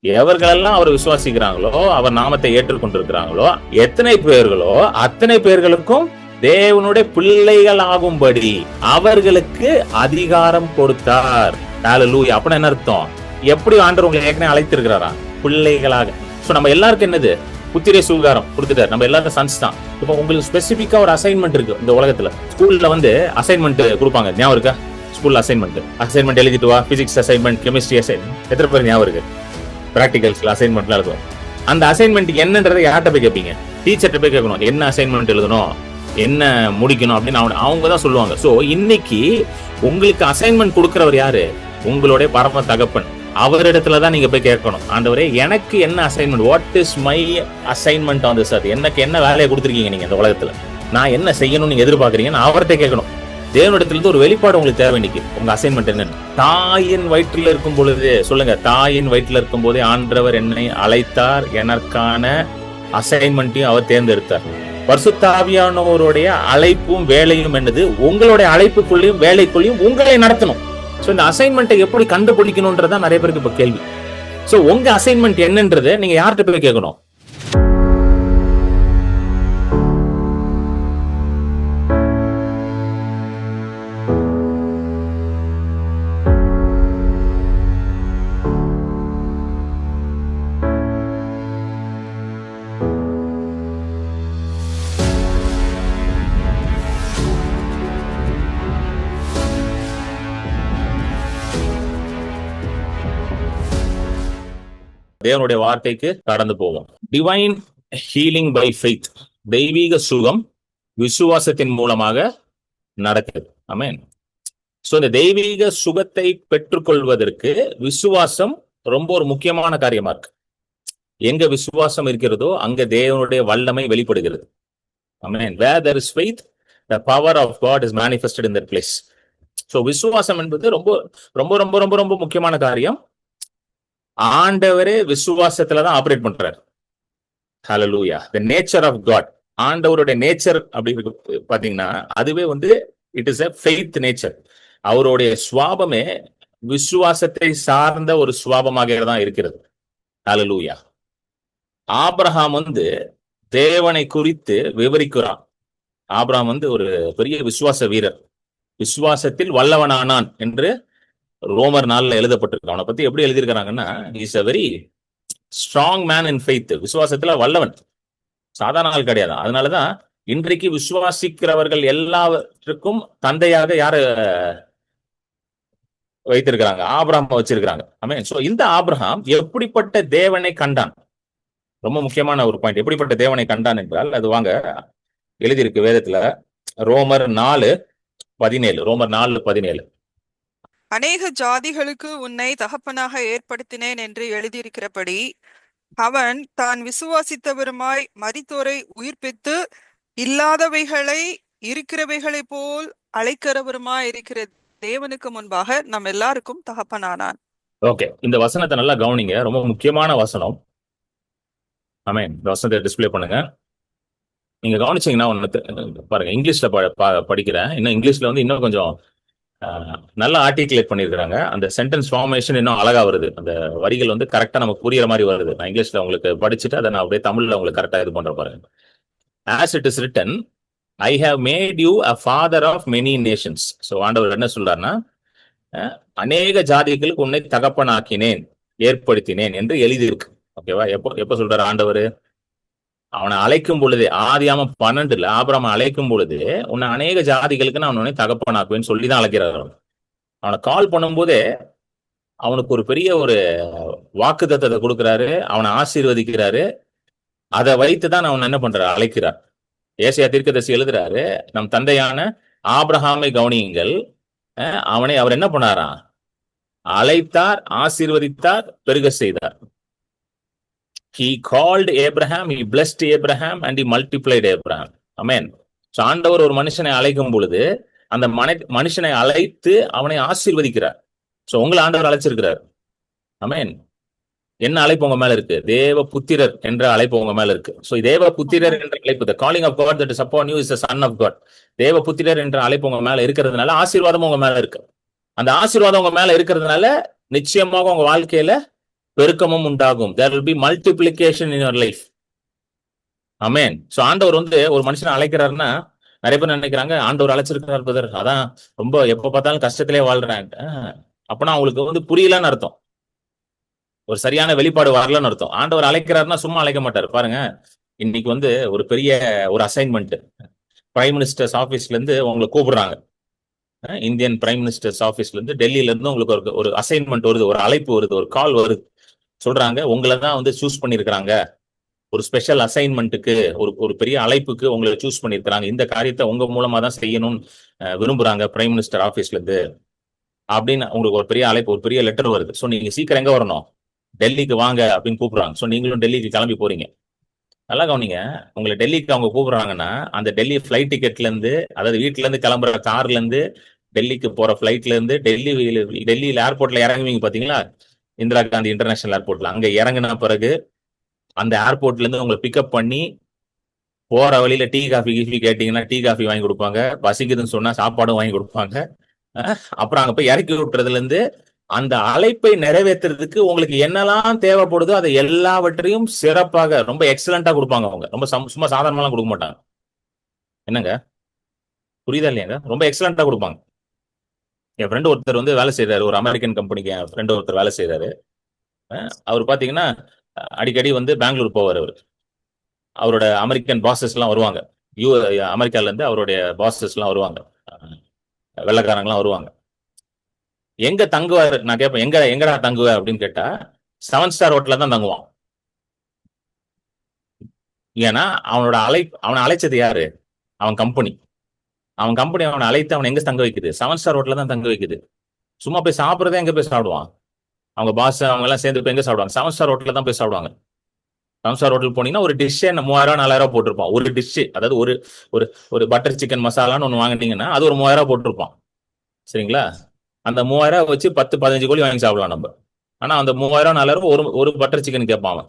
எவர்களெல்லாம் அவர் விசுவாசிக்கிறாங்களோ, அவர் நாமத்தை ஏற்றுக்கொண்டிருக்கிறாங்களோ, எத்தனை பேர்களோ அத்தனை பேர்களுக்கும் தேவனுடைய பிள்ளைகள் ஆகும்படி அவர்களுக்கு அதிகாரம் கொடுத்தார். ஹல்லேலூயா. அப்ப என்ன அர்த்தம்? எப்படி ஆண்டவர் உங்களை ஏற்கனவே அழைத்திருக்கிறாரா? பிள்ளைகளாக. சோ நம்ம எல்லாருக்கும் என்னது? புத்திரை சுகாரம் கொடுத்துட்டார். நம்ம எல்லாரும் சன்ஸ் தான். இப்போ உங்களுக்கு ஸ்பெசிபிக்கா ஒரு அசைன்மெண்ட் இருக்கு இந்த உலகத்துல. ஸ்கூல்ல அசைன்மெண்ட் கொடுப்பாங்க, ஞாபகம் இருக்கா? ஸ்கூல்ல அசைன்மெண்ட் எழுதிட்டு வா. பிசிக்ஸ் அசைன்மெண்ட், கெமிஸ்ட்ரி அசைன்மெண்ட், எத்தனை பேர் ஞாபகம் இருக்கு? பிராக்டிகல்ஸ்ல அசைன்மெண்ட்லாம் எழுதுவோம். அந்த அசைன்மெண்ட் என்னன்றதை யார்கிட்ட போய் கேட்பீங்க? டீச்சர்கிட்ட போய் கேட்கணும். என்ன அசைன்மெண்ட் எழுதணும், என்ன முடிக்கணும் அப்படின்னு அவங்க தான் சொல்லுவாங்க. சோ இன்னைக்கு உங்களுக்கு அசைன்மெண்ட் கொடுக்கிறவர் யாரு? உங்களுடைய பரம தகப்பன். அவரிடத்துலதான் நீங்க போய் கேட்கணும், ஆண்டவரே எனக்கு என்ன assignment, what is my assignment on this earth, எனக்கு என்ன வேலையை கொடுத்துருக்கீங்க நீங்க இந்த உலகத்துல, நான் என்ன செய்யணும்னு நீங்க எதிர்பார்க்கறீங்கன்னு அவர்கிட்ட கேட்கணும். தேவனிடத்துல இருந்து ஒரு வெளிப்பாடு உங்களுக்கு தேவை. இன்னைக்கு உங்க அசைன்மெண்ட் என்னன்னு. தாயின் வயிற்றில் இருக்கும் பொழுது சொல்லுங்க, தாயின் வயிற்றில் இருக்கும் போதே ஆண்டவர் என்னை அழைத்தார், எனக்கான அசைன்மெண்ட்டையும் அவர் தேர்ந்தெடுத்தார். பரிசுத்த ஆவியானவருடைய அழைப்பும் வேலையும் என்னது? உங்களுடைய அழைப்புக்குள்ளேயும் வேலைக்குள்ளேயும் உங்களை நடத்தணும். சோ இந்த அசைன்மெண்ட்டை எப்படி கண்டுபிடிக்கணும்ன்றதான் நிறைய பேருக்கு இப்ப கேள்வி. சோ உங்க அசைன்மெண்ட் என்னன்றதை நீங்க யார்கிட்ட போய் கேட்கணும்? தேவனுடைய வார்த்தைக்கு கடந்து போவோம். டிவைன் ஹீலிங் பை ஃபெய்த், தெய்வீக சுகம் விசுவாசத்தின் மூலமாக நடக்குது. ஆமென். சோ இந்த தெய்வீக சுகத்தை பெற்றுக்கொள்வதற்கு விசுவாசம் ரொம்ப ஒரு முக்கியமான காரியமா இருக்கு. எங்க விசுவாசம் இருக்கிறதோ அங்க தேவனுடைய வல்லமை வெளிப்படுகிறது. ஆமென். Where there is faith, the power of God is manifested in that place. So விசுவாசம் என்பது ரொம்ப ரொம்ப ரொம்ப ரொம்ப ரொம்ப முக்கியமான காரியம். ஆண்டவரே விசுவாசத்துலதான் ஆபரேட் பண்றாரு. ஹல்லேலூயா. the nature of God, ஆண்டவருடைய நேச்சர் அப்படி பாத்தீங்கன்னா அதுவே it is a faith nature. அவருடைய சுவாபமே விசுவாசத்தை சார்ந்த ஒரு சுவாபமாக தான் இருக்கிறது. ஹல்லேலூயா. ஆபிரகாம் தேவனை குறித்து விவரிக்கிறான். ஆபிரகாம் ஒரு பெரிய விசுவாச வீரர், விசுவாசத்தில் வல்லவனானான் என்று ரோமர் 4 எழுதப்பட்டிருக்கு. அவனை பத்தி எப்படி எழுதியிருக்கிறாங்கன்னா, is a very strong man in faith. விசுவாசத்துல வல்லவன், சாதாரண ஆள் கிடையாது. அதனாலதான் இன்றைக்கு விசுவாசிக்கிறவர்கள் எல்லாவற்றுக்கும் தந்தையாக யார வைத்திருக்கிறாங்க? ஆபிரகாம் வச்சிருக்கிறாங்க. ஆமென். சோ இந்த ஆபிரகாம் எப்படிப்பட்ட தேவனை கண்டான்? ரொம்ப முக்கியமான ஒரு பாயிண்ட். எப்படிப்பட்ட தேவனை கண்டான் என்றால், அது வாங்க எழுதியிருக்கு வேதத்துல. ரோமர் 4:17. ரோமர் 4:17. அநேக ஜாதிகளுக்கு உன்னை தகப்பனாக ஏற்படுத்தினேன் என்று எழுதியிருக்கிறபடி அவன் தான் விசுவாசித்தவருமாய் மரித்தோரை உயிர்ப்பித்து இல்லாதவைகளை இருக்கிறவைகளை போல் அழைக்கிறவருமாய் இருக்கிற தேவனுக்கு முன்பாக நம் எல்லாருக்கும் தகப்பனானான். ஓகே, இந்த வசனத்தை நல்லா கவனிங்க, ரொம்ப முக்கியமான வசனம். ஆமென். இந்த வசனத்தை டிஸ்பிளே பண்ணுங்க. நீங்க கவனிச்சீங்கன்னா ஒண்ணு பாருங்க. இங்கிலீஷ்ல படிக்கிறேன். இன்னும் இங்கிலீஷ்ல இன்னும் கொஞ்சம் நல்லா ஆர்டிகுலேட் பண்ணிருக்காங்க. அந்த சென்டென்ஸ் ஃபார்மேஷன் இன்னும் அழகா வருது. அந்த வரிகள் கரெக்டா நமக்கு புரியுற மாதிரி வருது. நான் இங்கிலீஷ்ல உங்களுக்கு படிச்சுட்டு அதை நான் அப்படியே தமிழ்ல உங்களுக்கு கரெக்டா இது பண்ற பாருங்க. As it is written, I have made you a father of many nations. So ஆண்டவர் என்ன சொல்றாருன்னா, அநேக ஜாதிகளுக்கு உன்னை தகப்பனாக்கினேன், ஏற்படுத்தினேன் என்று எழுதியிருக்கு. ஓகேவா? எப்ப சொல்றாரு ஆண்டவர்? அவனை அழைக்கும் பொழுதே, ஆதியாகமம் 12 ஆபிரகாமை அழைக்கும் பொழுது, உன்னை அநேக ஜாதிகளுக்கு நான் உன்னை தகப்பனாக்குவேன்னு சொல்லிதான் அழைக்கிறார். அவனை கால் பண்ணும் போதே அவனுக்கு ஒரு பெரிய ஒரு வாக்குத்தத்தத்தை கொடுக்கிறாரு, அவனை ஆசீர்வதிக்கிறாரு. அதை வைத்துதான் அவன் என்ன பண்றாரு? அழைக்கிறார். ஏசாயா தீர்க்கதரிசி எழுதுறாரு, நம் தந்தையான ஆபிரகாமை கவனியுங்கள், அவர் என்ன பண்ணாராம்? அழைத்தார், ஆசீர்வதித்தார், பெருக செய்தார். He called Abraham, he blessed Abraham and he multiplied Abraham. Amen. So ஆண்டவர் ஒரு மனுஷனை அழைக்கும் பொழுது அந்த மனுஷனை அழைத்து அவனை ஆசீர்வதிக்கிறார். சோ உங்களை ஆண்டவர் அழைச்சிருக்கிறார். ஆமென். என்ன அழைப்பு உங்க மேல இருக்கு? தேவ புத்திரர் என்ற அழைப்பு உங்க மேல இருக்கு. சோ தேவ புத்திரர் என்ற அழைப்பு, the calling of God that is upon you is the son of God. தேவ புத்திரர் என்ற அழைப்பு உங்க மேல இருக்கிறதுனால ஆசீர்வாதம் உங்க மேல இருக்கு. அந்த ஆசீர்வாதம் உங்க மேல இருக்கிறதுனால நிச்சயமாக உங்க வாழ்க்கையில பெருக்கமும் உண்டாகும். there will be multiplication in your life. Amen. So ஆண்டவர் வந்து ஒரு மனுஷனை அழைக்கிறாருன்னா, நிறைய பேர் நினைக்கிறாங்க ஆண்டவர் அழைச்சிருக்கிறார் பிரதர், அதான் ரொம்ப எப்ப பார்த்தாலும் கஷ்டத்திலே வாழ்றேன். அப்பனா அவங்களுக்கு வந்து புரியலன்னு அர்த்தம், ஒரு சரியான வெளிப்பாடு வரலன்னு அர்த்தம். ஆண்டவர் அழைக்கிறாருன்னா சும்மா அழைக்க மாட்டாரு. பாருங்க, இன்னைக்கு வந்து ஒரு பெரிய ஒரு அசைன்மெண்ட் பிரைம் மினிஸ்டர்ஸ் ஆபீஸ்ல இருந்து உங்களை கூப்பிடுறாங்க. இந்தியன் பிரைம் மினிஸ்டர்ஸ் ஆபீஸ்ல இருந்து டெல்லியில இருந்து உங்களுக்கு ஒரு அசைன்மெண்ட் வருது, ஒரு அழைப்பு வருது, ஒரு கால் வருது. சொல்றாங்க உங்களை தான் வந்து சூஸ் பண்ணிருக்கிறாங்க, ஒரு ஸ்பெஷல் அசைன்மெண்ட்டுக்கு, ஒரு பெரிய அழைப்புக்கு உங்களை சூஸ் பண்ணிருக்கிறாங்க, இந்த காரியத்தை உங்க மூலமா தான் செய்யணும்னு விரும்புறாங்க பிரைம் மினிஸ்டர் ஆபீஸ்ல இருந்து அப்படின்னு உங்களுக்கு ஒரு பெரிய அழைப்பு, ஒரு பெரிய லெட்டர் வருது. ஸோ நீங்க சீக்கிரம் எங்க வரணும், டெல்லிக்கு வாங்க அப்படின்னு கூப்பிடுறாங்க. ஸோ நீங்களும் டெல்லிக்கு கிளம்பி போறீங்க. நல்லா கவனிங்க, உங்களை டெல்லிக்கு அவங்க கூப்பிடுறாங்கன்னா அந்த டெல்லி ஃபிளைட் டிக்கெட்ல இருந்து, அதாவது வீட்டுல இருந்து கிளம்புற கார்ல இருந்து டெல்லிக்கு போற ஃபிளைட்ல இருந்து டெல்லியில ஏர்போர்ட்ல இறங்குவீங்க பாத்தீங்களா, இந்திரா காந்தி இன்டர்நேஷனல் ஏர்போர்ட்ல, அங்க இறங்கின பிறகு அந்த ஏர்போர்ட்ல இருந்து உங்களை பிக்கப் பண்ணி போற வழியில டீ காஃபி கீஃபி கேட்டீங்கன்னா டீ காஃபி வாங்கி கொடுப்பாங்க, பசிக்குதுன்னு சொன்னா சாப்பாடும் வாங்கி கொடுப்பாங்க. அப்புறம் அங்க போய் இறக்கி விட்டுறதுல இருந்து அந்த அழைப்பை நிறைவேற்றுறதுக்கு உங்களுக்கு என்னெல்லாம் தேவைப்படுதோ அதை எல்லாவற்றையும் சிறப்பாக ரொம்ப எக்ஸலண்டா கொடுப்பாங்க. அவங்க ரொம்ப சும்மா சாதாரணமா கொடுக்க மாட்டாங்க. என்னங்க புரியுதா இல்லையாங்க? ரொம்ப எக்ஸலண்டா கொடுப்பாங்க. என் ஃப்ரெண்டு ஒருத்தர் வந்து வேலை செய்யறாரு, ஒரு அமெரிக்கன் கம்பெனிக்கு என் ஃப்ரெண்டு ஒருத்தர் வேலை செய்யறாரு. அவர் பாத்தீங்கன்னா அடிக்கடி வந்து பெங்களூர் போவார். அவரோட அமெரிக்கன் பாசஸ் எல்லாம் வருவாங்க, அமெரிக்கால இருந்து அவருடைய பாசஸ் எல்லாம் வருவாங்க, வெள்ளக்காரங்க எல்லாம் வருவாங்க. எங்க தங்குவாரு நான் கேட்பேன், எங்கடா தங்குவ அப்படின்னு கேட்டா 7 ஸ்டார் ஹோட்டல்ல தான் தங்குவான். ஏன்னா அவனை அழைச்சது யாரு, அவன் கம்பெனி அவனை அழைத்து அவன் எங்க தங்க வைக்குது, 7 ஸ்டார் ஹோட்டல்ல தான் தங்க வைக்குது. சும்மா போய் சாப்பிடுறதே எங்க போய் சாப்பிடுவான், அவங்க பாஸ் அவங்க எல்லாம் சேர்ந்து போய் எங்க சாப்பிடுவாங்க, 7 ஸ்டார் ஹோட்டல்ல தான் போய் சாப்பிடுவாங்க. 7 ஸ்டார் ஹோட்டல் போனீங்கன்னா ஒரு டிஷ்ஷே 3000 4000 போட்டிருப்பான். ஒரு டிஷ், அதாவது ஒரு ஒரு ஒரு பட்டர் சிக்கன் மசாலான்னு ஒன்று வாங்கினீங்கன்னா அது ஒரு 3000 போட்டிருப்பான். சரிங்களா? அந்த 3000 வச்சு 10-15 கோழி வாங்கி சாப்பிடலாம் நம்ம. ஆனா அந்த 3000 4000 ஒரு பட்டர் சிக்கன் கேட்பான் அவன்.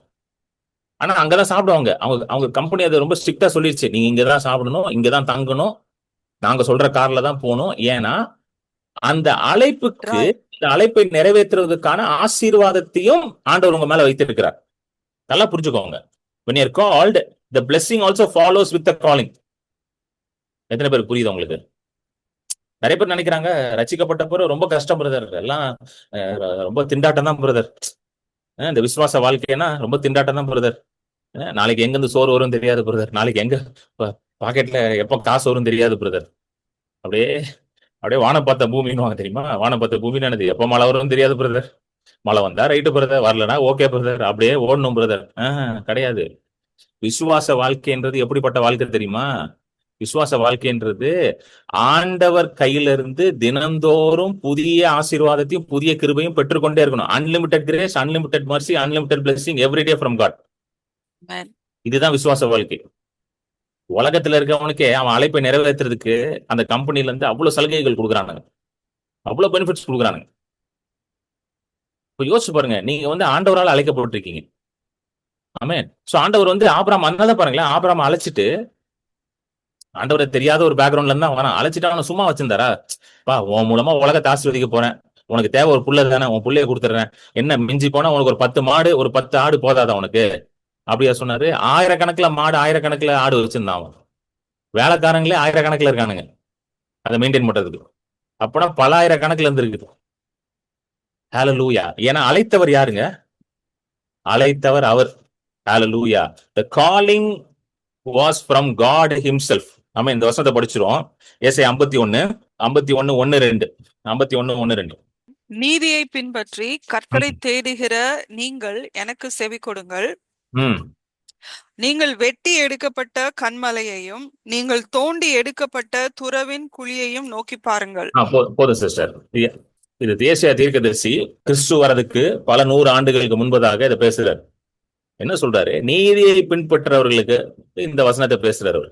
ஆனா அங்கதான் சாப்பிடுவாங்க. அவங்க கம்பெனி அதை ரொம்ப ஸ்ட்ரிக்டா சொல்லிடுச்சு, நீங்க இங்கதான் சாப்பிடணும், இங்கதான் தங்கணும், நாங்க சொல்ற கார்ல தான் போகணும். ஏன்னா அந்த அழைப்புக்கு, இந்த அழைப்பை நிறைவேற்றுவதற்கான ஆசீர்வாதத்தையும் ஆண்டவர் உங்க மேல வைத்திருக்கிறார். நல்லா புரிஞ்சுக்கோங்க. when you are called, the blessing also follows with the calling. எத்தனை பேருக்கு புரியுது உங்களுக்கு? நிறைய பேர் நினைக்கிறாங்க ரட்சிக்கப்பட்ட பிறகு ரொம்ப கஷ்டம் பிரதர், எல்லாம் ரொம்ப திண்டாட்டம் தான் பிரதர், இந்த விசுவாச வாழ்க்கைன்னா ரொம்ப திண்டாட்டம் தான் பிரதர், நாளைக்கு எங்க இருந்து சோறு வரும் தெரியாது பிரதர், நாளைக்கு எங்க பாக்கெட்ல எப்ப காசு வரும் தெரியாது பிரதர். அப்படியே அப்படியே வானம் பார்த்த பூமின்னு வாங்க தெரியுமா, வானம் பார்த்த பூமின்னு என்னது, எப்ப மழை வரும் தெரியாது பிரதர், மழை வந்தா ரைட்டு பிரதர், வரலனா ஓகே பிரதர், அப்படியே ஓடணும் பிரதர். கிடையாது. விசுவாச வாழ்க்கைன்றது எப்படிப்பட்ட வாழ்க்கை தெரியுமா? விசுவாச வாழ்க்கைன்றது ஆண்டவர் கையிலிருந்து தினந்தோறும் புதிய ஆசீர்வாதத்தையும் புதிய கிருபையும் பெற்றுக்கொண்டே இருக்கணும். Unlimited grace, unlimited mercy, unlimited blessing everyday from God. இதுதான் விசுவாச வாழ்க்கை. உலகத்துல இருக்கவனுக்கே அவன் அழைப்பை நிறைவேற்றுறதுக்கு அந்த கம்பெனில இருந்து அவ்வளவு சலுகைகள் கொடுக்குறானுங்க, அவ்வளவு பெனிஃபிட்ஸ் கொடுக்குறானுங்க. இப்ப யோசிச்சு பாருங்க, நீங்க வந்து ஆண்டவரால் அழைக்கப்பட்டிருக்கீங்க. ஆமென். சோ ஆண்டவர் வந்து ஆபிரகாம், அதனால பாருங்களேன், ஆபிரகாம் அழைச்சிட்டு, ஆண்டவரை தெரியாத ஒரு பேக்ரவுண்ட்ல இருந்தா அவன் அழைச்சிட்டு அவனை சும்மா வச்சிருந்தாரா, பா உன் மூலமா உலகத்தை ஆசீர்வதிக்க போறேன், உனக்கு தேவை ஒரு புள்ள தானே, உன் புள்ளைய கொடுத்துறேன், என்ன மிஞ்சி போனா உனக்கு ஒரு 10 மாடு ஒரு 10 ஆடு போதாதா உனக்கு, அப்படியா சொன்னாரு? ஆயிரக்கணக்கில் மாடு ஆயிரக்கணக்கில் ஆடு வச்சிருந்தான் அவன். வேலைக்காரங்களே ஆயிரக்கணக்கில் இருக்கானுங்க அதை மெயின்டைன் பண்றதுக்கு. அப்பனா பல ஆயிரக்கணக்கில் இருந்திருக்கு. ஹalleluya. ஏன்னா அழைத்தவர் யாருங்க? அழைத்தவர் அவர். ஹalleluya. The calling was from God himself. நம்ம இந்த வசனத்தை படிச்சிரோம். ஏசாயா 51:1-2. 51:1-2. நீதியை பின்பற்றி கர்த்தரை தேடுகிற நீங்கள் எனக்கு செவி கொடுங்கள். நீங்கள் வெட்டி எடுக்கப்பட்ட கண்மலையையும் நீங்கள் தோண்டி எடுக்கப்பட்ட துறவின் குழியையும் நோக்கி பாருங்கள். போதும் சிஸ்டர். இது தேசிய தீர்க்கதரிசி கிறிஸ்து வரதுக்கு பல 100 ஆண்டுகளுக்கு முன்பதாக இதை பேசுறாரு. என்ன சொல்றாரு? நீதியை பின்பற்றவர்களுக்கு இந்த வசனத்தை பேசுறாரு.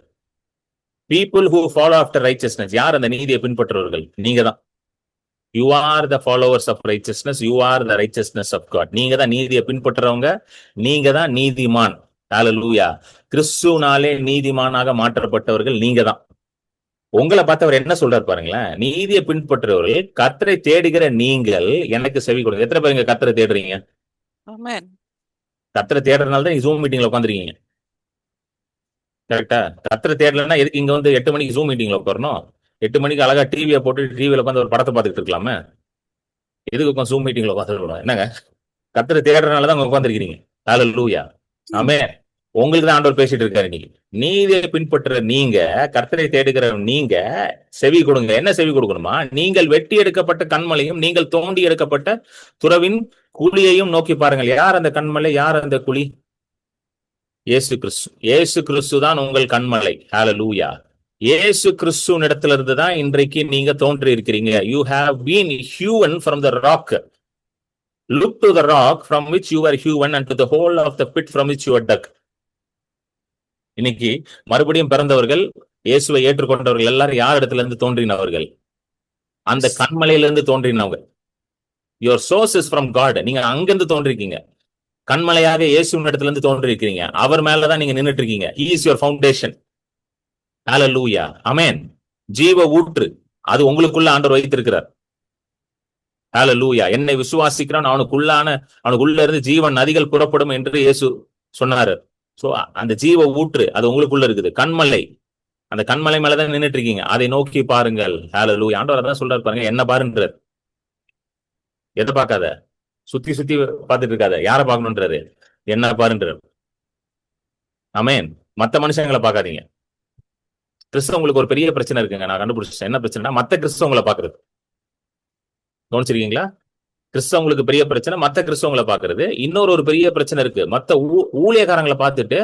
People who follow after righteousness. யார் அந்த நீதியை பின்பற்றவர்கள்? நீங்க தான். You are the followers of righteousness, you are the righteousness of God. நீங்க தான் நீதியை பின்பற்றுறவங்க, நீங்க தான் நீதிமான். ஹalleluya. கிறிஸ்துவினாலே நீதிமானாக மாற்றப்பட்டவர்கள் நீங்க தான். உங்களை பார்த்தவர் என்ன சொல்றாரு பாருங்களேன், நீதியை பின்பற்றுறவர்கள், கர்த்தரை தேடுகிற நீங்கள் எனக்கு செவி கொடுங்க. எத்தனை பேர் இங்க கர்த்தரை தேடுறீங்க? ஆமென். கர்த்தரை தேடுறதுனால தான் ஜூம் மீட்டிங்ல உட்காந்துருக்கீங்க. கரெக்டா? கர்த்தரை தேடலன்னா எதுக்கு இங்க வந்து 8 மணிக்கு ஜூம் மீட்டிங்ல உட்காரணும்? 8 மணிக்கு அழகா டிவியை போட்டு டிவியில உட்காந்து ஒரு படத்தை பார்த்துட்டு இருக்கலாமே. எதுக்கு உட்காந்து ஜூம் மீட்டிங்ல உட்காந்துருக்கணும்? என்னங்க, கர்த்தரை தேடுறதுனால தான் அங்க உட்காந்துருக்கீங்க. ஹல்லேலூயா. ஆமென். உங்களுக்கு தான் ஆண்டவர் பேசிட்டு இருக்காரு இன்னைக்கு. நீதியை பின்பற்ற நீங்க, கர்த்தரை தேடுகிற நீங்க செவி கொடுங்க. என்ன செவி கொடுக்கணுமா? நீங்கள் வெட்டி எடுக்கப்பட்ட கண்மலையும் நீங்கள் தோண்டி எடுக்கப்பட்ட துறவின் குழியையும் நோக்கி பாருங்கள். யார் அந்த கண்மலை? யார் அந்த குழி? இயேசு கிறிஸ்து. இயேசு கிறிஸ்து தான் உங்கள் கண்மலை. ஹல்லேலூயா. இயேசு கிறிஸ்துவின் இடத்துல இருந்து தான் இன்றைக்கு நீங்க தோன்றி இருக்கிறீங்க. You have been hewn from the rock. Look to the rock from which you are hewn and to the hole of the pit from which you are dug. இன்னைக்கு மறுபடியும் பிறந்தவர்கள், இயேசுவை ஏற்றுக்கொண்டவர்கள் எல்லாரும் யார் இடத்துல இருந்து தோன்றினவர்கள்? அந்த கண்மலையிலிருந்து தோன்றினவங்க. Your source is from God. நீங்க அங்கிருந்து தோன்றிருக்கீங்க. கண்மலையாக இயேசுவின் இடத்துல இருந்து தோன்றிருக்கீங்க. அவர் மேலதான் நீங்க நின்னுட்டு இருக்கீங்க. He is your foundation. ஹல்லேலூயா. ஆமென். ஜீவ ஊற்று அது உங்களுக்குள்ள ஆண்டவர் வைத்திருக்கிறார். ஹல்லேலூயா. என்னை விசுவாசிக்கிறான் அவனுக்குள்ள இருந்து ஜீவன் நதிகள் புறப்படும் என்று இயேசு சொன்னாரு. சோ அந்த ஜீவ ஊற்று அது உங்களுக்குள்ள இருக்குது. கண்மலை, அந்த கண்மலை மேலதான் நின்னுட்டு இருக்கீங்க. அதை நோக்கி பாருங்கள். ஹல்லேலூயா. ஆண்டவர் அதான் சொல்றாரு பாருங்க. என்ன பாருன்றார். எதை பார்க்காத, சுத்தி சுத்தி பார்த்துட்டு இருக்காத. யாரை பார்க்கணுன்றாரு? என்ன பாருன்றார். ஆமென். மத்த மனுஷங்களை பார்க்காதீங்க. கிறிஸ்தவங்களுக்கு ஒரு பெரிய பிரச்சனை இருக்குங்க. நான் கண்டுபிடிச்சேன். என்ன பிரச்சனைனா மத்த கிறிஸ்தவங்களை பாக்குறது. கவனிச்சிருக்கீங்களா? கிறிஸ்தவங்களுக்கு பெரிய பிரச்சனை மத்த கிறிஸ்தவங்களை பாக்குறது. இன்னொரு பெரிய பிரச்சனை இருக்கு. மத்த ஊழியக்காரங்களை பார்த்துட்டு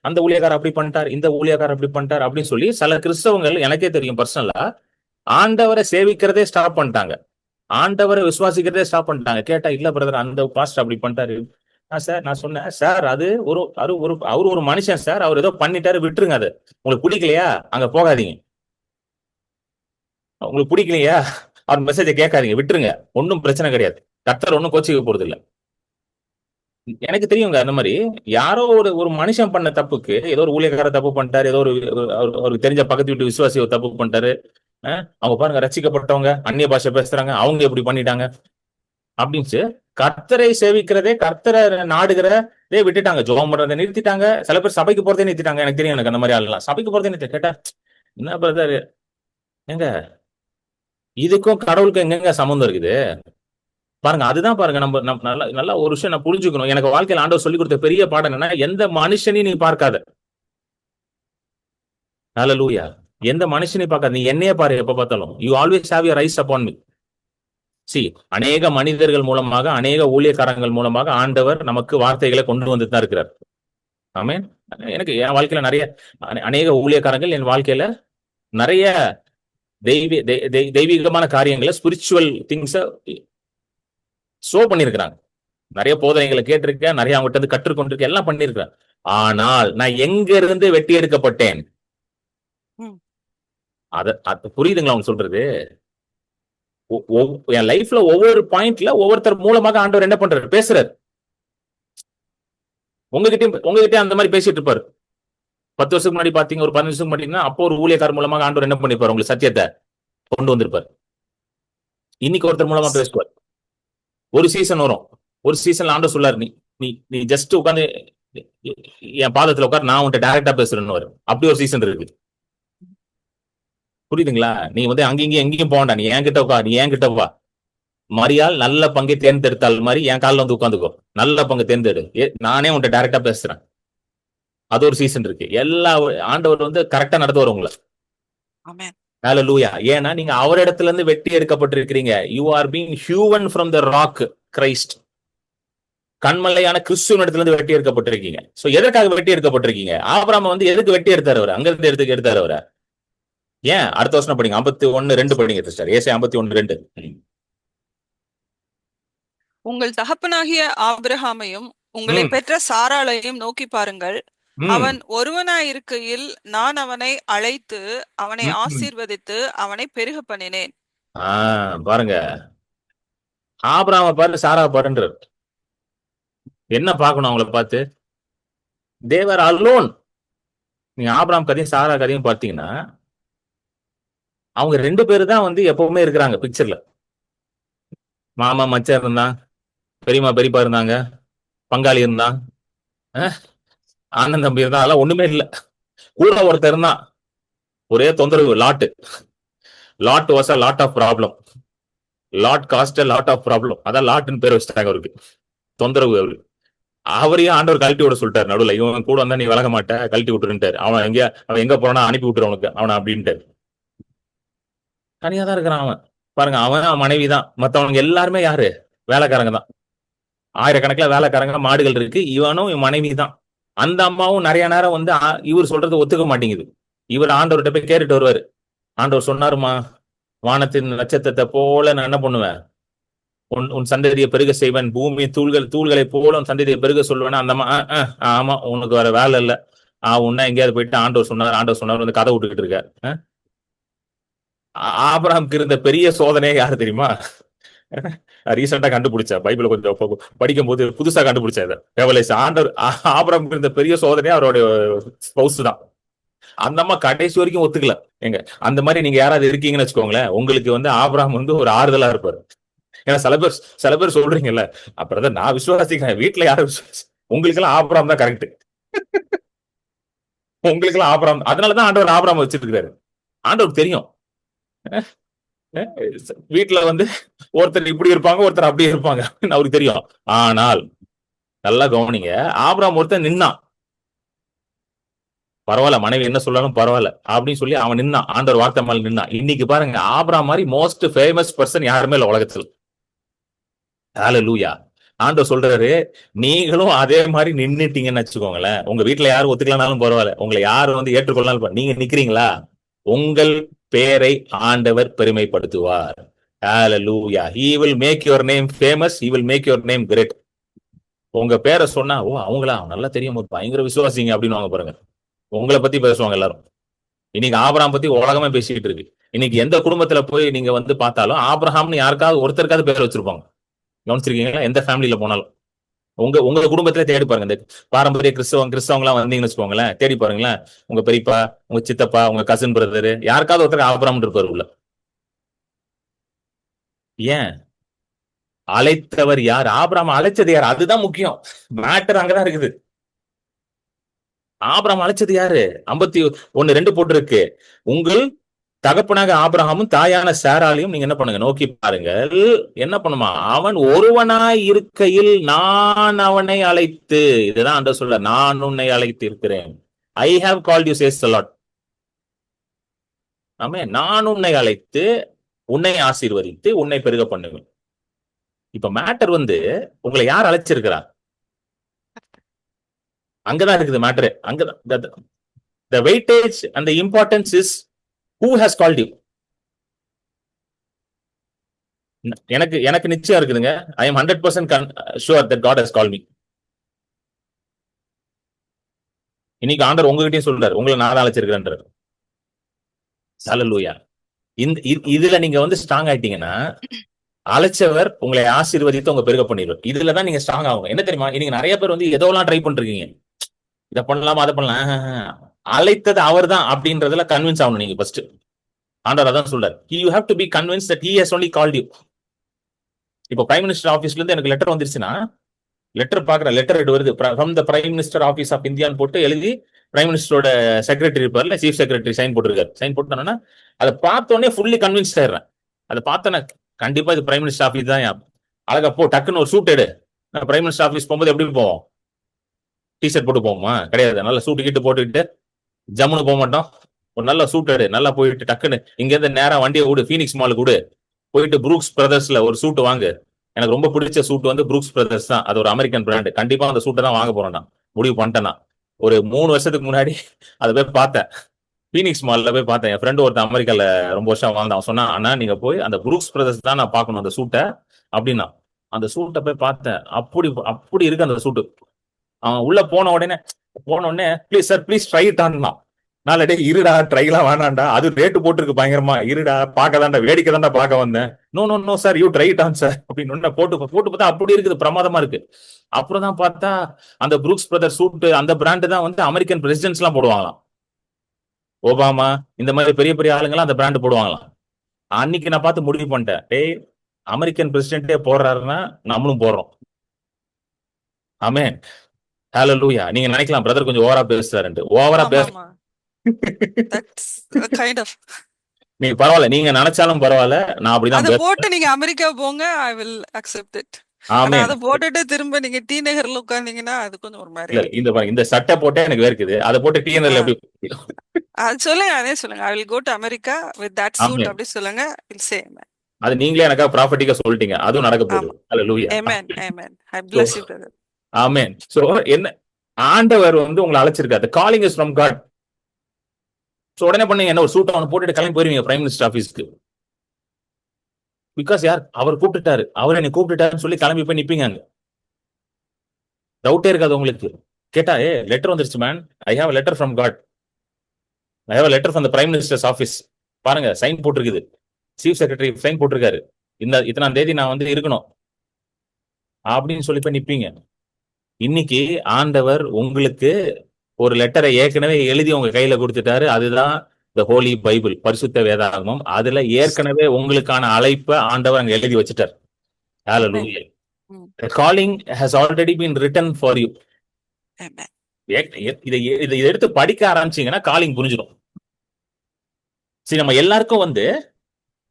அந்த ஊழியக்காரர் அப்படி பண்ணிட்டார், இந்த ஊழியக்காரர் அப்படி பண்ணிட்டார் அப்படின்னு சொல்லி சில கிறிஸ்தவங்கள், எனக்கே தெரியும் பர்சனலா, ஆண்டவரை சேவிக்கிறதே ஸ்டாப் பண்ணிட்டாங்க. ஆண்டவரை விசுவாசிக்கிறதே ஸ்டாப் பண்ணிட்டாங்க. கேட்டா, இல்ல பிரதர் அந்த பாஸ்டர் அப்படி பண்ணிட்டாரு. சார் நான் சொன்னேன், சார் அது அவர் ஒரு மனுஷன் சார். அவர் ஏதோ பண்ணிட்டாரு, விட்டுருங்க. அது உங்களுக்கு பிடிக்கலையா அங்க போகாதீங்க. உங்களுக்கு பிடிக்கலையா அவர் மெசேஜை கேட்காதீங்க, விட்டுருங்க. ஒன்னும் பிரச்சனை கிடையாது. கர்த்தர் ஒன்னும் கோச்சிக்க போறது இல்ல. எனக்கு தெரியுங்க. அந்த மாதிரி யாரோ ஒரு மனுஷன் பண்ண தப்புக்கு, ஏதோ ஒரு ஊழியக்கார தப்பு பண்ணிட்டாரு, ஏதோ அவருக்கு தெரிஞ்ச பக்கத்து வீட்டு விசுவாசி ஒரு தப்பு பண்ணிட்டாரு. அவங்க பாருங்க ரட்சிக்கப்பட்டவங்க அந்நிய பாஷை பேசுறாங்க, அவங்க எப்படி பண்ணிட்டாங்க அப்படின்னு கர்த்தரை சேவிக்கிறதே, கர்த்தரை நாடுகிறதே விட்டுட்டாங்க. ஜெபம் பண்றதை நிறுத்திட்டாங்க. சில பேர் சபைக்கு போறதே நிறுத்திட்டாங்க. எனக்கு தெரியும். எனக்கு அந்த மாதிரி ஆளலாம் சபைக்கு போறதே நிறுத்தி. கேட்டா, என்ன பிரதர், எங்க இதுக்கும் கடவுளுக்கும் எங்கெங்க சம்மந்தம் இருக்குது பாருங்க. அதுதான் பாருங்க. நம்ம நல்லா நல்லா ஒரு விஷயம் நான் புரிஞ்சுக்கணும். எனக்கு வாழ்க்கையில் ஆண்டவர் சொல்லி கொடுத்த பெரிய பாடம் என்னன்னா, எந்த மனுஷனையும் நீ பார்க்காத. ஹல்லேலூயா. எந்த மனுஷனையும் பார்க்காத, நீ என்னையே பாரு எப்ப பார்த்தாலும். You always have your eyes upon me. அநேக மனிதர்கள் மூலமாக, அநேக ஊழியக்காரங்கள் மூலமாக ஆண்டவர் நமக்கு வார்த்தைகளை கொண்டு வந்து தான் இருக்கிறார். ஆமென். எனக்கு என் வாழ்க்கையில நிறைய அநேக ஊழியக்காரங்கள் என் வாழ்க்கையில நிறைய தெய்வீகமான காரியங்களை, ஸ்பிரிச்சுவல் திங்ஸ ஷோ பண்ணிருக்கிறாங்க. நிறைய போதனைகளை கேட்டிருக்கேன், நிறைய அவங்ககிட்ட இருந்து கற்றுக்கொண்டிருக்கேன், எல்லாம் பண்ணிருக்கேன். ஆனால் நான் எங்க இருந்து வெட்டி எடுக்கப்பட்டேன்? அது புரியுதுங்களா அவங்க சொல்றது? என் லைஃப்ல ஒவ்வொரு பாயிண்ட்ல ஒவ்வொருத்தர் மூலமாக ஆண்டவர் என்ன பண்றாரு? பேசுறாரு. உங்ககிட்ட அந்த மாதிரி பேசிட்டு இருப்பாரு. 10 வருஷத்துக்கு முன்னாடி பாத்தீங்க, ஒரு 15 வருஷத்துக்கு முன்னாடி, அப்போ ஒரு ஊழியக்கார மூலமாக ஆண்டவர் என்ன பண்ணிருப்பாரு? உங்களுக்கு சத்தியத்தை கொண்டு வந்திருப்பாரு. இன்னைக்கு ஒருத்தர் மூலமா பேசுவார். ஒரு சீசன் வரும். ஒரு சீசன்ல ஆண்டவர் சொல்லாரு, நீ ஜஸ்ட் உட்காந்து என் பாதத்துல உட்கார், நான் உன்கிட்ட டைரக்டா பேசுறேன்னு வரும். அப்படி ஒரு சீசன் இருக்கு. புரியுதுங்களா? நீ வந்து அங்கேயும் எங்கேயும் போண்டா, நீ என்கிட்ட உட்கார், நீ என்கிட்ட வா. மரியாள் நல்ல பங்கை தேர்ந்தெடுத்தால் மாதிரி என் காலில் வந்து உட்காந்துக்கோ. நல்ல பங்கு தேர்ந்தெடு, நானே உன்கிட்ட டைரக்டா பேசுறேன். அது ஒரு சீசன் இருக்கு. எல்லா ஆண்டவர் வந்து கரெக்டா நடத்துவார் உங்களை. ஹல்லேலூயா. ஏன்னா நீங்க அவரிடத்துல இருந்து வெட்டி எடுக்கப்பட்டிருக்கிறீங்க. You are being hewn from the rock Christ. கண்மலையான கிறிஸ்துவின் இடத்துல இருந்து வெட்டி எடுக்கப்பட்டிருக்கீங்க. சோ எதற்காக வெட்டி எடுக்கப்பட்டிருக்கீங்க? ஆபிரகாம் வந்து எதுக்கு வெட்டி எடுத்தார்? அவர் அங்க இருந்து எடுத்தார் அவரை. ஏன்? அடுத்த வருஷம் படிங்க. 51:2 படிங்க சிஸ்டர். ஏசாயா 51:2. உங்கள் தகப்பனாகிய ஆபிரகாமையும் உங்களை பெற்ற சாராளையும் நோக்கி பாருங்கள். அவன் ஒருவனாயிருக்கையில் நான் அவனை அழைத்து அவனை ஆசீர்வதித்து அவனை பெருக பண்ணினேன். பாருங்க, ஆபிரகாமை பாரு, சாரா பாருன்றார். என்ன பார்க்கணும் அவங்கள பார்த்து? தேவர் அலோன். நீங்க ஆபிரகாம் கதையும் சாரா கதையும் பார்த்தீங்கன்னா, அவங்க 2 பேரு தான் வந்து எப்பவுமே இருக்கிறாங்க பிக்சர்ல. மாமா மச்சான் இருந்தான், பெரியமா பெரியப்பா இருந்தாங்க, பங்காளி இருந்தான், அண்ணன் தம்பி இருந்தான், அதெல்லாம் ஒண்ணுமே இல்ல. கூட ஒருத்தர் இருந்தான், ஒரே தொந்தரவு, Lot was a lot of problem. Lot caused lot of problem. அதான் லாட்னு பேர் வச்சுட்டாங்க அவருக்கு. தொந்தரவு அவரு. அவரையும் ஆண்டவர் கழட்டி விட சொல்லிட்டாரு. நடுவில் இவன் கூட வந்தா நீ விலக மாட்ட, கழட்டி விட்டுருன்ட்டாரு. அவன் எங்க போனா அனுப்பி விட்டுரு அவனுக்கு, அவனை அப்படின்ட்டு. தனியா தான் இருக்கிறான் அவன். பாருங்க, அவன் மனைவி தான். மத்தவனுக்கு எல்லாருமே யாரு? வேலைக்காரங்க தான். ஆயிரக்கணக்கில் வேலைக்காரங்க, மாடுகள் இருக்கு. இவனும் இவன் மனைவி தான். அந்த அம்மாவும் நிறைய நேரம் வந்து இவர் சொல்றது ஒத்துக்க மாட்டேங்குது. இவர் ஆண்டவர்கிட்ட போய் கேட்டுட்டு வருவாரு. ஆண்டவர் சொன்னாருமா, வானத்தின் நட்சத்திரத்தை போல நான் என்ன பண்ணுவேன், உன் சந்ததியை பெருக செய்வன், பூமி தூள்களை போல உன் சந்ததியை பெருக சொல்லுவேன். அந்த ஆமா, உனக்கு வேற வேலை இல்ல, உன்ன எங்கேயாவது போயிட்டு ஆண்டவர் சொன்னார் வந்து கதை விட்டுக்கிட்டு இருக்க. ஆபிரகாமுக்கு இருந்த பெரிய சோதனையே யாரு தெரியுமா? ரீசெண்டா கண்டுபிடிச்சேன், பைபிள் கொஞ்சம் படிக்கும் போது புதுசா கண்டுபிடிச்சேன் இதை. ரெவலேஷன். ஆண்டவர் ஆபிரகாமுக்கு இருந்த பெரிய சோதனையே அவருடைய ஸ்பௌஸ் தான். அந்த அம்மா கடைசி வரைக்கும் ஒத்துக்கல. எங்க அந்த மாதிரி நீங்க யாராவது இருக்கீங்கன்னு வச்சுக்கோங்களேன், உங்களுக்கு வந்து ஆபிரகாம் வந்து ஒரு ஆறுதலா இருப்பாரு. ஏன்னா சில பேர் சொல்றீங்கல்ல, அப்புறம் நான் விசுவாசிக்கிறேன், வீட்டுல யாரும் உங்களுக்கு எல்லாம் ஆபிரகாம் தான் கரெக்ட். உங்களுக்கு எல்லாம் ஆபிரகாம். அதனாலதான் ஆண்டவர் ஆபிரகாம் வச்சிருக்காரு. ஆண்டவருக்கு தெரியும் வீட்டுல வந்து ஒருத்தர் இப்படி இருப்பாங்க, ஒருத்தர் அப்படியே இருப்பாங்க, அவருக்கு தெரியும். ஆனால் நல்லா கவனிங்க, ஆபிரகாம் ஒருத்தர் நின்னான். பரவாயில்ல, மனைவி என்ன சொல்லாலும் பரவாயில்ல அப்படின்னு சொல்லி அவன் நின்னான். ஆண்டவர் வார்த்தை மேல நின்னான். இன்னைக்கு பாருங்க, ஆபிரகாம் மாதிரி மோஸ்ட் ஃபேமஸ் பர்சன் யாருமே இல்லை உலகத்தில். ஹல்லேலூயா. ஆண்டவர் சொல்றாரு, நீங்களும் அதே மாதிரி நின்னுட்டீங்கன்னு வச்சுக்கோங்களேன். உங்க வீட்டுல யாரும் ஒத்துக்கலனாலும் பரவாயில்ல, உங்களை யாரும் வந்து ஏற்றுக்கொள்ளனாலும், நீங்க நிக்கிறீங்களா, உங்கள் பேரை ஆண்டவர் பெருமைப்படுத்துவார். ஹல்லேலூயா. He will make your name famous. He will make your name great. உங்க பேரை சொன்னா, ஓ அவங்களா நல்லா தெரியும், பயங்கர விசுவாசிங்க அப்படின்னு வாங்க பாருங்க. உங்களை பத்தி பேசுவாங்க எல்லாரும். இன்னைக்கு ஆபிரகாம் பத்தி உலகமே பேசிக்கிட்டு இருக்கு. இன்னைக்கு எந்த குடும்பத்துல போய் நீங்க வந்து பார்த்தாலும் ஆபிரகாம்னு யாருக்காவது ஒருத்தருக்காவது பேர் வச்சிருப்பாங்க. கவனிச்சிருக்கீங்களா? எந்த ஃபேமிலியில போனாலும் உங்க குடும்பத்திலே தேடி பாருங்க. இந்த பாரம்பரிய கிறிஸ்தவங்க எல்லாம் வந்தீங்கன்னு வச்சுக்கோங்களேன், தேடி பாருங்களேன். உங்க பெரியப்பா, உங்க சித்தப்பா, உங்க கசின் பிரதர், யாருக்காவது ஒருத்தர் ஆபிரகாம் இருப்பாரு உள்ள. ஏன்? அழைத்தவர் யார்? ஆபிரகாம் அழைச்சது யார்? அதுதான் முக்கியம். மேட்டர் அங்கதான் இருக்குது. ஆபிரகாம் அழைச்சது யாரு? 51:2 போட்டிருக்கு. உங்கள் தகப்பனாக ஆபிரகாமும் தாயான சாராலையும் நீங்க என்ன பண்ணுங்க, நோக்கி பாருங்கள். என்ன பண்ணுமா, அவன் ஒருவனாய் இருக்கையில் நான் அவனை அழைத்து, இதுதான் ஆண்டவர் சொல்ல, நான் உன்னை அழைத்து இருக்கிறேன். I have called you says the Lord. ஆமே, நான் உன்னை அழைத்து உன்னை ஆசீர்வதித்து உன்னை பெருக பண்ணுவேன். இப்ப மேட்டர் வந்து உங்களை யார் அழைச்சிருக்கிறா, அங்கதான் இருக்குது மேட்டர். அங்கதான் the weightage and the importance is who has called you. எனக்கு நிச்சயம் இருக்குதுங்க. I am 100% sure that God has called me. இன்னைக்கு ஆண்டவர் உங்ககிட்டயும் சொல்றாரு, உங்களை நான் அழைச்சிருக்கிறேன்றாரு. ஹல்லேலூயா. இதுல நீங்க வந்து ஸ்ட்ராங் ஆயிட்டீங்கன்னா, அழைச்சவர் உங்களை ஆசீர்வதித்து உங்க பெருக பண்ணிடுவார். இதுலதான் நீங்க ஸ்ட்ராங் ஆகும். என்ன தெரியுமா, இன்னைக்கு நிறைய பேர் வந்து எதோலாம் ட்ரை பண்றீங்க, இதை பண்ணலாமா அதை பண்ணலாம். அழைத்தது அவர் தான் அப்படின்றதுல கன்வின்ஸ் ஆகணும் நீங்க ஃபர்ஸ்ட். ஆண்டவர் அதான் சொல்றாரு, you have to be convinced that he has only called you. இப்போ பிரைம் மினிஸ்டர் ஆபீஸ்ல இருந்து எனக்கு லெட்டர் வந்துருச்சுன்னா, லெட்டர் பாக்குற லெட்டர் வருது from the prime minister office of இந்தியான்னு போட்டு எழுதி பிரைம் மினிஸ்டரோட செக்ரட்டரி இருப்பார்ல, சீஃப் செக்ரட்டரி சைன் போட்டிருக்காரு. சைன் போட்டோன்னா அதை பார்த்தோன்னே ஃபுல்லி கன்வின்ஸ்ட் ஆயிடுறேன். அதை பார்த்தோன்னே கண்டிப்பா இது பிரைம் மினிஸ்டர் ஆஃபீஸ் தான். அழகா போ, டக்குன்னு ஒரு சூட் எடு. பிரைம் மினிஸ்டர் ஆஃபீஸ் போகும்போது எப்படி போவோம்? டிஷர்ட் போட்டு போவோமா? கிடையாது. நல்ல சூட்டு கிட்டு போட்டுக்கிட்டு ஜம்முன்னு போக மாட்டோம். ஒரு நல்ல சூட் எடு, நல்லா போயிட்டு டக்குன்னு இங்க இருந்து நேரம் வண்டியை விடு, பீனிக்ஸ் மாலுக்கு விடு, போயிட்டு புரூக்ஸ் பிரதர்ஸ்ல ஒரு சூட் வாங்கு. எனக்கு ரொம்ப பிடிச்ச சூட் வந்து புரூக்ஸ் பிரதர்ஸ் தான். அது ஒரு அமெரிக்கன் பிராண்டு. கண்டிப்பா அந்த சூட்டை தான் வாங்க போறேன். நான் முடிவு பண்ணிட்டேன்னா, ஒரு 3 வருஷத்துக்கு முன்னாடி அதை போய் பார்த்தேன், பீனிக்ஸ் மால்ல போய் பார்த்தேன். என் ஃப்ரெண்டு ஒருத்தன் அமெரிக்கால ரொம்ப வருஷம் வாழ்ந்தான். அவன் சொன்னா, அண்ணா நீங்க போய் அந்த புரூக்ஸ் பிரதர்ஸ் தான் நான் பார்க்கணும் அந்த சூட்டை அப்படின்னா. அந்த சூட்டை போய் பார்த்தேன். அப்படி இருக்கு அந்த சூட்டு. அவன் உள்ள போன உடனே please sir please try it ஆனா. நாளே இருடா, ட்ரைலாம் வேணாண்டா, அது ரேட்டு போட்டுருக்கு பயங்கரமா, இருடா பார்க்கதாண்டா, வேடிக்கை தாண்டா பார்க்க வந்தேன். No sir, you try it on sir அப்படின்னு போட்டு பார்த்தா அப்படி இருக்குது, பிரமாதமா இருக்கு. அப்புறம் தான் பார்த்தா அந்த புரூக்ஸ் பிரதர் சூட், அந்த பிராண்டு தான் வந்து அமெரிக்கன் பிரசிடென்ட்ஸ் எல்லாம் போடுவாங்களாம். ஒபாமா இந்த மாதிரி பெரிய பெரிய ஆளுங்கெல்லாம் அந்த பிராண்டு போடுவாங்களாம். அன்னைக்கு நான் பார்த்து முடிவு பண்ணிட்டேன், அமெரிக்கன் பிரசிடென்டே போடுறாருன்னா நம்மளும் போடுறோம். ஆமென். ஹalleluya. நீங்க நினைக்கலாம் பிரதர் கொஞ்சம் ஓவரா பேசுறாருன்ட்டு. ஓவரா ஆமா பேச ஆமா தட்ஸ் கைண்ட் ஆஃப். நீங்க பரவாயில்ல. நீங்க நினைச்சாலும் பரவாயில்ல. நான் அப்படிதான் அத போட்டு பேசுறேன். நீங்க அமெரிக்கா போங்க, ஐ வில் அக்செப்ட் இட். ஆனா ஆமென். அத போட்டுட்டு திரும்ப நீங்க டி நகர்ல உட்கார்ந்தீங்கன்னா அது கொஞ்சம் ஒரு மாதிரி. இல்ல இந்த பாருங்க, இந்த சட்டை போட்டே எனக்கு வேர்க்குது. அதை போட்டு டிஎன்எல் எப்படி? அது சொல்லுங்க, அதே சொல்லுங்க. I will go to America with that suit amen. அப்படி சொல்லுங்க. Will say amen. அது நீங்களே எனக்கா ப்ராஃபட்டிக்கா சொல்லிட்டீங்க. அதுவும் நடக்க போகுது. ஆமா. ஹalleluya. Amen amen. I so bless you brother. Amen. So என்ன ஆண்டவர் வந்து உங்களை அழைச்சிருக்காரு. The calling is from God. So உடனே பண்ணீங்க என்ன, ஒரு சூட் அவனை போட்டுட்டு கிளம்பி போயிருவீங்க பிரைம் மினிஸ்டர் ஆபீஸ்க்கு. பிகாஸ் யார் அவர் கூப்பிட்டுட்டாரு, அவர் என்னை கூப்பிட்டுட்டாருன்னு சொல்லி கிளம்பி போய் நிப்பீங்க அங்க. டவுட்டே இருக்காது உங்களுக்கு. கேட்டா லெட்டர் வந்துருச்சு man, I have letter from God, I have letter from the prime minister's office. பாருங்க சைன் போட்டிருக்குது, சீஃப் செக்ரட்டரி சைன் போட்டிருக்காரு, இந்த இத்தனாம் தேதி நான் வந்து இருக்கணும் அப்படின்னு சொல்லி போய் நிப்பீங்க. இன்னைக்கு ஆண்டவர் உங்களுக்கு ஒரு லெட்டரை ஏற்கனவே எழுதி உங்க கையில கொடுத்துட்டாரு. அதுதான் த ஹோலி பைபிள், பரிசுத்த வேதாகமம். அதுல ஏற்கனவே உங்களுக்கான அழைப்பை ஆண்டவர் அங்க எழுதி வச்சுட்டார். ஆமென். ஹalleluya. The calling has already been written for you. ஆமென். இதை எடுத்து படிக்க ஆரம்பிச்சீங்கன்னா காலிங் புரிஞ்சிடும். சரி, நம்ம எல்லாருக்கும் வந்து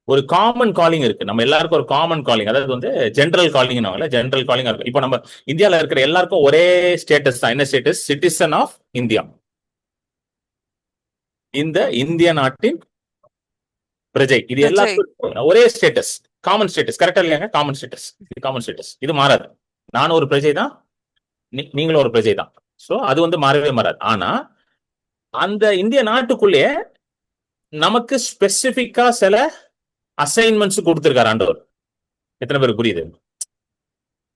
ஒரு காமன் காலிங் இருக்கு. நம்ம எல்லாருக்கும் ஒரு காமன் காலிங், அதாவது வந்து ஜெனரல் காலிங், ஜெனரல் காலிங் இருக்கு. இப்போ நம்ம இந்தியாவில் இருக்கிற எல்லாருக்கும் ஒரே ஸ்டேட்டஸ் தான். என்ன ஸ்டேட்டஸ்? Citizen of India. இந்த இந்திய நாட்டின் பிரஜை. இது எல்லாருக்கும் ஒரே ஸ்டேட்டஸ், காமன் ஸ்டேட்டஸ். கரெக்டா இல்லையாங்க? Common status, common status. இது மாறாது. நானும் ஒரு பிரஜை தான், நீங்களும் ஒரு பிரஜை தான். சோ அது வந்து மாறவே மாறாது. ஆனா அந்த இந்திய நாட்டுக்குள்ளேயே நமக்கு ஸ்பெசிபிக்கா சில அசைன்மெண்ட்ஸ் கொடுத்திருக்காரு ஆண்டவர். எத்தனை பேருக்கு புரியுது?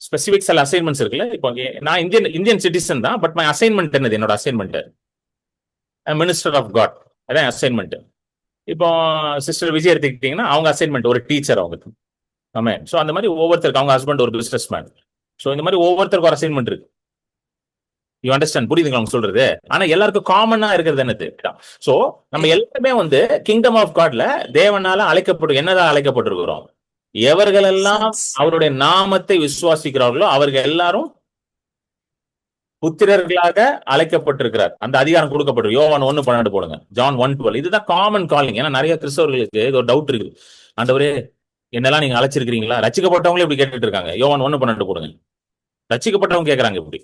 ஸ்பெசிபிக் சில அசைன்மெண்ட்ஸ் இருக்குல்ல. இப்போ நான் இந்தியன் சிட்டிசன் தான், பட் மை அசைன்மெண்ட் என்னது? என்னோட அசைன்மெண்ட் மினிஸ்டர் ஆஃப் காட், அதான் அசைன்மெண்ட். இப்போ சிஸ்டர் விஜய் எடுத்துக்கிட்டீங்கன்னா அவங்க அசைன்மெண்ட் ஒரு டீச்சர் அவங்க. ஆமே. ஸோ அந்த மாதிரி ஒவ்வொருத்தருக்கு, அவங்க ஹஸ்பண்ட் ஒரு பிசினஸ் மேன். ஸோ இந்த மாதிரி ஒவ்வொருத்தருக்கும் ஒரு அசைன்மெண்ட் இருக்கு. You understand? புரியுதுங்களா அவங்க சொல்றது? ஆனா எல்லாருக்கும் காமனா இருக்கிறது என்னது? சோ நம்ம எல்லாருமே வந்து கிங்டம் ஆஃப் காட்ல தேவனால என்னதான் அழைக்கப்பட்டிருக்கிறோம்? எவர்கள் எல்லாம் அவருடைய நாமத்தை விசுவாசிக்கிறார்களோ அவர்கள் எல்லாரும் புத்திரர்களாக அழைக்கப்பட்டிருக்கிறார். அந்த அதிகாரம் கொடுக்கப்பட்டிருக்கு. யோவான் 1:12 போடுங்க, ஜான் 1:12. இதுதான் காமன் காலிங். ஏன்னா நிறைய கிறிஸ்தவர்களுக்கு ஒரு டவுட் இருக்குது. ஆண்டவரே என்னெல்லாம் நீங்க அழைச்சிருக்கிறீங்களா? ரட்சிக்கப்பட்டவங்களே இப்படி கேட்டுட்டு இருக்காங்க. யோவான் 1:12 போடுங்க. ரட்சிக்கப்பட்டவங்க கேட்கறாங்க இப்படி.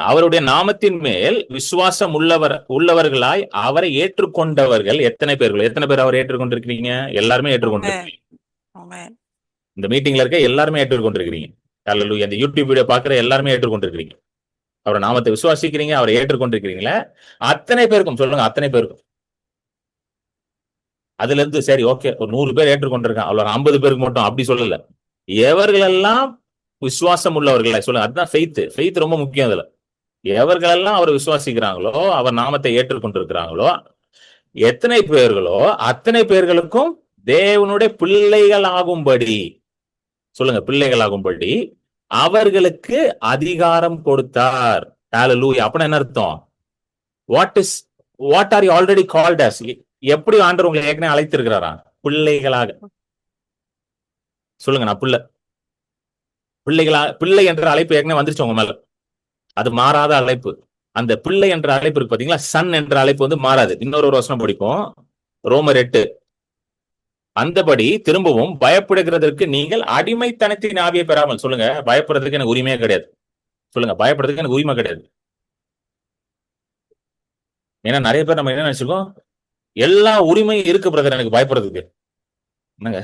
அவருடைய நாமத்தின் மேல் விசுவாசம் உள்ளவர்களாய் அவரை ஏற்றுக்கொண்டவர்கள் எத்தனை பேர் அவரை ஏற்றுக்கொண்டிருக்கிறீங்க? எல்லாருமே ஏற்றுக்கொண்டிருக்கீங்க. இந்த மீட்டிங்ல இருக்க எல்லாருமே ஏற்றுக்கொண்டிருக்கிறீங்க. ஹல்லேலூயா. இந்த யூடியூப் வீடியோ பாக்குற எல்லாருமே ஏற்றுக்கொண்டிருக்கிறீங்க. அவரை நாமத்தை விசுவாசிக்கிறீங்க, அவரை ஏற்றுக்கொண்டிருக்கிறீங்களா? அத்தனை பேருக்கும் சொல்லுங்க, அத்தனை பேருக்கும். அதுல இருந்து சரி ஓகே ஒரு 100 பேர் ஏற்றுக்கொண்டிருக்கான், அவ்வளவு 50 பேருக்கு மட்டும் அப்படி சொல்லல. எவர்களெல்லாம் விசுவாசம் உள்ளவர்களா சொல்லுங்க. அதுதான் ஃபெய்த் ரொம்ப முக்கியம். அதுல எவர்களெல்லாம் அவர் விசுவாசிக்கிறாங்களோ, அவர் நாமத்தை ஏற்றுக்கொண்டிருக்கிறாங்களோ, எத்தனை பேர்களோ அத்தனை பேர்களுக்கும் தேவனுடைய பிள்ளைகள் ஆகும்படி, சொல்லுங்க, பிள்ளைகள் ஆகும்படி அவர்களுக்கு அதிகாரம் கொடுத்தார். ஹல்லேலூயா. அப்படின்னா என்ன அர்த்தம்? What are you already called as? எப்படி ஆண்டவர் உங்களை ஏற்கனவே அழைத்திருக்கிறாரா? பிள்ளைகளாக. சொல்லுங்க, நான் பிள்ளை என்ற அழைப்பு ஏற்கனவே வந்துருச்சு உங்க மேல. அது மாறாத அழைப்பு. அந்த பிள்ளை என்ற அழைப்பு இருக்கு பாத்தீங்களா, சன் என்ற அழைப்பு வந்து மாறாது. இன்னொரு வசனம் படிப்போம், ரோமர் 8. அந்தபடி திரும்பவும் பயப்படுகிறதற்கு நீங்கள் அடிமைத்தனத்தின் ஆவியை பெறாமல். சொல்லுங்க, பயப்படுறதுக்கு எனக்கு உரிமையே கிடையாது. சொல்லுங்க, பயப்படுறதுக்கு எனக்கு உரிமை கிடையாது. ஏன்னா நிறைய பேர் நம்ம என்ன நினைச்சிருக்கோம், எல்லா உரிமையும் இருக்கு பிரதர் எனக்கு பயப்படுறதுக்கு. என்னங்க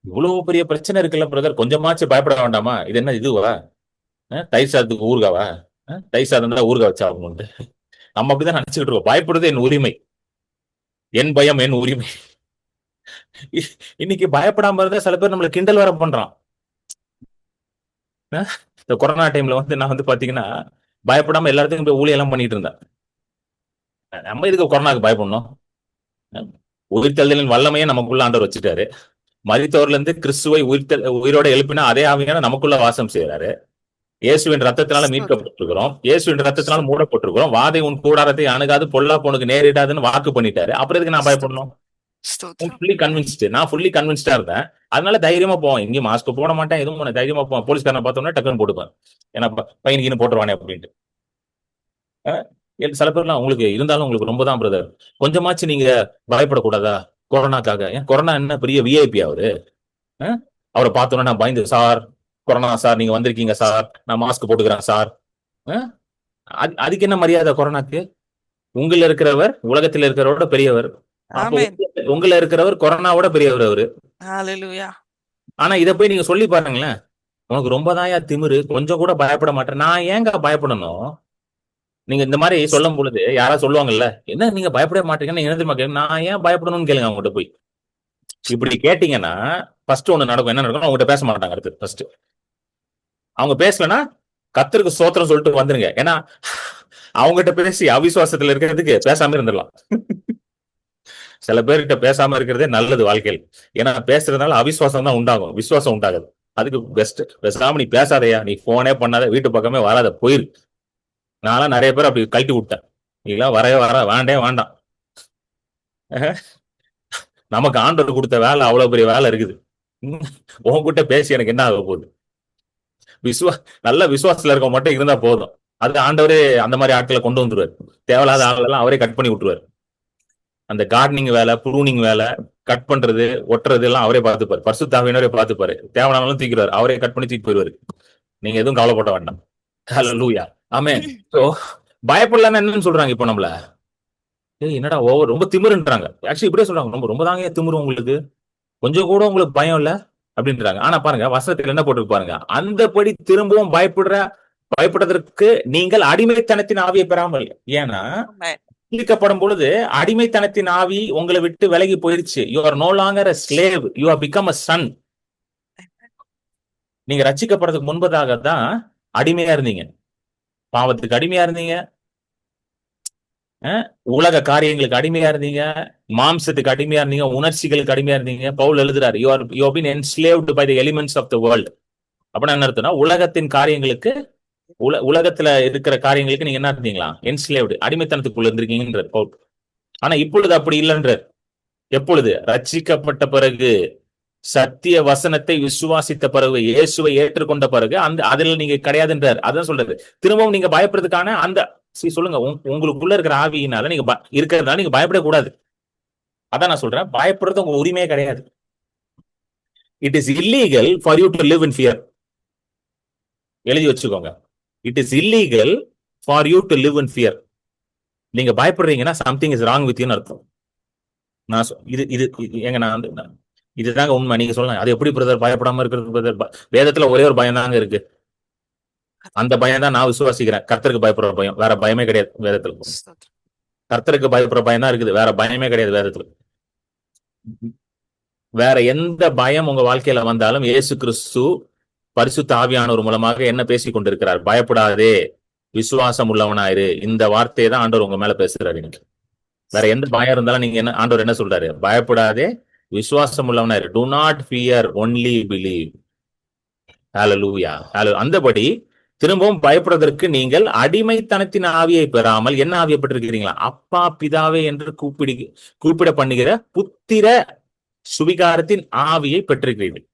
இவ்வளவு பெரிய பிரச்சனை இருக்குல்ல பிரதர், கொஞ்சமாச்சு பயப்பட வேண்டாமா? இது என்ன இதுவா? தயிர் சாதத்துக்கு ஊறுகாவா? தயிர் சாதம் தான் ஊறுகா வச்சா அவங்க. நம்ம அப்படிதான் நினைச்சுக்கிட்டு இருக்கோம். பயப்படுறது என் உரிமை, என் பயம் என் உரிமை. இன்னைக்கு பயப்படாம இருந்தா சில பேர் நம்மள கிண்டல் வேற பண்றான். இந்த கொரோனா டைம்ல வந்து நான் வந்து பாத்தீங்கன்னா பயப்படாம எல்லாத்துக்கும் போய் ஊழியெல்லாம் பண்ணிட்டு இருந்தேன். நம்ம இதுக்கு கொரோனாக்கு பயப்படணும்? உயிர்த்தெழுதலின் வல்லமையை நமக்குள்ள ஆண்டவர் வச்சுட்டாரு. மரித்தவர்ல இருந்து கிறிஸ்துவை உயிரோட எழுப்பினா அதே ஆவியான நமக்குள்ள வாசம் செய்யறாரு. இயேசுவின் ரத்தத்தினால மீட்கப்பட்டிருக்கிறோம், இயேசுவின் ரத்தத்தினால மூடப்பட்டிருக்கிறோம். வாதை உன் கூடாரத்தை அணுகாது, பொல்லாப்பனுக்கு நேரிடாதுன்னு வாக்கு பண்ணிட்டாரு. அப்புறம் எதுக்கு நான் பயப்படணும்? நான் ஃபுல்லி கன்வின்ஸ்டா இருந்தேன். அதனால தைரியமா போவேன், எங்கேயும் மாஸ்க் போட மாட்டேன், எதுவும் பண்ண தைரியமா போவேன். போலீஸ்காரனை பார்த்தோம்னா டக்குன்னு போட்டுப்பேன், ஏன்னா பையனுக்கு போட்டுருவானே அப்படின்ட்டு. சில பேர்லாம் உங்களுக்கு இருந்தாலும் உங்களுக்கு ரொம்ப தான் பிரதர், கொஞ்சமாச்சு நீங்க பயப்படக்கூடாதா கொரோனாக்காக? ஏன் கொரோனா என்ன பெரிய விஐபி அவரு? அவரை பார்த்தோன்னா நான் பயந்து, சார் கொரோனா சார் நீங்க வந்திருக்கீங்க சார், நான் மாஸ்க் போட்டுக்கிறேன் சார். அதுக்கு என்ன மரியாதை கொரோனாக்கு? உங்கள இருக்கிறவர் உலகத்தில் இருக்கிறவரோட பெரியவர். அப்போ ஆமென். உங்கள இருக்கிறவர் கொரோனாவோட பெரியவர் அவரு. ஹalleluya. ஆனா இத போய் நீங்க சொல்லி பாருங்களேன், உனக்கு ரொம்ப தாயா திமிரு, கொஞ்சம் கூட பயப்பட மாட்டேன். நான் ஏங்க பயப்படணும்? நீங்க இந்த மாதிரி சொல்லும் பொழுது யாராவது சொல்லுவாங்கல்ல, என்ன நீங்க பயப்படவே மாட்டீங்கன்னு என்ன தெரியுமா கேளுங்க, நான் ஏன் பயப்படணும்னு கேளுங்க அவங்ககிட்ட போய். இப்படி கேட்டீங்கன்னா ஃபர்ஸ்ட் ஒண்ணு நடக்கும். என்ன நடக்கும்? அவங்ககிட்ட பேச மாட்டாங்க. அடுத்து ஃபர்ஸ்ட் அவங்க பேசலன்னா கர்த்தருக்கு ஸ்தோத்திரம் சொல்லிட்டு வந்துருங்க. ஏன்னா அவங்ககிட்ட பேசி அவிசுவாசத்துல இருக்கிறதுக்கு பேசாம இருந்துடலாம். சில பேர்கிட்ட பேசாம இருக்கிறதே நல்லது வாழ்க்கையில். ஏன்னா பேசுறதுனால அவிசுவாசம் தான் உண்டாகும், விசுவாசம் உண்டாகுது. அதுக்கு பெஸ்ட் பேசாம நீ பேசாதையா, நீ போனே பண்ணாத, வீட்டு பக்கமே வராத, போயிரு. நான்லாம் நிறைய பேர் அப்படி கழட்டி விட்டேன். நீங்களாம் வரவே வேண்டே வேண்டாம். நமக்கு ஆண்டவர் கொடுத்த வேலை அவ்வளவு பெரிய வேலை இருக்குது. உன்கிட்ட பேசி எனக்கு என்ன ஆக போகுது? நல்ல விசுவாசத்துல இருக்க மட்டும் இருந்தா போதும். அது ஆண்டவரே அந்த மாதிரி ஆட்களை கொண்டு வந்துருவாரு. தேவையில்லாத ஆளெல்லாம் அவரே கட் பண்ணி விட்டுருவாரு. அந்த கார்டனிங் வேலை, ப்ரூனிங் வேலை, கட் பண்றது, ஒட்டுறது எல்லாம் அவரே பார்த்துப்பாரு. பரிசுத்த ஆவியானவரே பார்த்துப்பாரு. தேவையானாலும் தூக்கிடுவாரு, அவரே கட் பண்ணி தூக்கி போயிடுவாரு. நீங்க எதுவும் கவலைப்பட வேண்டாம். ஹல்லேலூயா. ஆமென். சோ பயப்படலன்னா என்னன்னு சொல்றாங்க இப்போ நம்மள? என்னடா ஓவர் ரொம்ப திமிருன்றாங்க. ஆக்சுவலி இப்படியே சொல்றாங்க, ரொம்ப ரொம்ப தாங்க திமிரு உங்களுக்கு, கொஞ்சம் கூட உங்களுக்கு பயம் இல்ல அப்படின்றாங்க. ஆனா பாருங்க வசனத்துல என்ன போட்டு பாருங்க, அந்தபடி திரும்பவும் பயப்படுறதற்கு நீங்கள் அடிமைத்தனத்தின் ஆவியை பெறாமல். ஏன்னா தீர்க்கப்படும் பொழுது அடிமைத்தனத்தின் ஆவி உங்களை விட்டு விலகி போயிருச்சு. You are no longer a slave, you have become a son. நீங்க ரட்சிக்கப்படுறதுக்கு முன்பதாக தான் அடிமையா இருந்தீங்க, பாவத்துக்கு அடிமையா இருந்தீங்க, உலக காரியங்களுக்கு அடிமையா இருந்தீங்க, மாம்சத்துக்கு அடிமையா இருந்தீங்க, உணர்ச்சிகளுக்கு அடிமையா இருந்தீங்க. பவுல் எழுதுறாரு, you have been enslaved by the elements of the world. அப்படின்னா என்ன அர்த்தம்னா, உலகத்தின் காரியங்களுக்கு, உலகத்துல இருக்கிற காரியங்களுக்கு நீங்க என்ன இருந்தீங்களா? என்ஸ்லேவ்டு, அடிமைத்தனத்துக்குள்ள இருந்திருக்கீங்கன்றார் பவுல். ஆனா இப்பொழுது அப்படி இல்லைன்றார். எப்பொழுது? ரட்சிக்கப்பட்ட பிறகு, சத்திய வசனத்தை விசுவாசித்த பிறகு, இயேசுவை ஏற்றுக்கொண்ட பிறகு அந்த அதுல நீங்க கிடையாதுன்றார். அதான் சொல்றது. திரும்பவும் நீங்க பயப்படுறதுக்கான அந்த சொல்லுங்க, உங்களுக்குள்ள இருக்கிற ஆவியினால நீங்க இருக்கிறதுனால நீங்க பயப்படக்கூடாது. அதான் நான் சொல்றேன், பயப்படுறது உங்க உரிமையே கிடையாது. It is illegal for you to live in fear. எழுதி வச்சுக்கோங்க, it is illegal for you to live in fear. நீங்க பயப்படுறீங்கன்னா சம்திங் இஸ் ராங் வித் யூன்னு அர்த்தம். நான் இது இது எங்க நான் வந்து இதுதாங்க உண்மை. நீங்க சொல்லலாம், அது எப்படி பிரதர் பயப்படாம இருக்கிறது பிரதர்? வேதத்துல ஒரே ஒரு பயம் தாங்க இருக்கு. அந்த பயம் தான் நான் விசுவாசிக்கிறேன். கர்த்தருக்கு பயப்படுற பயம், வேற பயமே கிடையாது வேதத்துல. கர்த்தருக்கு பயப்படுற பயம் தான் இருக்குது, வேற பயமே கிடையாது வேதத்துல. வேற எந்த பயம் உங்க வாழ்க்கையில வந்தாலும் இயேசு கிறிஸ்து பரிசுத்த ஆவியானவர் மூலமாக என்ன பேசிக் கொண்டிருக்கிறார்? பயப்படாதே, விசுவாசம் உள்ளவனாயிரு. இந்த வார்த்தையை தான் ஆண்டவர் உங்க மேல பேசுறாரு இன்னைக்கு. வேற எந்த பயம் இருந்தாலும் நீங்க என்ன, ஆண்டவர் என்ன சொல்றாரு? பயப்படாதே, விசுவாசம் உள்ளவனாயிரு. Do not fear, only believe. ஹல்லேலூயா. அந்தபடி திரும்பவும் பயப்படுவதற்கு நீங்கள் அடிமைத்தனத்தின் ஆவியை பெறாமல் என்ன ஆவியை பெற்றிருக்கிறீங்களா? அப்பா பிதாவே என்று கூப்பிட பண்ணுகிற புத்திர சுவிகாரத்தின் ஆவியை பெற்றிருக்கிறீர்கள்.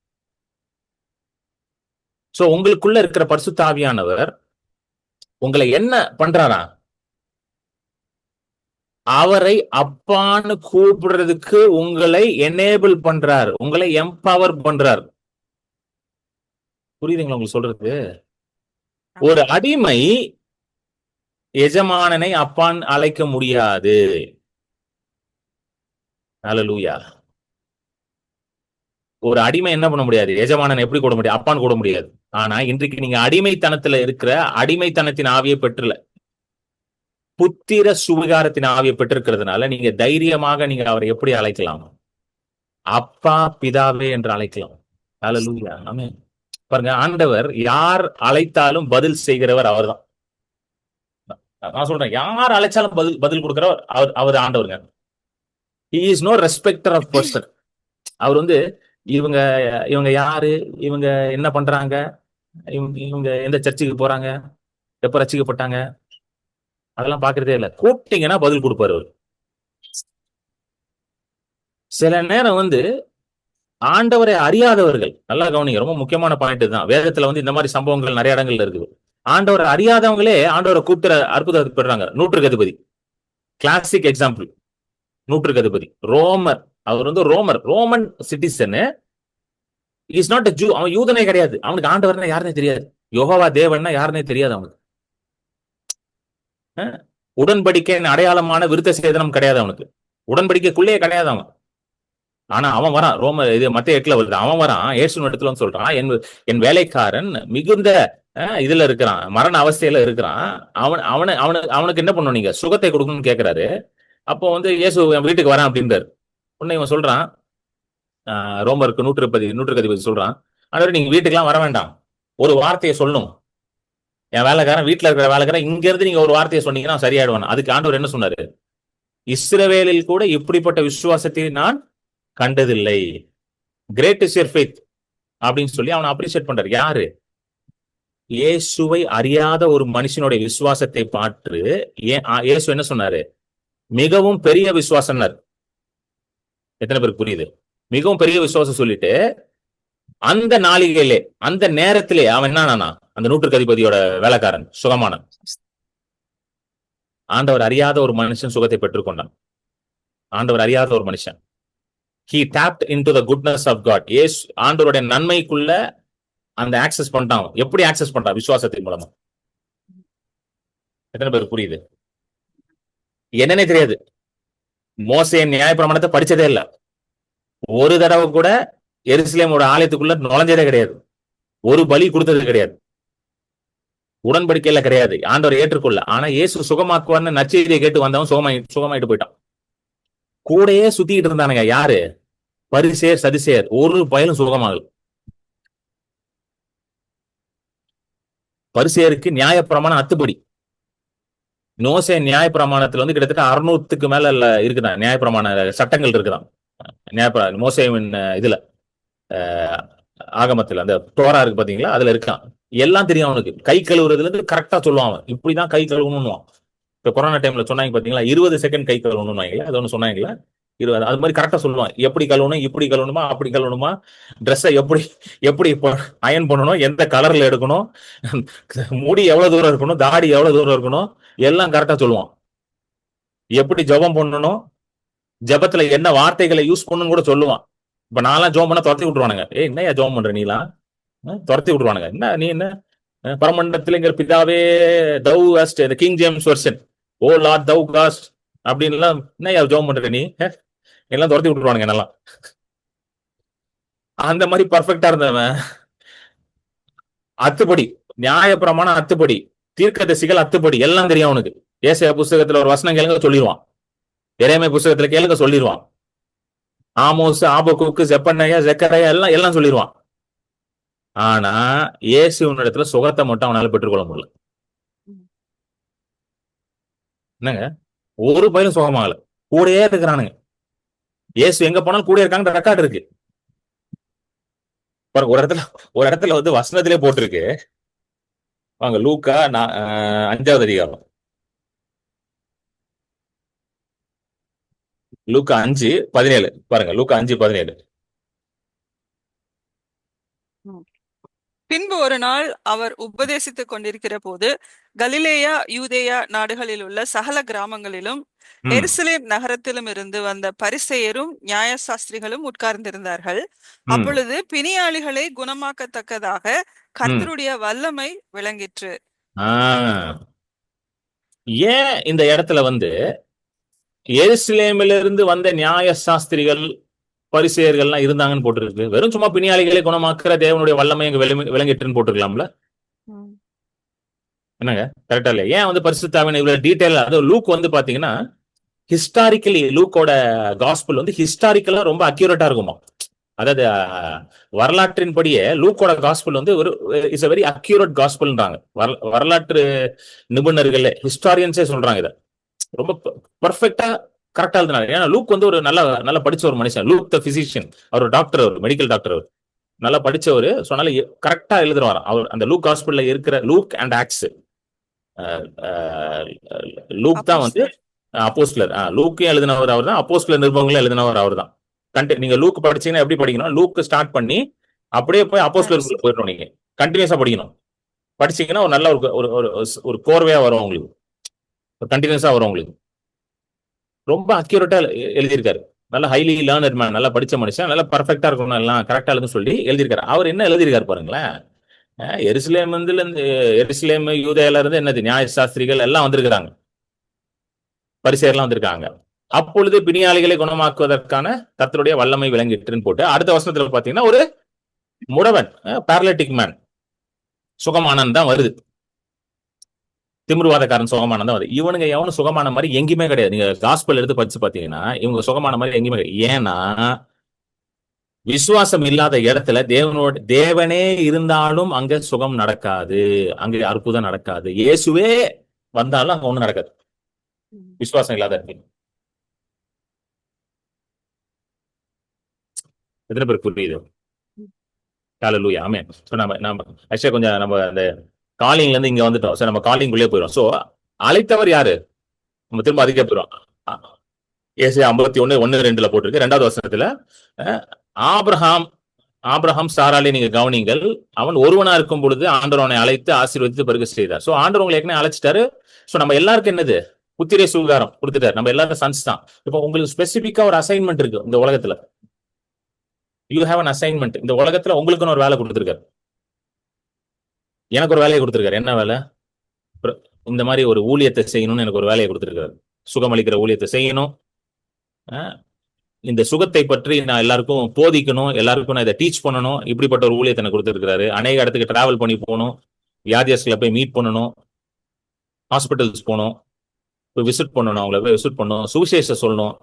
சோ உங்களுக்குள்ள இருக்கிற பரிசுத்த ஆவியானவர் உங்களை என்ன பண்றாரா? அவரை அப்பான்னு கூப்பிடுறதுக்கு உங்களை எனேபிள் பண்றார், உங்களை எம்பவர் பண்றார். புரியுதுங்களா உங்களுக்கு சொல்றது? ஒரு அடிமை எஜமானனை அப்பான் அழைக்க முடியாது. ஹல்லேலூயா. ஒரு அடிமை என்ன பண்ண முடியாது? எஜமானன் எப்படி கூட முடியாது? அப்பான் கூட முடியாது. ஆனா இன்றைக்கு நீங்க அடிமைத்தனத்துல இருக்கிற அடிமைத்தனத்தின் ஆவியை பெற்றுல புத்திர சுவிகாரத்தின் ஆவியை பெற்றிருக்கிறதுனால நீங்க தைரியமாக நீங்க அவரை எப்படி அழைக்கலாம்? அப்பா பிதாவே என்று அழைக்கலாம். ஹல்லேலூயா. ஆமென். பாருங்க, ஆண்டவர் யார் அழைத்தாலும் பதில் செய்கிறவர் அவர்தான். நான் சொல்றேன், யார் அழைச்சாலும் பதில் கொடுக்கிறவர் அவர் ஆண்டவருங்க. He is no respecter of person. அவர் வந்து இவங்க இவங்க யாரு, இவங்க என்ன பண்றாங்க, இவங்க எந்த சர்ச்சுக்கு போறாங்க, எப்ப ரட்சிக்கப்பட்டாங்க, அதெல்லாம் பாக்குறதே இல்ல. கூப்பிட்டீங்கன்னா பதில் கொடுப்பாரு அவர். சில நேரம் வந்து ஆண்டவரை அறியாதவர்கள், நல்லா கவனிங்க, ரொம்ப முக்கியமான பாயிண்ட் தான். வேதத்துல வந்து இந்த மாதிரி சம்பவங்கள் நிறைய இடங்கள்ல இருக்குது. ஆண்டவரை அறியாதவங்களே ஆண்டவரை கூப்பிட்டு அற்புதத்துக்கு பெறாங்க. நூற்றுக்கு அதிபதி கிளாசிக் எக்ஸாம்பிள். நூற்றுக்கு அதிபதி ரோமர், அவர் வந்து Roman citizen. Is not a zoo, அவன் யூதனே கிடையாது. அவனுக்கு ஆண்டவர்னா யாருன்னே தெரியாது, யோகோவா தேவன்னா யாருன்னே தெரியாது அவனுக்கு. உடன்படிக்கையின் அடையாளமான விருத்த சேதனம் கிடையாது அவனுக்கு, உடன்படிக்கைக்குள்ளேயே கிடையாது அவன். ஆனா அவன் வரான், இது மத்திய 8 வருது. அவன் வரான், ஏசுவின் இடத்துல வந்து சொல்றான், என் வேலைக்காரன் மிகுந்த இதுல இருக்கிறான், மரண அவஸ்தையில இருக்கிறான். அவனுக்கு என்ன பண்ணும், நீங்க சுகத்தை கொடுக்கணும்னு கேட்கிறாரு. அப்போ வந்து இயேசு என் வீட்டுக்கு வரேன் அப்படின்றாரு. உடனே இவன் சொல்றான், ரோமருக்கு நூற்றுக்கு அதிபதி சொல்றான், ஆனா நீங்க வீட்டுக்கெல்லாம் வர வேண்டாம், ஒரு வார்த்தையை சொல்லணும். என் வேலைக்காரன், வீட்டுல இருக்கிற வேலைக்காரன், இங்க இருந்து நீங்க ஒரு வார்த்தையை சொன்னீங்கன்னா சரியாயிடுவான். அதுக்கு ஆண்டவர் என்ன சொன்னாரு, இஸ்ரவேலில் கூட இப்படிப்பட்ட விசுவாசத்தை நான் கண்டதில்லை, கிரேட் இஸ் யுவர் ஃபெய்த் அப்படின்னு சொல்லி அவனை அப்ரிஷியேட் பண்றாரு. யாரு? இயேசுவை அறியாத ஒரு மனுஷனுடைய விசுவாசத்தை பார்த்து இயேசு என்ன சொன்னாரு, மிகவும் பெரிய விசுவாசம்னார். எத்தனை பேருக்கு புரியுது? மிகவும் பெரிய விசுவாசம் சொல்லிட்டு அந்த நாளிகையிலே, அந்த நேரத்திலே அவன் என்ன, அந்த நூற்றுக்கு அதிபதியோட வேலைக்காரன் சுகமான. ஆண்டவர் அறியாத ஒரு மனுஷன் சுகத்தை பெற்றுக்கொண்டான். ஆண்டவர் அறியாத ஒரு மனுஷன், he tapped into the goodness of God. yes, ஆண்டவருடைய நன்மைக்குள்ள அந்த ஆக்சஸ் பண்ணிட்டான். எப்படி ஆக்சஸ் பண்றான்? விசுவாசத்தின் மூலமா. எத்தனை பேர் புரியுது? என்னன்னே தெரியாது, மோசேயின் நியாயப்பிரமாணத்தை படிச்சதே இல்ல, ஒரு தடவை கூட எருசலேமோட ஆலயத்துக்குள்ள நுழைஞ்சதே கிடையாது, ஒரு பலி கொடுத்தது கிடையாது, உடன்படிக்கையில கிடையாது, ஆண்டவர் ஏற்றுக்கொள்ள. ஆனா இயேசு சுகமாக்குவார்னு நற்செய்தியை கேட்டு வந்தவன் சுகமாயிட்டு போயிட்டான். கூடையே சுத்திக்கிட்டு இருந்தானுங்க யாரு? பரிசேயர் சதுசேயர். ஒரு பயலும் சுகமாகல. பரிசேயருக்கு நியாயப்பிரமாணம் அத்துப்படி. மோசே நியாயப்பிரமாணத்துல வந்து கிட்டத்தட்ட 600க்கு மேல இருக்குதான் நியாயப்பிரமாண சட்டங்கள் இருக்குதான். மோசேவின் இதுல ஆகமத்துல அந்த தோரா இருக்கு பாத்தீங்களா, அதுல இருக்கான். எல்லாம் தெரியும் அவனுக்கு. கை கழுவுறதுல இருந்து கரெக்டா சொல்லுவான், இப்படிதான் கை கழுவணும்னு. இப்ப கொரோனா டைம்ல சொன்னாங்க பாத்தீங்களா, 20 செகண்ட் கை கழுவணும்னு அது ஒண்ணு சொன்னாங்களா, 20, அது மாதிரி கரெக்டா சொல்லுவான். எப்படி கழுவணும், இப்படி கழுவணுமா, அப்படி கழுவணுமா, ட்ரெஸ்ஸை எப்படி அயன் பண்ணணும், எந்த கலர்ல எடுக்கணும், முடி எவ்வளவு தூரம் இருக்கணும், தாடி எவ்வளவு தூரம் இருக்கணும், எல்லாம் கரெக்டா சொல்லுவான். எப்படி ஜெபம் பண்ணணும், ஜெபத்துல என்ன வார்த்தைகளை யூஸ் பண்ணணும் கூட சொல்லுவான். இப்ப நான்லாம் ஜெபம் பண்ண துரத்தி விட்டுருவானுங்க. என்னையா ஜெபம் பண்ற நீலாம், துரத்தி விட்டுருவானுங்க. என்ன நீ என்ன பரமண்டலத்திலிங்கிற பிதாவே, தௌ ஹாஸ்ட், இந்த கிங் ஜேம்ஸ் வெர்ஷன், ஓ லார்ட் தௌ காஸ்ட் அப்படின்னு எல்லாம் என்ன ஜெபம் பண்ற நீ, எல்லாம் துரத்தி விட்டுருவானுங்க என்னெல்லாம். அந்த மாதிரி பர்ஃபெக்டா இருந்தவன் அத்துப்படி, நியாயப்பிரமாணம் அத்துப்படி, தீர்க்கதரிசிகள் அத்துப்படி, எல்லாம் தெரியும் அவனுக்கு. ஏசாயா புஸ்தகத்துல ஒரு வசனம் கேளுங்க சொல்லிடுவான், எரேமியா புஸ்தகத்துல கேளுங்க சொல்லிடுவான், ஆமோஸ், ஆபக்கூக்கு, செப்பனையா, ஜெக்கரையா எல்லாம் சொல்லிடுவான். ஆனா இயேசுவின் இடத்துல சுகத்தை மட்டும் அவனால பெற்றுக்கொள்ள முடியல. என்னங்க, ஒரு பயிலும் சுகமாகல, கூடயே இருக்கிறானுங்க. இயேசு எங்க போனாலும் கூட இருக்காங்க, ரெக்கார்டு இருக்கு. ஒரு இடத்துல வந்து வசனத்திலே போட்டிருக்கு. வாங்க லூக்கா 5வது அதிகாரம், லூக்கா 5:17 பாருங்க. லூக்கா 5:17. பின்பு ஒரு நாள் அவர் உபதேசித்துக் கொண்டிருக்கிற போது கலிலேயா யூதேயா நாடுகளில் உள்ள சகல கிராமங்களிலும் எருசலேம் நகரத்திலும் இருந்து வந்த பரிசேயரும் நியாயசாஸ்திரிகளும் உட்கார்ந்திருந்தார்கள். அப்பொழுது பிணியாளிகளை குணமாக்கத்தக்கதாக கர்த்தருடைய வல்லமை விளங்கிற்று. ஏன் இந்த இடத்துல வந்து எருசலேமிலிருந்து வந்த நியாயசாஸ்திரிகள் பரிசேயர்கள்லாம் இருந்தாங்கன்னு போட்டிருக்கு? வெறும் சும்மா பிணியாளிகளை குணமாக்குற தேவனுடைய வல்லமை அங்க விளங்கிட்டுன்னு போட்டிருக்கலாம்ல? என்னங்க, கரெக்டா இல்லையா? ஏன் வந்து பரிசுத்தாவின் இவ்வளவு டீடைல்? அது லூக் வந்து பாத்தீங்கன்னா ஹிஸ்டாரிக்கலி, லூக்கோட காஸ்பல் வந்து ஹிஸ்டாரிக்கலா ரொம்ப அக்யூரேட்டா இருக்குமா. அதாவது வரலாற்றின் படியே லூக்கோட காஸ்பல் வந்து ஒரு இஸ் a வெரி அக்யூரேட் காஸ்பல்ன்றாங்க. வரலாற்று நிபுணர்கள், ஹிஸ்டாரியன்ஸே சொல்றாங்க இதை ரொம்ப பர்ஃபெக்டா கரெக்டா எழுதினாரு. ஏன்னா லூக் வந்து ஒரு நல்ல படிச்ச ஒரு மனுஷன். லூக் த பிசிஷியன், அவர் ஒரு டாக்டர், அவர் மெடிக்கல் டாக்டர், அவர் நல்லா படிச்சவர். சொன்னால கரெக்டா எழுதுவாராம் அவர். அந்த லூக் ஹாஸ்பிட்டல்ல இருக்கிற லூக் அண்ட் ஆக்ஸ், லூக் தான் வந்து அப்போஸ்தலர். லூக்கையும் எழுதினவர் அவர் தான், அப்போஸ்தலர் நிருபங்களும் எழுதினவர் அவர் தான். நீங்க லூக் படிச்சீங்கன்னா எப்படி படிக்கணும், லூக் ஸ்டார்ட் பண்ணி அப்படியே போய் அப்போஸ்தலருக்குள்ள போயிடணும். நீங்க கண்டினியூஸா படிக்கணும். படிச்சீங்கன்னா ஒரு நல்ல ஒரு கோர்வையா வரும் உங்களுக்கு, கண்டினியூஸா வரும் உங்களுக்கு. ரொம்ப அக்யூரேட்டா எழுதியிருக்காரு. நல்ல ஹைலி லேர்னர் மேன், நல்லா படிச்ச மனுஷன், நல்லா பர்ஃபெக்டா இருக்கணும், எல்லாம் கரெக்டா எழுதுன்னு சொல்லி எழுதியிருக்காரு. அவர் என்ன எழுதியிருக்காரு பாருங்களேன். எருசலேம் வந்து எருசலேம் யூதேல இருந்து என்னது நியாய சாஸ்திரிகள் எல்லாம் வந்திருக்கிறாங்க, பரிசேயர்லாம் வந்திருக்காங்க. அப்பொழுது பிணியாளிகளை குணமாக்குவதற்கான கர்த்தருடைய வல்லமை விளங்கிட்டுன்னு போட்டு அடுத்த வசனத்துல பாத்தீங்கன்னா ஒரு முடவன், பேரலிட்டிக் மேன் சுகமானன் தான் வருது. திமிர்வாதக்காரன் சுகமான தான் வருது. இவனுங்க எவனும் சுகமான மாதிரி எங்கேயுமே கிடையாது. நீங்க காஸ்பல் எடுத்து படிச்சு பாத்தீங்கன்னா இவங்க சுகமான மாதிரி எங்கேயுமே கிடையாது. ஏன்னா விசுவாசம் இல்லாத இடத்துல தேவனே இருந்தாலும் அங்க சுகம் நடக்காது, அங்க அற்புதம் நடக்காது. இயேசுவே வந்தாலும் அங்க ஒண்ணும் நடக்காது, விசுவாசம் இல்லாத இடத்துல. எத்தனை பேருக்கு புரியுது? ஹல்லேலூயா, ஆமென். சோ நம்ம ஆக்சுவலா கொஞ்சம் நம்ம அந்த காலிங்ல இருந்து இங்க வந்துட்டோம். சோ நம்ம காலிங்குள்ளே போயிடும். சோ அழைத்தவர் யாரு? நம்ம திரும்ப அதுக்கே போயிடும். ஏசாயா 51:1-2 போட்டிருக்கு. 2வது வசனத்துல ஆபிரகாம் ஆபிரகாம் சாராலே நீங்க கவனிங்கள், அவன் ஒருவனா இருக்கும் பொழுது ஆண்டவர் அவனை அழைத்து ஆசீர்வதித்து பெருக செய்தார். சோ ஆண்டவர் உங்களை ஏற்கனவே அழைச்சிட்டாரு. சோ நம்ம எல்லாருக்கும் என்னது புத்திரை சுகாரம் கொடுத்துட்டாரு. நம்ம எல்லாரும் சன்ஸ் தான். இப்போ உங்களுக்கு ஸ்பெசிபிக்கா ஒரு அசைன்மெண்ட் இருக்கு இந்த உலகத்துல. You have an assignment. இந்த உலகத்துல உங்களுக்குன்னு ஒரு வேலை கொடுத்துருக்காரு. எனக்கு ஒரு வேலையை கொடுத்துருக்காரு. என்ன வேலை? இந்த மாதிரி ஒரு ஊழியத்தை செய்யணும்னு எனக்கு ஒரு வேலையை கொடுத்துருக்காரு. சுகமளிக்கிற ஊழியத்தை செய்யணும். இந்த சுகத்தை பற்றி நான் எல்லாருக்கும் போதிக்கணும், எல்லாருக்கும் நான் இதை டீச் பண்ணணும். இப்படிப்பட்ட ஒரு ஊழியத்தை எனக்கு கொடுத்துருக்காரு. அநேக இடத்துக்கு டிராவல் பண்ணி போகணும், வியாதியஸ்களை போய் மீட் பண்ணணும், ஹாஸ்பிட்டல்ஸ் போகணும், போய் விசிட் பண்ணணும், அவங்கள போய் விசிட் பண்ணணும், சுவிசேஷம் சொல்லணும்,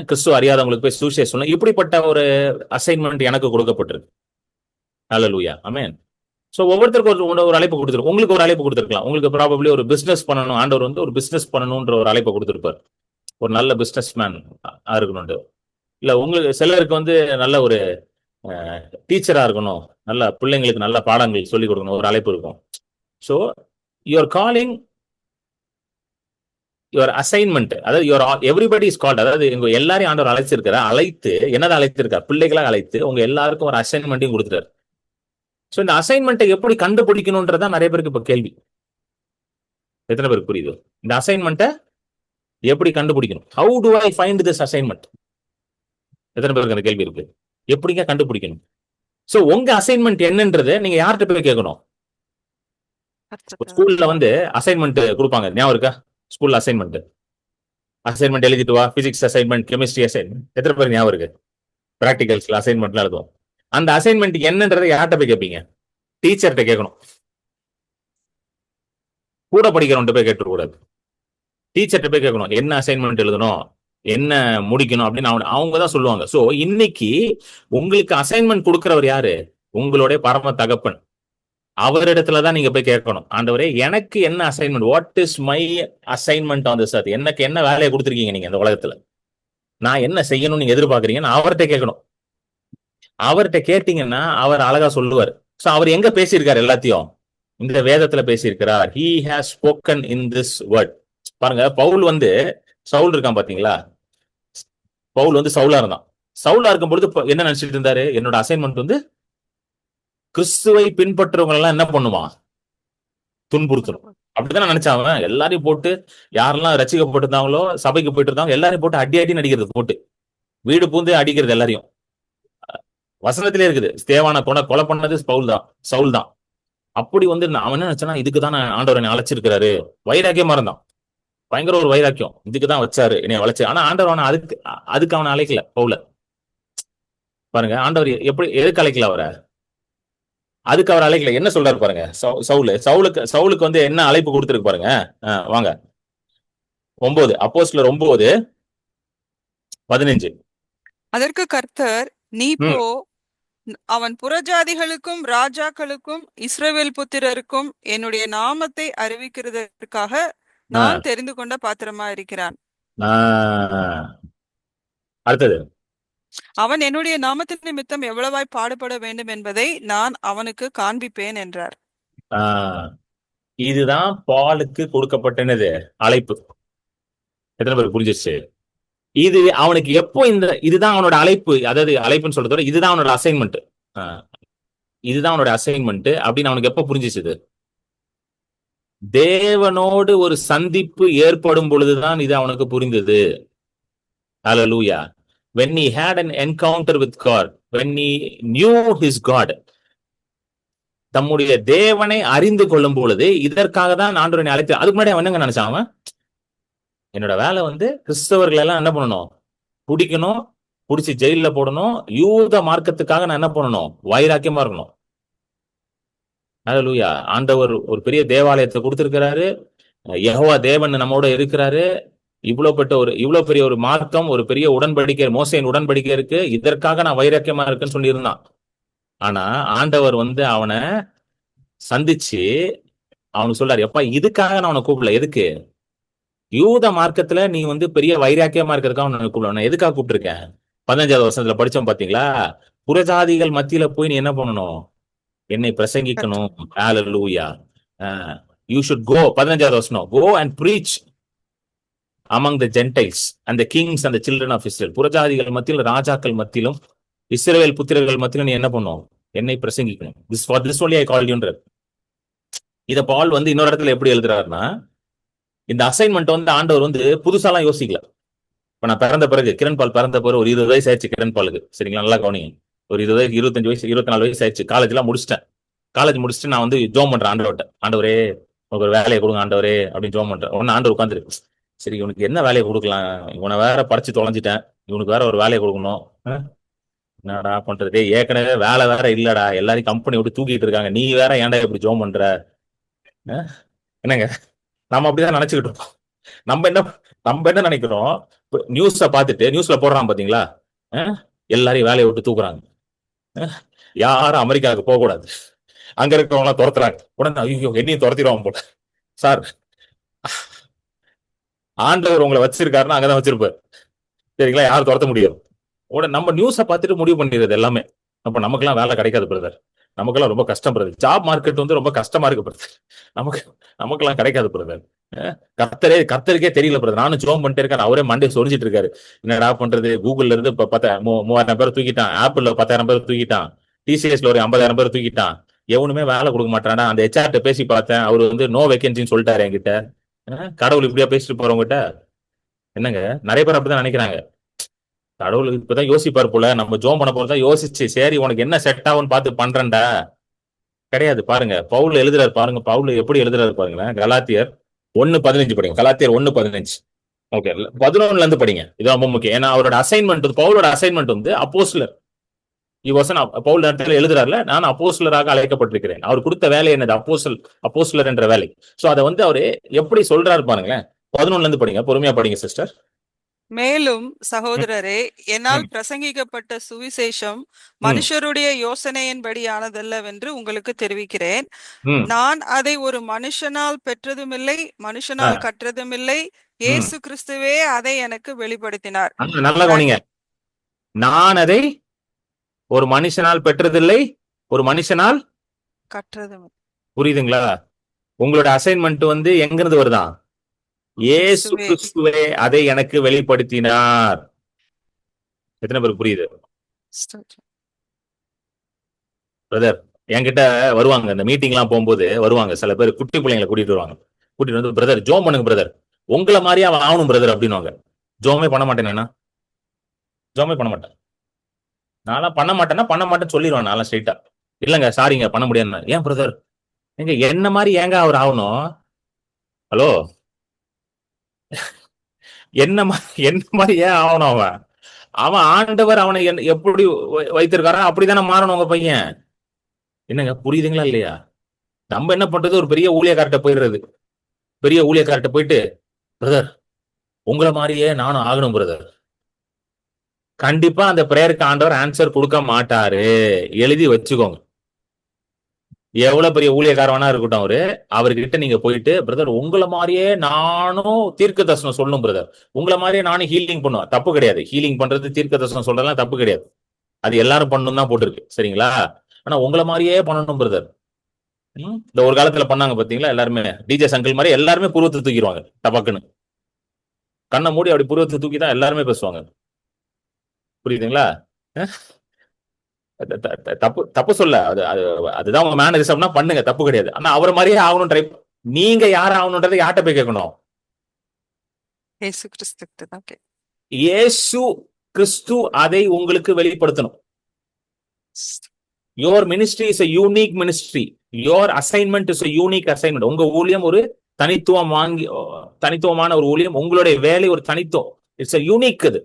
கிறிஸ்துவ அறியாதவங்களுக்கு போய் சுவிசேஷம் சொல்லணும். இப்படிப்பட்ட ஒரு அசைன்மெண்ட் எனக்கு கொடுக்கப்பட்டிருக்கு. ஹல்லேலூயா, ஆமென். சோ ஒவ்வொருத்தருக்கும் ஒரு அழைப்பு கொடுத்துருக்கு. உங்களுக்கு ஒரு அழைப்பு கொடுத்துருக்கலாம். உங்களுக்கு ப்ராபப்ளி ஒரு பிசினஸ் பண்ணணும், ஆண்டவர் வந்து ஒரு பிசினஸ் பண்ணணும்ன்ற ஒரு அழைப்பை கொடுத்துருப்பார். ஒரு நல்ல பிசினஸ் மேன் இருக்கணும். இல்ல உங்களுக்கு சிலருக்கு வந்து நல்ல ஒரு டீச்சரா இருக்கணும், நல்ல பிள்ளைங்களுக்கு நல்ல பாடங்கள் சொல்லிக் கொடுக்கணும், ஒரு அழைப்பு இருக்கும். So your calling, your assignment, அதாவது யுவர் எவ்ரிபடி இஸ் கால்ட், அதாவது உங்க எல்லாரையும் ஆண்டவர் அழைச்சிருக்கிற, அழைத்து என்னதான் அழைத்திருக்கார், பிள்ளைகளாக அழைத்து உங்க எல்லாருக்கும் ஒரு அசைன்மெண்ட்டையும் கொடுத்துட்டாரு. ஸோ இந்த அசைன்மெண்ட்டை எப்படி கண்டுபிடிக்கணும்ன்றதான் நிறைய பேருக்கு இப்ப கேள்வி. எத்தனை பேருக்கு புரியுது? இந்த அசைன்மெண்ட்டை எப்படி கண்டுபிடிக்கணும்? How to I find this assignment? எத்தனை பேருக்கு அந்த கேள்வி இருக்கு? எப்படிங்க கண்டுபிடிக்கணும்? சோ உங்க அசைன்மெண்ட் என்னன்றது நீங்க யார்கிட்ட போய் கேட்கணும்? ஸ்கூல்ல வந்து அசைன்மெண்ட் கொடுப்பாங்க, ஞாபகம் இருக்கா? ஸ்கூல்ல அசைன்மெண்ட் எழுதிட்டு வா, பிசிக்ஸ் அசைன்மெண்ட், கெமிஸ்ட்ரி அசைன்மெண்ட். எத்தனை பேர் ஞாபகம் இருக்கு? பிராக்டிகல்ஸ்ல அசைன்மெண்ட்லாம் எழுதுவோம். அந்த அசைன்மெண்ட் என்னன்றதை யார்கிட்ட போய் கேட்பீங்க? டீச்சர்கிட்ட கேட்கணும். கூட படிக்கிறவன்ட்டு போய் கேட்டுக்கூடாது, டீச்சர்கிட்ட போய் கேட்கணும். என்ன அசைன்மெண்ட் எழுதணும், என்ன முடிக்கணும் அப்படின்னு அவங்க தான் சொல்லுவாங்க. சோ இன்னைக்கு உங்களுக்கு அசைன்மெண்ட் கொடுக்கிறவர் யாரு? உங்களுடைய பரம தகப்பன். அவரிடத்துலதான் நீங்க போய் கேட்கணும், ஆண்டவரே எனக்கு என்ன assignment, what is my assignment on this earth? எனக்கு என்ன வேலையை கொடுத்துருக்கீங்க நீங்க இந்த உலகத்துல, நான் என்ன செய்யணும்னு நீங்க எதிர்பார்க்கறீங்கன்னு அவர்கிட்ட கேட்கணும். அவர்கிட்ட கேட்டீங்கன்னா அவர் அழகா சொல்லுவார். சோ அவர் எங்க பேசியிருக்காரு? எல்லாத்தையும் இந்த வேதத்துல பேசியிருக்கிறார். he has spoken in this word. பாருங்க, பவுல் வந்து சவுல் இருக்கான் பாத்தீங்களா? பவுல் வந்து சவுலா இருந்தான். சவுலா இருக்கும் பொழுது என்ன நினைச்சிட்டு இருந்தாரு? என்னோட அசைன்மெண்ட் வந்து கிறிஸ்துவை பின்பற்றுவங்க எல்லாம் என்ன பண்ணுவான்? துன்புறுத்தணும். அப்படிதான் நினைச்சான். எல்லாரையும் போட்டு, யாரெல்லாம் ரசிக்கப்பட்டிருந்தாங்களோ, சபைக்கு போயிட்டு இருந்தாங்க, எல்லாரையும் போட்டு அடி அடி அடிக்கிறது, போட்டு வீடு பூந்து அடிக்கிறது எல்லாரையும். வசனத்திலே இருக்குது, ஸ்தேவான கொலை பண்ணது சவுல் தான். அப்படி வந்து அவன் என்ன நினைச்சானா, இதுக்குதான் ஆண்டவர் என்னை அழைச்சிருக்கிறாரு. வைராக்கியமா இருந்தான், பயங்கர ஒரு வைராக்கியம். இதுக்குதான் வச்சாரு என்னை வளைச்சு. ஆனா ஆண்டவர் அவனை அதுக்கு அவனை அழைக்கல. பவுல பாருங்க, ஆண்டவர் எப்படி எதுக்கு அழைக்கல அவரை? அதுக்கு அவர் அழைக்கல. என்ன சொல்றாரு பாருங்க, சவுலுக்கு வந்து என்ன அழைப்பு கொடுத்துருக்கு பாருங்க. வாங்க, 9 அப்போஸ்தலர் 9:15. அதற்கு கர்த்தர், நீ போ, அவன் புறஜாதிகளுக்கும் ராஜாக்களுக்கும் இஸ்ரவேல் புத்திரருக்கும் என்னுடைய நாமத்தை அறிவிக்கிறதற்காக நான் தெரிந்து கொண்ட பாத்திரமா இருக்கிறான். அடுத்தது, அவன் என்னுடைய நாமத்தின் நிமித்தம் எவ்வளவாய் பாடுபட வேண்டும் என்பதை நான் அவனுக்கு காண்பிப்பேன் என்றார். இதுதான் பாலுக்கு கொடுக்கப்பட்டது அழைப்பு. எத்தனை பேருக்கு புரிஞ்சிருச்சு? இது அவனுக்கு எப்போ இதுதான் அவனோட அழைப்பு, அதாவது அழைப்புன்னு சொல்றதோட இதுதான் அவனோட அசைன்மெண்ட், இதுதான் அவனோட அசைன்மெண்ட் அப்படின்னு அவனுக்கு எப்ப புரிஞ்சிச்சுது? தேவனோடு ஒரு சந்திப்பு ஏற்படும் பொழுதுதான் இது அவனுக்கு புரிந்தது. ஹல்லேலூயா. when he had an encounter with God, when he knew his God, தம்முடைய தேவனை அறிந்து கொள்ளும் பொழுது இதற்காக தான் ஆண்டவரை அழைத்து. அதுக்கு முன்னாடி அவன் என்னங்க நினைச்சான்? அவன் என்னோட வேலை வந்து கிறிஸ்தவர்கள் எல்லாம் என்ன பண்ணணும், பிடிக்கணும், பிடிச்சி ஜெயில போடணும், யூத மார்க்கத்துக்காக நான் என்ன பண்ணணும், வைராக்கியமா இருக்கணும். ஹல்லேலூயா. ஆண்டவர் ஒரு பெரிய தேவாலயத்தை கொடுத்திருக்கிறாரு, யெகோவா தேவன் நம்மோட இருக்கிறாரு, இவ்வளவு பெரிய ஒரு மார்க்கம், ஒரு பெரிய உடன்படிக்கை, மோசேயின் உடன்படிக்கை இருக்கு, இதற்காக நான் வைராக்கியமா இருக்குன்னு சொல்லி இருந்தான். ஆனா ஆண்டவர் வந்து அவனை சந்திச்சு அவனுக்கு சொல்றாரு, எப்பா இதுக்காக நான் அவனை கூப்பிடல. எதுக்கு? யூத மார்க்கத்துல நீ வந்து பெரிய வைராக்கியமா இருக்கிறதுக்காக அவனை கூப்பிடல. நான் எதுக்காக கூப்பிட்டுருக்கேன்? 15வது வருஷத்துல படிச்சோம் பாத்தீங்களா? புறஜாதிகள் மத்தியில போய் நீ என்ன பண்ணணும்? என்னை பிரசங்கிக்கணும். ஹல்லேலூயா. You should go. 15வது வசனம், go and preach among the Gentiles and the kings and the children of Israel. புறஜாதிகள் மத்தியிலும் ராஜாக்கள் மத்தியிலும் இஸ்ரவேல் புத்திரர்கள் மத்தியிலும் நீ என்ன பண்ணும்? என்னை பிரசங்கிக்கணும். this for this only I called you. இத பால் வந்து இன்னொரு இடத்துல எப்படி எழுதுறாருன்னா, இந்த அசைன்மெண்ட் வந்து ஆண்டவர் வந்து புதுசாலாம் யோசிக்கல. இப்ப நான் பிறந்த பிறகு, கிரண் பால் பிறந்த பிறகு ஒரு 20 வயசு ஆயிடுச்சு கிரண் பாலுக்கு, சரிங்களா? நல்லா கவனிங்க. ஒரு 20 வயசு, 25 வயசு, 24 வயசு ஆயிடுச்சு. காலேஜ் எல்லாம் முடிச்சிட்டேன். காலேஜ் முடிச்சுட்டு நான் வந்து ஜோம் பண்றேன் ஆண்டவர்கிட்ட. ஆண்டவரே உங்களுக்கு ஒரு வேலையை கொடுங்க ஆண்டவரே அப்படின்னு ஜோம் பண்றேன். உடனே ஆண்டவர் உட்காந்துரு, சரி இவனுக்கு என்ன வேலையை கொடுக்கலாம், இவனை வேற படிச்சு தொலைஞ்சிட்டேன், இவனுக்கு வேற ஒரு வேலையை கொடுக்கணும், என்னடா பண்றது, ஏற்கனவே வேலை வேற இல்லடா, எல்லாரையும் கம்பெனி விட்டு தூக்கிட்டு இருக்காங்க, நீ வேற ஏன்டா இப்படி ஜோம் பண்ற? என்னங்க, நம்ம அப்படிதான் நினைச்சுக்கிட்டு இருக்கோம். நம்ம என்ன நினைக்கிறோம்? நியூஸ பார்த்துட்டு நியூஸ்ல போடுறான் பாத்தீங்களா, எல்லாரையும் வேலையை விட்டு தூக்குறாங்க, யாரும் அமெரிக்காவுக்கு போக கூடாது, அங்க இருக்கிறவங்க எல்லாம் துரத்துறாங்க. உடனே ஐயோ என்னையும் துரத்திடுவாங்க போல. சார், ஆண்டவர் உங்களை வச்சிருக்காருன்னா அங்கதான் வச்சிருப்பாரு, சரிங்களா? யாரும் துரத்த முடியாது. உடனே நம்ம நியூஸை பார்த்துட்டு முடிவு பண்ணிடுறது எல்லாமே. அப்ப நமக்கெல்லாம் வேலை கிடைக்காது பிரதர், நமக்கெல்லாம் ரொம்ப கஷ்டம் பிரதர், ஜாப் மார்க்கெட் வந்து ரொம்ப கஷ்டமா இருக்கு பிரதர், நமக்கெல்லாம் கிடைக்காது பிரதர், கர்த்தருக்கே தெரியல பிரதர், நானும் ஜோம் பண்ணிட்டே இருக்கேன், அவரே மண்டே சொரிஞ்சிட்டு இருக்காரு, என்னடா பண்றது, கூகுள்ல இருந்து 3000 பேர் தூக்கிட்டான், ஆப்பிள்ல 10,000 பேர் தூக்கிட்டான், டிசிஎஸ்ல ஒரு 50,000 பேர் தூக்கிட்டான், எவனுமே வேலை கொடுக்க மாட்டான்டா. அந்த ஹெச்ஆர்ட்ட பேசி பார்த்தேன், அவரு வந்து நோ வேகன்சின்னு சொல்லிட்டாரு என்கிட்ட. கடவுள் இப்படியா பேசிட்டு போறவங்ககிட்ட? என்னங்க, நிறைய பேர் அப்படிதான் நினைக்கிறாங்க. கடவுள் இப்பதான் யோசிப்பார் போல, நம்ம ஜோம் பண்ண போறதா யோசிச்சு, சரி உனக்கு என்ன செட் ஆகும்னு பார்த்து பண்றேன்டா. கிடையாது. பாருங்க பவுல் எழுதுறாரு, பாருங்க பவுல் எப்படி எழுதுறாரு பாருங்களேன். கலாத்தியர் 1:15 படிங்க. கலாத்தியர் 1:15. ஓகே, 11ல இருந்து படிங்க. இது ரொம்ப முக்கியம். ஏன்னா அவரோட அசைன்மெண்ட், பவுலோட அசைன்மெண்ட் வந்து அப்போஸ்தலர். பவுல் இடத்துல எழுதுறாருல, நான் அப்போஸ்தலராக அழைக்கப்பட்டிருக்கிறேன். அவர் கொடுத்த வேலை என்னது? அப்போஸ்தலர் என்ற வேலை. சோ அதை வந்து அவரு எப்படி சொல்றாரு பாருங்களேன். 11ல இருந்து படிங்க, பொறுமையா படிங்க சிஸ்டர். மேலும் சகோதரரே, என்னால் பிரசங்கிக்கப்பட்ட சுவிசேஷம் மனுஷருடைய யோசனையின்படியானதல்லவென்று உங்களுக்கு தெரிவிக்கிறேன். நான் அதை ஒரு மனுஷனால் பெற்றதுமில்லை, மனுஷனால் கற்றதுமில்லை, இயேசு கிறிஸ்துவே அதை எனக்கு வெளிப்படுத்தினார். நல்லா கவனிங்க. நான் அதை ஒரு மனுஷனால் பெற்றதில்லை, ஒரு மனுஷனால் கற்றதும். புரியுதுங்களா? உங்களோட அசைன்மெண்ட் வந்து எங்க இருந்து வருதான்? இயேசு கிறிஸ்துவே அதை எனக்கு வெளிப்படுத்தினார். எத்தனை பேருக்கு புரியுது பிரதர்? என்கிட்ட வருவாங்க, இந்த மீட்டிங் எல்லாம் போகும்போது வருவாங்க சில பேர், குட்டி பிள்ளைங்களை கூட்டிட்டு வருவாங்க. கூட்டிட்டு வந்து, பிரதர் ஜோம் பண்ணுங்க பிரதர், உங்களை மாதிரியே அவன் ஆகணும் பிரதர் அப்படின்னுவாங்க. ஜோமே பண்ண மாட்டேன், ஜோமே பண்ண மாட்டேன். நான்லாம் பண்ண மாட்டேன்னு சொல்லிடுவேன். நான்லாம் ஸ்ட்ரைட்டா, இல்லங்க சாரிங்க பண்ண முடியாது. ஏன் பிரதர், எங்க என்ன மாதிரி ஏங்க அவர் ஆகணும்? ஹலோ, என்ன மாதிரி ஏன் ஆகணும்? அவன் ஆண்டவர் அவனை எப்படி வைத்திருக்காரோ அப்படித்தானே மாறணும் உங்க பையன். என்னங்க புரியுதுங்களா இல்லையா? நம்ம என்ன பண்றது, ஒரு பெரிய ஊழியக்கார்ட்ட போயிடுறது. பெரிய ஊழியக்கார்ட்ட போயிட்டு, பிரதர் உங்களை மாதிரியே நானும் ஆகணும் பிரதர். கண்டிப்பா அந்த பிரேயருக்கு ஆண்டவர் ஆன்சர் கொடுக்க மாட்டாரு, எழுதி வச்சுக்கோங்க. எவ்வளவு பெரிய ஊழியக்காரவனா இருக்கட்டும், அவர்கிட்ட நீங்க போயிட்டு, பிரதர் உங்களை மாதிரியே நானும் தீர்க்க தரிசனம் சொல்லணும் பிரதர், உங்களை மாதிரியே நானும் ஹீலிங் பண்ணுவேன். தப்பு கிடையாது, ஹீலிங் பண்றது, தீர்க்க தரிசனம் சொல்றதுலாம் தப்பு கிடையாது, அது எல்லாரும் பண்ணணும் தான் போட்டிருக்கு, சரிங்களா? ஆனா உங்களை மாதிரியே பண்ணணும் பிரதர். இந்த ஒரு காலத்துல பண்ணாங்க பாத்தீங்களா, எல்லாருமே டிஜே சங்கிள் மாதிரி எல்லாருமே புருவத்தை தூக்கிடுவாங்க டபக்குன்னு. கண்ணை மூடி அப்படி புருவத்தை தூக்கி தான் எல்லாருமே பேசுவாங்க. புரியுதுங்களா? தப்பு தப்பு சொல்ல, அதுதான் உங்க மேனரிசம்னா பண்ணுங்க, தப்பு கிடையாது. ஆனா அவரை மாதிரியே ஆகணும் ட்ரை. நீங்க யார் ஆகணும்ன்றதை யார்கிட்ட போய் கேட்கணும்? இயேசு கிறிஸ்து தான். இயேசு கிறிஸ்து அதை உங்களுக்கு வெளிப்படுத்தணும். Your ministry is a unique ministry. Your assignment is a unique assignment. உங்க ஊழியம் ஒரு தனித்துவமான ஒரு ஊழியம். உங்களுடைய வேலை ஒரு தனித்துவம். It's a unique. இது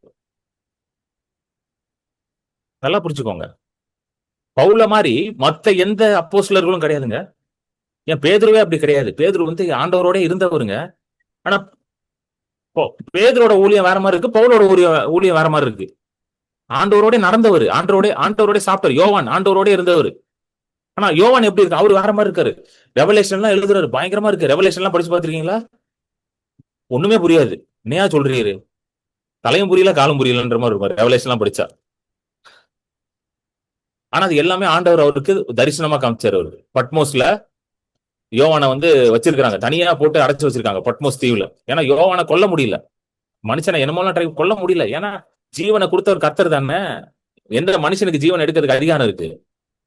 நல்லா புரிச்சுக்கோங்க. பவுல மாதிரி மத்த எந்த அப்போஸ்தலர்களும் கிடையாதுங்க. ஏன் பேதுருவே அப்படி கிடையாது. பேதுரு வந்து ஆண்டவரோட இருந்தவருங்க. ஆனா பேதுரோட ஊழியம் வேற மாதிரி இருக்கு, பவுலோட ஊழியம் வேற மாதிரி இருக்கு. ஆண்டவரோட நடந்தவர், ஆண்டவரோட சாப்பிட்டார். யோவான் ஆண்டவரோட இருந்தவர். ஆனா யோவான் எப்படி இருக்கு? அவரு வேற மாதிரி இருக்காரு. ரெவலேஷன் எல்லாம் எழுதுறாரு, பயங்கரமா இருக்கு. ரெவலேஷன் எல்லாம் படிச்சு பார்த்திருக்கீங்களா? ஒண்ணுமே புரியாது. என்னையா சொல்றீரு? தலையும் புரியல காலம் புரியலன்ற மாதிரி இருக்கும் ரெவலேஷன் எல்லாம் படிச்சா. ஆனா அது எல்லாமே ஆண்டவர் அவருக்கு தரிசனமா காமிச்சாரு. அவரு பட்மோஸ்ல யோவானை வந்து வச்சிருக்காங்க, தனியா போட்டு அடைச்சு வச்சிருக்காங்க பட்மோஸ் தீவுல. ஏன்னா யோவானை கொல்ல முடியல, மனுஷனை என்னமோலாம் ட்ரை கொல்ல முடியல. ஏன்னா ஜீவனை கொடுத்தவர் கர்த்தர் தானே. எந்த மனுஷனுக்கு ஜீவன் எடுக்கிறதுக்கு அதிகாரம் இருக்கு?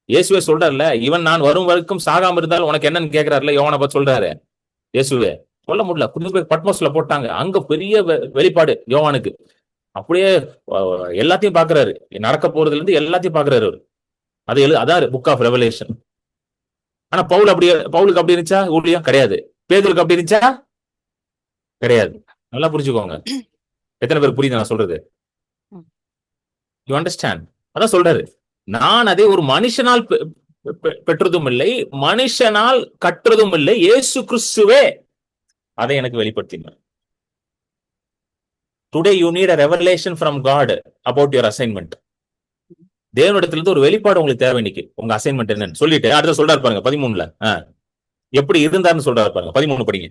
இயேசுவே சொல்றாருல, இவன் நான் வரும் வரைக்கும் சாகாம இருந்தாலும் உனக்கு என்னன்னு கேட்கிறாருல, யோவானை பார்த்து சொல்றாரு இயேசுவே. கொல்ல முடியல, புது போய் பட்மோஸ்ல போட்டாங்க. அங்க பெரிய வெளிப்பாடு யோவானுக்கு. அப்படியே எல்லாத்தையும் பாக்குறாரு, நடக்க போறதுல இருந்து எல்லாத்தையும் பாக்குறாரு அவரு. அதான் புக் ஆஃப் ரெவலேஷன். ஆனா பவுலுக்கு அப்படி இருந்துச்சா? ஊழியம் கிடையாது. பேதுருக்கு அப்படி இருந்துச்சா? கிடையாது. நல்லா புரிஞ்சுக்கோங்க. எத்தனை பேருக்கு புரியுது நான் சொல்றது? You understand? அதான் சொல்றாரு, நான் அதை ஒரு மனுஷனால் பெற்றதும் இல்லை, மனுஷனால் கற்றதும் இல்லை, இயேசு கிறிஸ்துவே அதை எனக்கு வெளிப்படுத்தினார். Today you need a revelation from God about your assignment. தேவனிடத்திலிருந்து ஒரு வெளிப்பாடு உங்களுக்கு தேவை. இன்னைக்கு உங்க அசைன்மெண்ட் என்னன்னு சொல்லிட்டு அடுத்த சொல்றாரு பாருங்க 13ல எப்படி இருந்தாருன்னு சொல்றாரு பாருங்க. 13 படிங்க.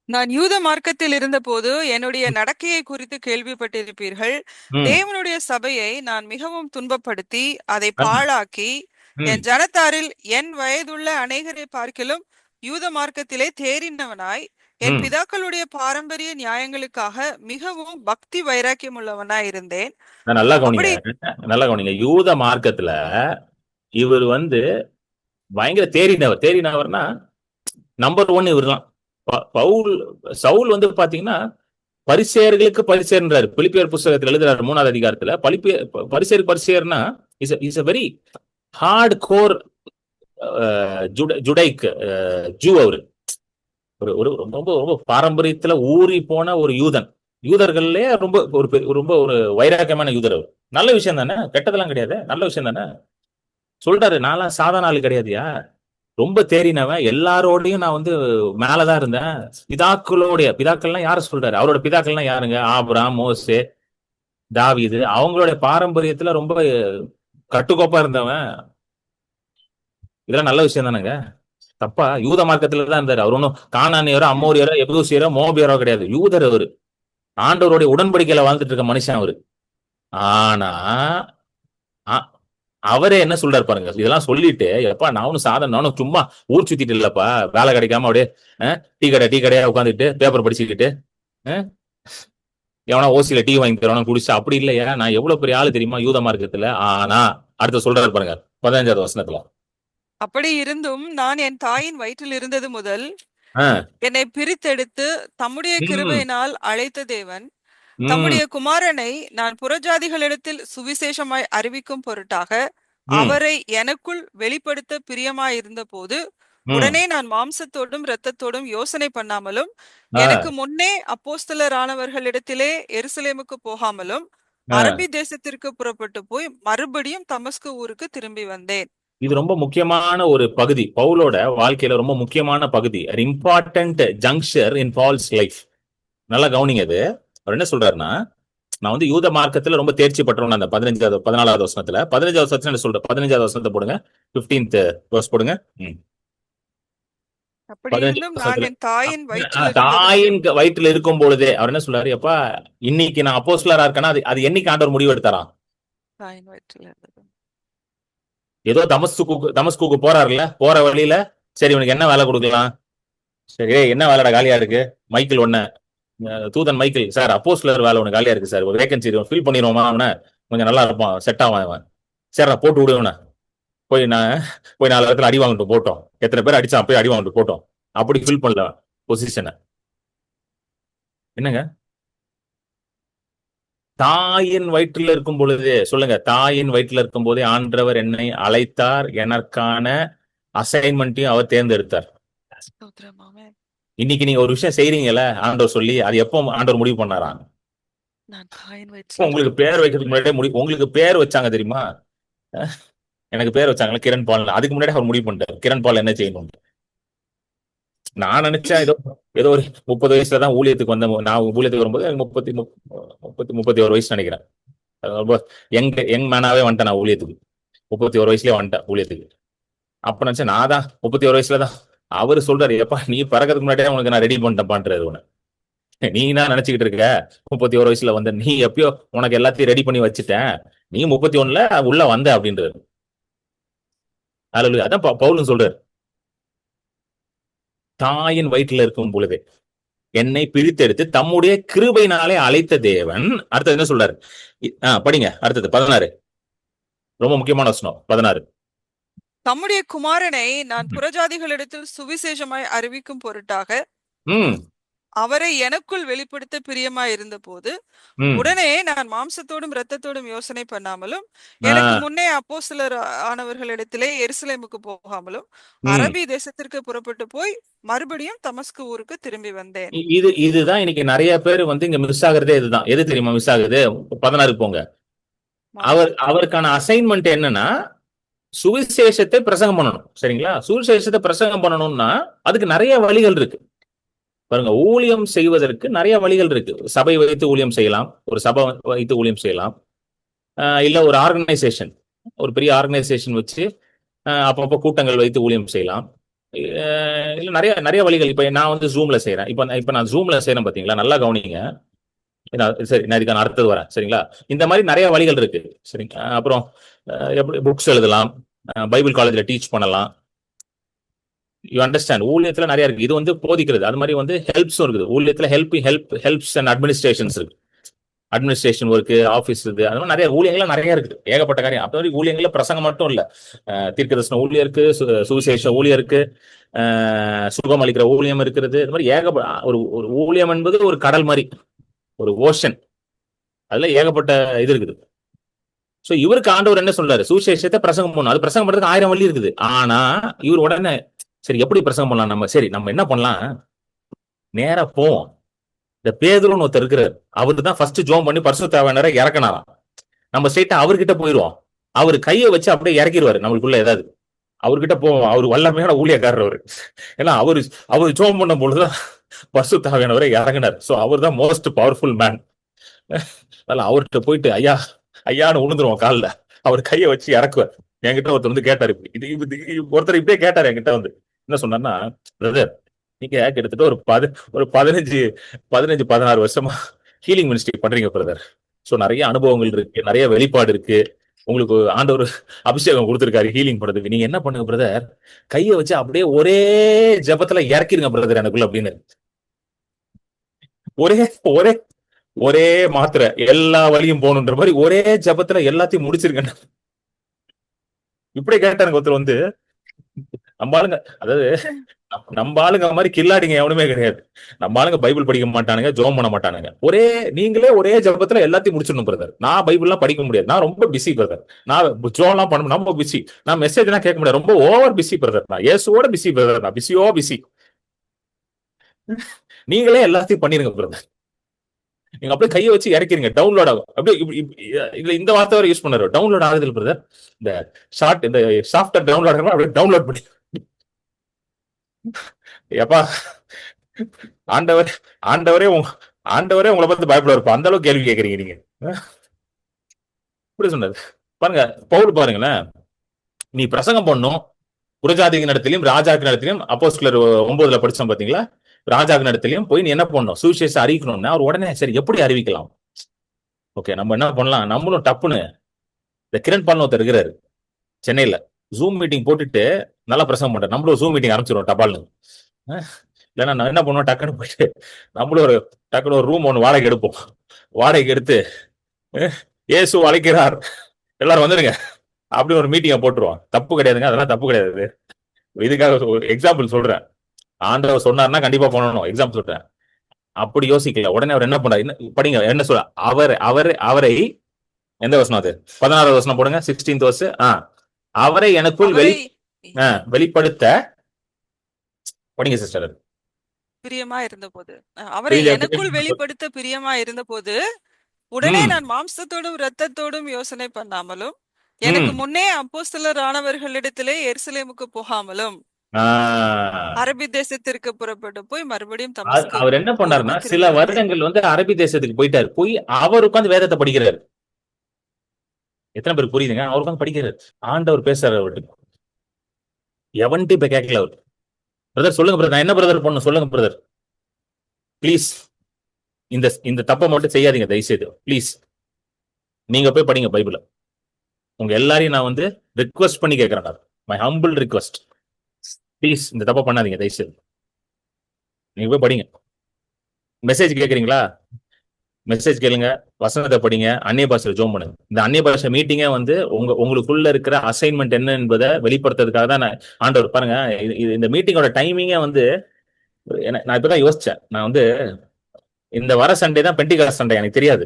நான் யூத மார்க்கத்தில் இருந்தபோது என்னுடைய நடக்கையை குறித்து கேள்விப்பட்டிருப்பீர்கள். தேவனுடைய சபையை நான் மிகவும் துன்பப்படுத்தி அதை பாழாக்கி என் ஜனத்தாரில் என் வயதுள்ள அநேகரை பார்க்கிலும் யூத மார்க்கத்திலே தேறினவனாய் என் பிதாக்களுடைய பாரம்பரிய நியாயங்களுக்காக மிகவும் பக்தி வைராக்கியம் உள்ளவனாய் இருந்தேன். நல்லா கவனிங்க. யூத மார்க்கத்துல இவர் வந்து பயங்கர தேறினவர்னா நம்பர் 1 இவர் தான். சவுல் வந்து பாத்தீங்கன்னா பரிசேயர்களுக்கு பரிசேயர்ன்றாரு. பிலிப்பியர் புஸ்தகத்தில் எழுதுறாரு 3வது அதிகாரத்துல. பரிசேயர்னா is a very hard core Judaic Jew. அவரு ஒரு ரொம்ப ரொம்ப பாரம்பரியத்துல ஊறி போன ஒரு யூதன். யூதர்கள்லே ரொம்ப ஒரு வைராக்கியமான யூதர். அவர் நல்ல விஷயம் தானே, கெட்டதெல்லாம் கிடையாது, நல்ல விஷயம் தானே. சொல்றாரு, நான்லாம் சாதாரண ஆளு கிடையாதுயா, ரொம்ப தேறினவன், எல்லாரோடையும் நான் வந்து மேலதான் இருந்தேன். பிதாக்கள்லாம் யார சொல்றாரு? அவரோட பிதாக்கள்லாம் யாருங்க? ஆபிரகாம், மோசே, தாவீது. அவங்களுடைய பாரம்பரியத்துல ரொம்ப கட்டுக்கோப்பா இருந்தவன். இதெல்லாம் நல்ல விஷயம் தானேங்க, தப்பா? யூத மார்க்கத்துல தான் இருந்தாரு. அவர் ஒன்னும் கானானியரோ அம்மோரியரோ எபூசியரோ மோபியரோ கிடையாது. யூதர் அவரு. ஆண்டவருடைய உடன்படிக்கையில வாழ்ந்துட்டு இருக்க மனுஷன் அவரு. ஆனா அவரே என்ன சொல்றாரு பாருங்க. இதெல்லாம் சொல்லிட்டு, எப்பா நானும் நானும் சும்மா ஊர் சுத்திட்டு இல்லப்பா, வேலை கிடைக்காம அப்படியே டீ கடையா உட்காந்துட்டு பேப்பர் படிச்சுக்கிட்டு எவனா ஓசியில டீ வாங்கி தரணும் குடிச்சா அப்படி இல்லையா? நான் எவ்வளவு பெரிய ஆளு தெரியுமா யூத மார்க்கத்துல. ஆனா அடுத்த சொல்றாரு பாருங்க 15வது வசனத்துல, அப்படி இருந்தும் நான் என் தாயின் வயிற்றில் இருந்தது முதல் என்னை பிரித்தெடுத்து தம்முடைய கிருபையினால் அழைத்த தேவன் தம்முடைய குமாரனை நான் புறஜாதிகளிடத்தில் சுவிசேஷமாய் அறிவிக்கும் பொருட்டாக அவரை எனக்குள் வெளிப்படுத்த பிரியமாய் இருந்த போது உடனே நான் மாம்சத்தோடும் இரத்தத்தோடும் யோசனை பண்ணாமலும் எனக்கு முன்னே அப்போஸ்தலரானவர்களிடத்திலே எருசலேமுக்கு போகாமலும் அரபி தேசத்திற்கு புறப்பட்டு போய் மறுபடியும் தமஸ்கு ஊருக்கு திரும்பி வந்தேன். இது ரொம்ப முக்கியமான ஒரு பகுதி, பவுலோட வாழ்க்கையில ரொம்ப முக்கியமான பகுதி, இம்பார்ட்டன்ட் ஜங்ஷர் இன் பால்ஸ் லைஃப். நல்லா கவனிங்க. அது அவர் என்ன சொல்றாருன்னா, நான் வந்து யூத மார்க்கத்துல ரொம்ப தேர்ச்சி பெற்றவன். அந்த 14வது வசனத்துல 15வது வசனத்துல என்ன சொல்ற? 15வது வசனத்தை போடுங்க, 15th verse போடுங்க. தாயின் வயிற்றுல இருக்கும் பொழுதே அவர் என்ன சொல்றாரு? எப்பா இன்னைக்கு நான் அப்போஸ்தலரா இருக்கேன்னா அது என்னைக்கு ஆண்டவர் முடிவு எடுத்தாராம்? ஏதோ தமஸ்குக்கு போறாருல, போற வழியில சரி இவனுக்கு என்ன வேலை கொடுக்கலாம், சரி என்ன வேலைடா காலியா இருக்கு, மைக்கிள் ஒண்ணு தூதன் மைக்கேல், சார் அப்போஸ்தலர் வேலை ஒன்று காலியா இருக்கு சார், ஒரு வேகன்சி ஃபில் பண்ணிடுவோமா, அவனை கொஞ்சம் நல்லா இருப்பான், செட் ஆவான் அவன், சரி நான் போட்டு விடுவேண்ணா. போய் 4 இடத்துல அடி வாங்கிட்டு போட்டோம், எத்தனை பேர் அடிச்சான் போய் அடி வாங்கிட்டு போட்டோம், அப்படி ஃபில் பண்ணல பொசிஷனை. என்னங்க, தாயின் வயிற்றில் இருக்கும் பொழுதே, சொல்லுங்க, தாயின் வயிற்றில் இருக்கும் போதே ஆண்டவர் என்னை அழைத்தார், எனக்கான அசைன்மெண்ட்டையும் அவர் தேர்ந்தெடுத்தார். ஸ்தோத்திரம். ஆமென். இன்னைக்கு நீங்க ஒரு விஷயம் செய்றீங்கல்ல ஆண்டவர் சொல்லி, அது எப்போ ஆண்டவர் முடிவு பண்ணாரா? நான் தாயின் வயிற்றில் உங்களுக்கு பேர் வைக்கிறதுக்கு முன்னாடியே உங்களுக்கு பேர் வச்சாங்க தெரியுமா? எனக்கு பேர் வச்சாங்களா கிரண் பால், அதுக்கு முன்னாடி அவர் முடிவு பண்ணிட்டார் கிரண் பால் என்ன செய்யணும். நான் நினைச்சேன் ஏதோ ஏதோ ஒரு 30 வயசுல தான் ஊழியத்துக்கு வந்த, நான் ஊழியத்துக்கு வரும்போது எனக்கு 31 வயசு நினைக்கிறேன். ரொம்ப யங் மேனாவே வந்துட்டேன் நான் ஊழியத்துக்கு, 31 வயசுலயே வந்துட்டேன் ஊழியத்துக்கு. அப்ப நினைச்சேன் நான் தான் 31 வயசுலதான் அவரு சொல்றாரு, எப்பா நீ பறக்கிறதுக்கு முன்னாடியே உனக்கு நான் ரெடி பண்ணிட்டேன்பான்றாரு. உன நீ தான் நினைச்சுக்கிட்டு இருக்க 31 வயசுல வந்த, நீ எப்பயோ உனக்கு எல்லாத்தையும் ரெடி பண்ணி வச்சுட்டேன், நீ 31ல உள்ள வந்த அப்படின்றாரு. அதான் பவுலும் சொல்றாரு, தாயின் வயிற்றுல இருக்கும் பொழுதே என்னை பிரித்தெடுத்து தம்முடைய கிருபையினாலே அழைத்த தேவன். அடுத்தது என்ன சொல்றாரு? படிங்க அடுத்தது 16, ரொம்ப முக்கியமான வசனம் 16. தம்முடைய குமாரனை நான் புறஜாதிகளிடத்தில் சுவிசேஷமாய் அறிவிக்கும் பொருட்டாக அவரை எனக்குள் வெளிப்படுத்த பிரியமாய் இருந்த போது, உடனே நான் மாம்சத்தோடும் இரத்தத்தோடும் யோசனை பண்ணாமலும், எனக்கு முன்னே அப்போஸ்தலர் ஆனவர்களிடத்திலே எருசலேமுக்கு போகாமலும், அரபி தேசத்திற்கு புறப்பட்டு போய் மறுபடியும் தமஸ்கு ஊருக்கு திரும்பி வந்தேன். இதுதான் இன்னைக்கு நிறைய பேர் இங்க மிஸ் ஆகுறதே. இதுதான் எது தெரியுமா மிஸ் ஆகுது? 16 போங்க. அவருக்கான அசைன்மெண்ட் என்னன்னா, சுவிசேஷத்தை பிரசங்கம் பண்ணணும். சரிங்களா? சுவிசேஷத்தை பிரசங்கம் பண்ணணும்னா அதுக்கு நிறைய வழிகள் இருக்கு பாருங்க. ஊழியம் செய்வதற்கு நிறைய வழிகள் இருக்கு. சபை வைத்து ஊழியம் செய்யலாம், ஒரு சபை வைத்து ஊழியம் செய்யலாம், இல்ல ஒரு ஆர்கனைசேஷன், ஒரு பெரிய ஆர்கனைசேஷன் வச்சு அப்பப்போ கூட்டங்கள் வைத்து ஊழியம் செய்யலாம், இல்ல நிறைய நிறைய வழிகள். இப்ப நான் ஜூம்ல செய்யறேன். இப்ப நான் ஜூம்ல செய்யறேன் பாத்தீங்களா, நல்லா கவனிங்க. சரி, நான் இதுக்கான அடுத்தது வரேன். சரிங்களா? இந்த மாதிரி நிறைய வழிகள் இருக்கு. சரிங்களா? அப்புறம் எப்படி புக்ஸ் எழுதலாம், பைபிள் காலேஜ்ல டீச் பண்ணலாம். You understand? ஊழியத்துல நிறைய இருக்கு. இது போதிக்கிறது, அது மாதிரி ஹெல்ப்ஸும் இருக்குது. ஊழியத்துல ஹெல்ப்ஸ் அண்ட் அட்மினிஸ்ட்ரேஷன்ஸ் இருக்கு. அட்மினிஸ்ட்ரேஷன் ஒர்க்கு, ஆஃபீஸ் இது, அது மாதிரி நிறைய ஊழியங்கள்லாம் நிறைய இருக்குது, ஏகப்பட்ட காரியம். அப்போ ஊழியங்கள பிரசங்கம் மட்டும் இல்ல, தீர்க்கதரிசன ஊழியம் இருக்கு, சுவிசேஷ ஊழியம் இருக்கு, சுகம் அளிக்கிற ஊழியம் இருக்கிறது. இது மாதிரி ஒரு ஊழியம் என்பது ஒரு கடல் மாதிரி, ஒரு ஓஷன், அதுல ஏகப்பட்ட இது இருக்குது. சோ இவருக்கு ஆண்டவர் என்ன சொல்றாரு? சுவிசேஷத்தை பிரசங்கம் பண்ணணும். அது பிரசங்கம் பண்றதுக்கு 1000 வழி இருக்குது. ஆனா இவர் உடனே சரி எப்படி பிரசங்கம் பண்ணலாம், நம்ம என்ன பண்ணலாம், நேரா போவோம். இந்த பேதுருன்னு ஒருத்தர் இருக்கிறார், அவரு தான் ஃபர்ஸ்ட் ஜோம் பண்ணி பரிசுத்த ஆவியானவரை இறக்கினாராம். நம்ம ஸ்ட்ரைட்டா அவர்கிட்ட போயிருவோம், அவர் கையை வச்சு அப்படியே இறக்கிடுவாரு நம்மளுக்குள்ள ஏதாவது. அவர்கிட்ட போவோம், அவர் வல்லமையான ஊழியக்காரர் அவரு. ஏன்னா அவர் ஜோம் பண்ணும் பொழுதுதான் பரிசுத்த ஆவியானவரை இறங்கினார். சோ அவர் தான் மோஸ்ட் பவர்ஃபுல் மேன். அவர்கிட்ட போயிட்டு ஐயான்னு உழுந்துருவோம் காலில், அவர் கையை வச்சு இறக்குவார். என்கிட்ட ஒருத்தர் கேட்டாரு, ஒருத்தர் இப்படியே கேட்டாரு என்கிட்ட என்ன சொன்னார்னா, நீங்க கிட்டத்தட்ட ஒரு 15-16 வருஷமா ஹீலிங் மினிஸ்ட்ரி பண்றீங்க பிரதர். சோ நிறைய அனுபவங்கள் இருக்கு, நிறைய வெளிப்பாடு இருக்கு, உங்களுக்கு ஆண்டவர் அபிஷேகம் கொடுத்திருக்காரு ஹீலிங் பண்றதுக்கு. நீங்க என்ன பண்ணுங்க பிரதர், கையை வச்சு அப்படியே ஒரே ஜபத்துல இறக்கிருங்க பிரதர் எனக்குள்ள அப்படின்னு. ஒரே ஒரே ஒரே மாத்திரை எல்லா வழியும் போகணுன்ற மாதிரி ஒரே ஜபத்துல எல்லாத்தையும் முடிச்சிருக்கேன். இப்படி கேட்டாங்க ஒருத்தர். நம்ம ஆளுங்க, அதாவது நம்ம ஆளுங்க மாதிரி கில்லாடிங்க எவனுமே கிடையாது. நம்ம ஆளுங்க பைபிள் படிக்க மாட்டானுங்க, ஜோம் பண்ண மாட்டானுங்க. நீங்களே ஒரே ஜபத்துல எல்லாத்தையும் முடிச்சிடணும் பிரதர். நான் பைபிள் எல்லாம் படிக்க முடியாது, நான் ரொம்ப பிஸி பிரதர். நான் ஜோம் எல்லாம் பண்ண ரொம்ப பிஸி, நான் மெசேஜ் எல்லாம் கேட்க முடியாது, ரொம்ப ஓவர் பிஸி பிரதர். நான் இயேசுவோட பிஸி பிரதர், நான் பிஸி. நீங்களே எல்லாத்தையும் பண்ணிருங்க பிரதர். நீங்க அப்படியே கையை வச்சு இறக்கிறீங்க, டவுன்லோட் ஆகும். அப்படியே இந்த வார்த்தை வரை யூஸ் பண்ணாரு, டவுன்லோட் ஆகுது பிரதர். இந்த சாஃப்ட்வேர் டவுன்லோட் ஆகும், அப்படியே டவுன்லோட் பண்ணி எப்பா ஆண்டவரே உங்களை பார்த்து பயப்பட இருப்பா, அந்த அளவுக்கு கேள்வி கேட்கறீங்க நீங்க. இப்படி சொன்னது பாருங்க. பவுல் பாருங்களேன், நீ பிரசங்கம் பண்ணும் புறஜாதிக்கு நடத்திலையும் ராஜாக்கு நடத்திலையும், அப்போஸ்தலர் 9 படிச்சோம் பாத்தீங்களா, ராஜாக்கு நடத்திலையும் போய் நீ என்ன பண்ணணும், சுவிசேஷம் அறிவிக்கணும்னா அவர் உடனே சரி எப்படி அறிவிக்கலாம், ஓகே நம்ம என்ன பண்ணலாம், நம்மளும் டப்புன்னு இந்த கிரண் பால்னு ஒருத்தர் இருக்கிறாரு சென்னையில, ஜூம் மீட்டிங் போட்டுட்டு நல்லா பிரசங்கம் பண்ற, நம்மளும் ஜூம் மீட்டிங் ஆரம்பிச்சிருவோம் டபால்னு. இல்லைன்னா நான் என்ன பண்ணுவோம், டக்குன்னு போயிட்டு நம்மளும் ஒரு டக்குன்னு ஒரு ரூம் ஒன்று வாடகை எடுப்போம். வாடகைக்கு எடுத்து இயேசு அழைக்கிறார், எல்லாரும் வந்துருங்க அப்படி ஒரு மீட்டிங்கை போட்டுருவோம். தப்பு கிடையாதுங்க, அதெல்லாம் தப்பு கிடையாது. இதுக்காக எக்ஸாம்பிள் சொல்றேன். ஆண்டவர் சொன்னார்னா கண்டிப்பா பண்ணணும், எக்ஸாம்பிள் சொல்றேன். அப்படி யோசிக்கல. உடனே அவர் என்ன பண்ணார், படிங்க என்ன சொல்ற, அவரை எந்த வசனம் அது, 16வது வசனம் போடுங்க, 16th verse. அவரை எனக்குள் வெளிப்படுத்த படிங்க சிஸ்டர். பிரியமா இருந்தபோது, அவரை எனக்குள் வெளிப்படுத்த பிரியமா இருந்தபோது, உடனே நான் மாம்சத்தோடும் இரத்தத்தோடும் யோசனை பண்ணாமலும், எனக்கு முன்னே அப்போஸ்தலர் ஆனவர்களிடத்திலே எருசலேமுக்கு போகாமலும், அரபி தேசத்திற்கு புறப்பட்டு போய் மறுபடியும் அவர் என்ன பண்ணாருன்னா, சில வருடங்கள் வந்து அரபி தேசத்துக்கு போயிட்டாரு. போய் அவர் உட்கார்ந்து வேதத்தை படிக்கிறாரு. எத்தனை பேருக்கு புரியுதுங்க? அவர் உட்கார்ந்து படிக்கிறாரு, ஆண்டவர் பேசுறாரு அவர்கிட்ட. எவன்ட்டு இப்ப கேட்கல அவர். பிரதர் சொல்லுங்க பிரதர், நான் என்ன பிரதர் பண்ணணும் சொல்லுங்க பிரதர், பிளீஸ் இந்த தப்பை மட்டும் செய்யாதீங்க தயவுசெய்து ப்ளீஸ். நீங்க போய் படிங்க பைபிள. உங்க எல்லாரையும் நான் வந்து ரிக்வெஸ்ட் பண்ணி கேட்கிறேன், மை ஹம்பிள் ரிக்வெஸ்ட், ப்ளீஸ் இந்த தப்பை பண்ணாதீங்க தயவுசெய்து. நீங்க போய் படிங்க. மெசேஜ் கேட்குறீங்களா, மெசேஜ் கேளுங்க, வசனத்தை படிங்க, அந்நிய பாஷையில் ஜோம் பண்ணுங்க. இந்த அந்நிய பாஷை மீட்டிங்கே வந்து உங்களுக்குள்ள இருக்கிற அசைன்மெண்ட் என்ன என்பதை வெளிப்படுத்துறதுக்காக தான் ஆண்டவர் பாருங்க. இந்த மீட்டிங்கோட டைமிங்கே வந்து நான் இப்பதான் யோசிச்சேன். நான் வந்து இந்த வர சண்டே தான் பெண்டிகாஸ்ட் சண்டே, எனக்கு தெரியாது,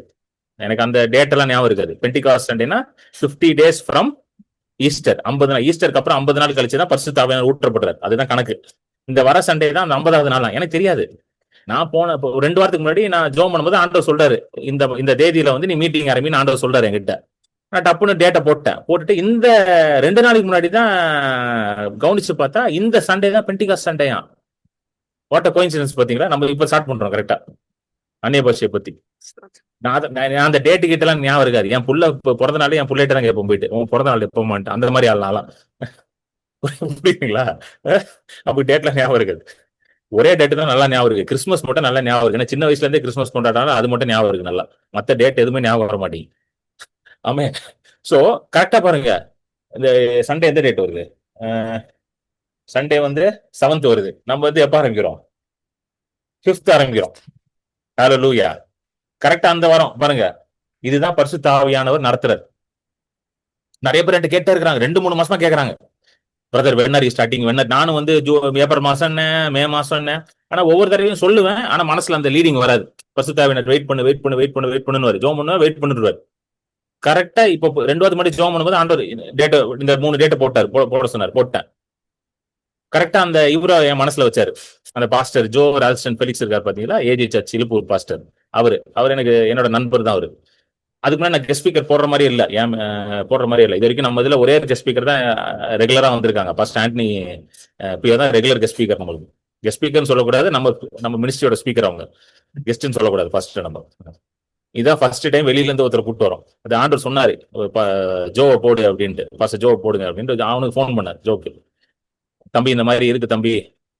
எனக்கு அந்த டேட் எல்லாம் ஞாபகம் இருக்காது. பெண்டிகாஸ்ட் சண்டேனா 50 days ஃப்ரம் ஈஸ்டர், 50 நாள், ஈஸ்டருக்கு அப்புறம் 50 நாள் கழிச்சு தான் பரிசுத்த ஆவியானவர் ஊற்றப்படுறாரு. அதுதான் கணக்கு. இந்த வர சண்டே தான் அந்த 50வது நாள். எனக்கு தெரியாது. நான் போன 2 வாரத்துக்கு முன்னாடி நான் ஜோம் பண்ணும்போது ஆண்டவர் சொல்றாரு, இந்த தேதியில வந்து நீ மீட்டிங் ஆரம்பின்னு ஆண்டவர் சொல்றாரு என்கிட்ட. நான் டப்புன்னு டேட்டை போட்டுட்டு இந்த 2 நாளைக்கு முன்னாடி தான் கவனிச்சு பார்த்தா இந்த சண்டே தான் பெண்டிகாஸ்ட் சண்டேயா. வாட் அ கோஇன்சிடென்ஸ் பாத்தீங்களா? நம்ம இப்ப ஸ்டார்ட் பண்றோம் கரெக்டா அந்நிய பாஷையை பத்தி. நான் அந்த டேட்டு கிட்ட எல்லாம் ஞாபகம் இருக்காது. என் புள்ள பிறந்த நாள் என் பிள்ளைகிட்ட தான் கேட்போம், போயிட்டு உன் பிறந்த நாள் எப்போ மாட்டேன், அந்த மாதிரி ஆள்னாலாம் புரியுதுங்களா? அப்படி டேட்ல ஞாபகம் இருக்காது. ஒரே டேட்டு தான் நல்லா ஞாபகம் இருக்கு, கிறிஸ்மஸ் மட்டும் நல்லா ஞாபகம் இருக்கு. ஏன்னா சின்ன வயசுல இருந்தே கிறிஸ்மஸ் கொண்டாடினாலும் அது மட்டும் ஞாபகம் இருக்கு நல்லா. மத்த டேட் எதுவுமே ஞாபகம் வர மாட்டேங்குது. ஆமே. சோ கரெக்டா பாருங்க, இந்த சண்டே எந்த டேட் வருது? சண்டே வந்து 7th வருது. நம்ம வந்து எப்ப ஆரம்பிக்கிறோம்? 5th ஆரம்பிக்கிறோம். ஹல்லேலூயா. கரெக்டா அந்த வாரம் பாருங்க, இதுதான் பரிசுத்த ஆவியானவர் நடத்துறாரு. நிறைய பேர் என்கிட்ட கேட்டே இருக்கிறாங்க, 2-3 மாசமா கேட்கறாங்க, brother when are you starting, நானும் வந்து ஏப்ரல் மாசம் மே மாசம், ஆனா ஒவ்வொரு தடவையும் சொல்லுவேன், ஆனா மனசுல அந்த லீடிங் வராது. பரிசுத்த ஆவியானவர் வெயிட் பண்ணுவாரு, ஜோம் பண்ணுவார், வெயிட் பண்ணிடுவார். கரெக்டா இப்போ 2 வாரத்துக்கு முன்னாடி ஜோம் பண்ணும்போது ஆண்டவர் டேட், இந்த 3 டேட்டை போட சொன்னார், போட்டேன். கரெக்டா அந்த இவரை என் மனசுல வச்சாரு, அந்த பாஸ்டர் ஜோ ரால்ஸ்டன் ஃபெலிக்ஸ் இருக்காரு பாத்தீங்களா, ஏஜி சர்ச் இலுப்பூர் பாஸ்டர். அவர் எனக்கு என்னோட நண்பர் தான் அவரு. அதுக்கு முன்னாடி நான் கெஸ்ட் ஸ்பீக்கர் போடுற மாதிரி இல்லை, போடுற மாதிரி இல்லை. இது வரைக்கும் நம்ம இதுல ஒரே கெஸ்ட் ஸ்பீக்கர் தான் ரெகுலரா வந்திருக்காங்க. ஃபர்ஸ்ட் ஆண்டனி பியோ தான் ரெகுலர் கெஸ்ட் ஸ்பீக்கர். நம்மளுக்கு கெஸ்ட் ஸ்பீக்கர்னு சொல்லக்கூடாது, நம்ம மினிஸ்ட்ரியோட ஸ்பீக்கர், அவங்க கெஸ்ட்னு சொல்லக்கூடாது. ஃபர்ஸ்ட் நம்ம இதான் ஃபர்ஸ்ட் டைம் வெளியில இருந்து ஒருத்தர் கூப்பிட்டு வரோம். அது ஆண்டர் சொன்னாரு, ஜோவை போடு அப்படின்ட்டு, ஃபர்ஸ்ட் ஜோவை போடுங்க அப்படின்ட்டு அவனுக்கு ஃபோன் பண்ணார் ஜோக்கு. தம்பி இந்த மாதிரி இருக்கு தம்பி,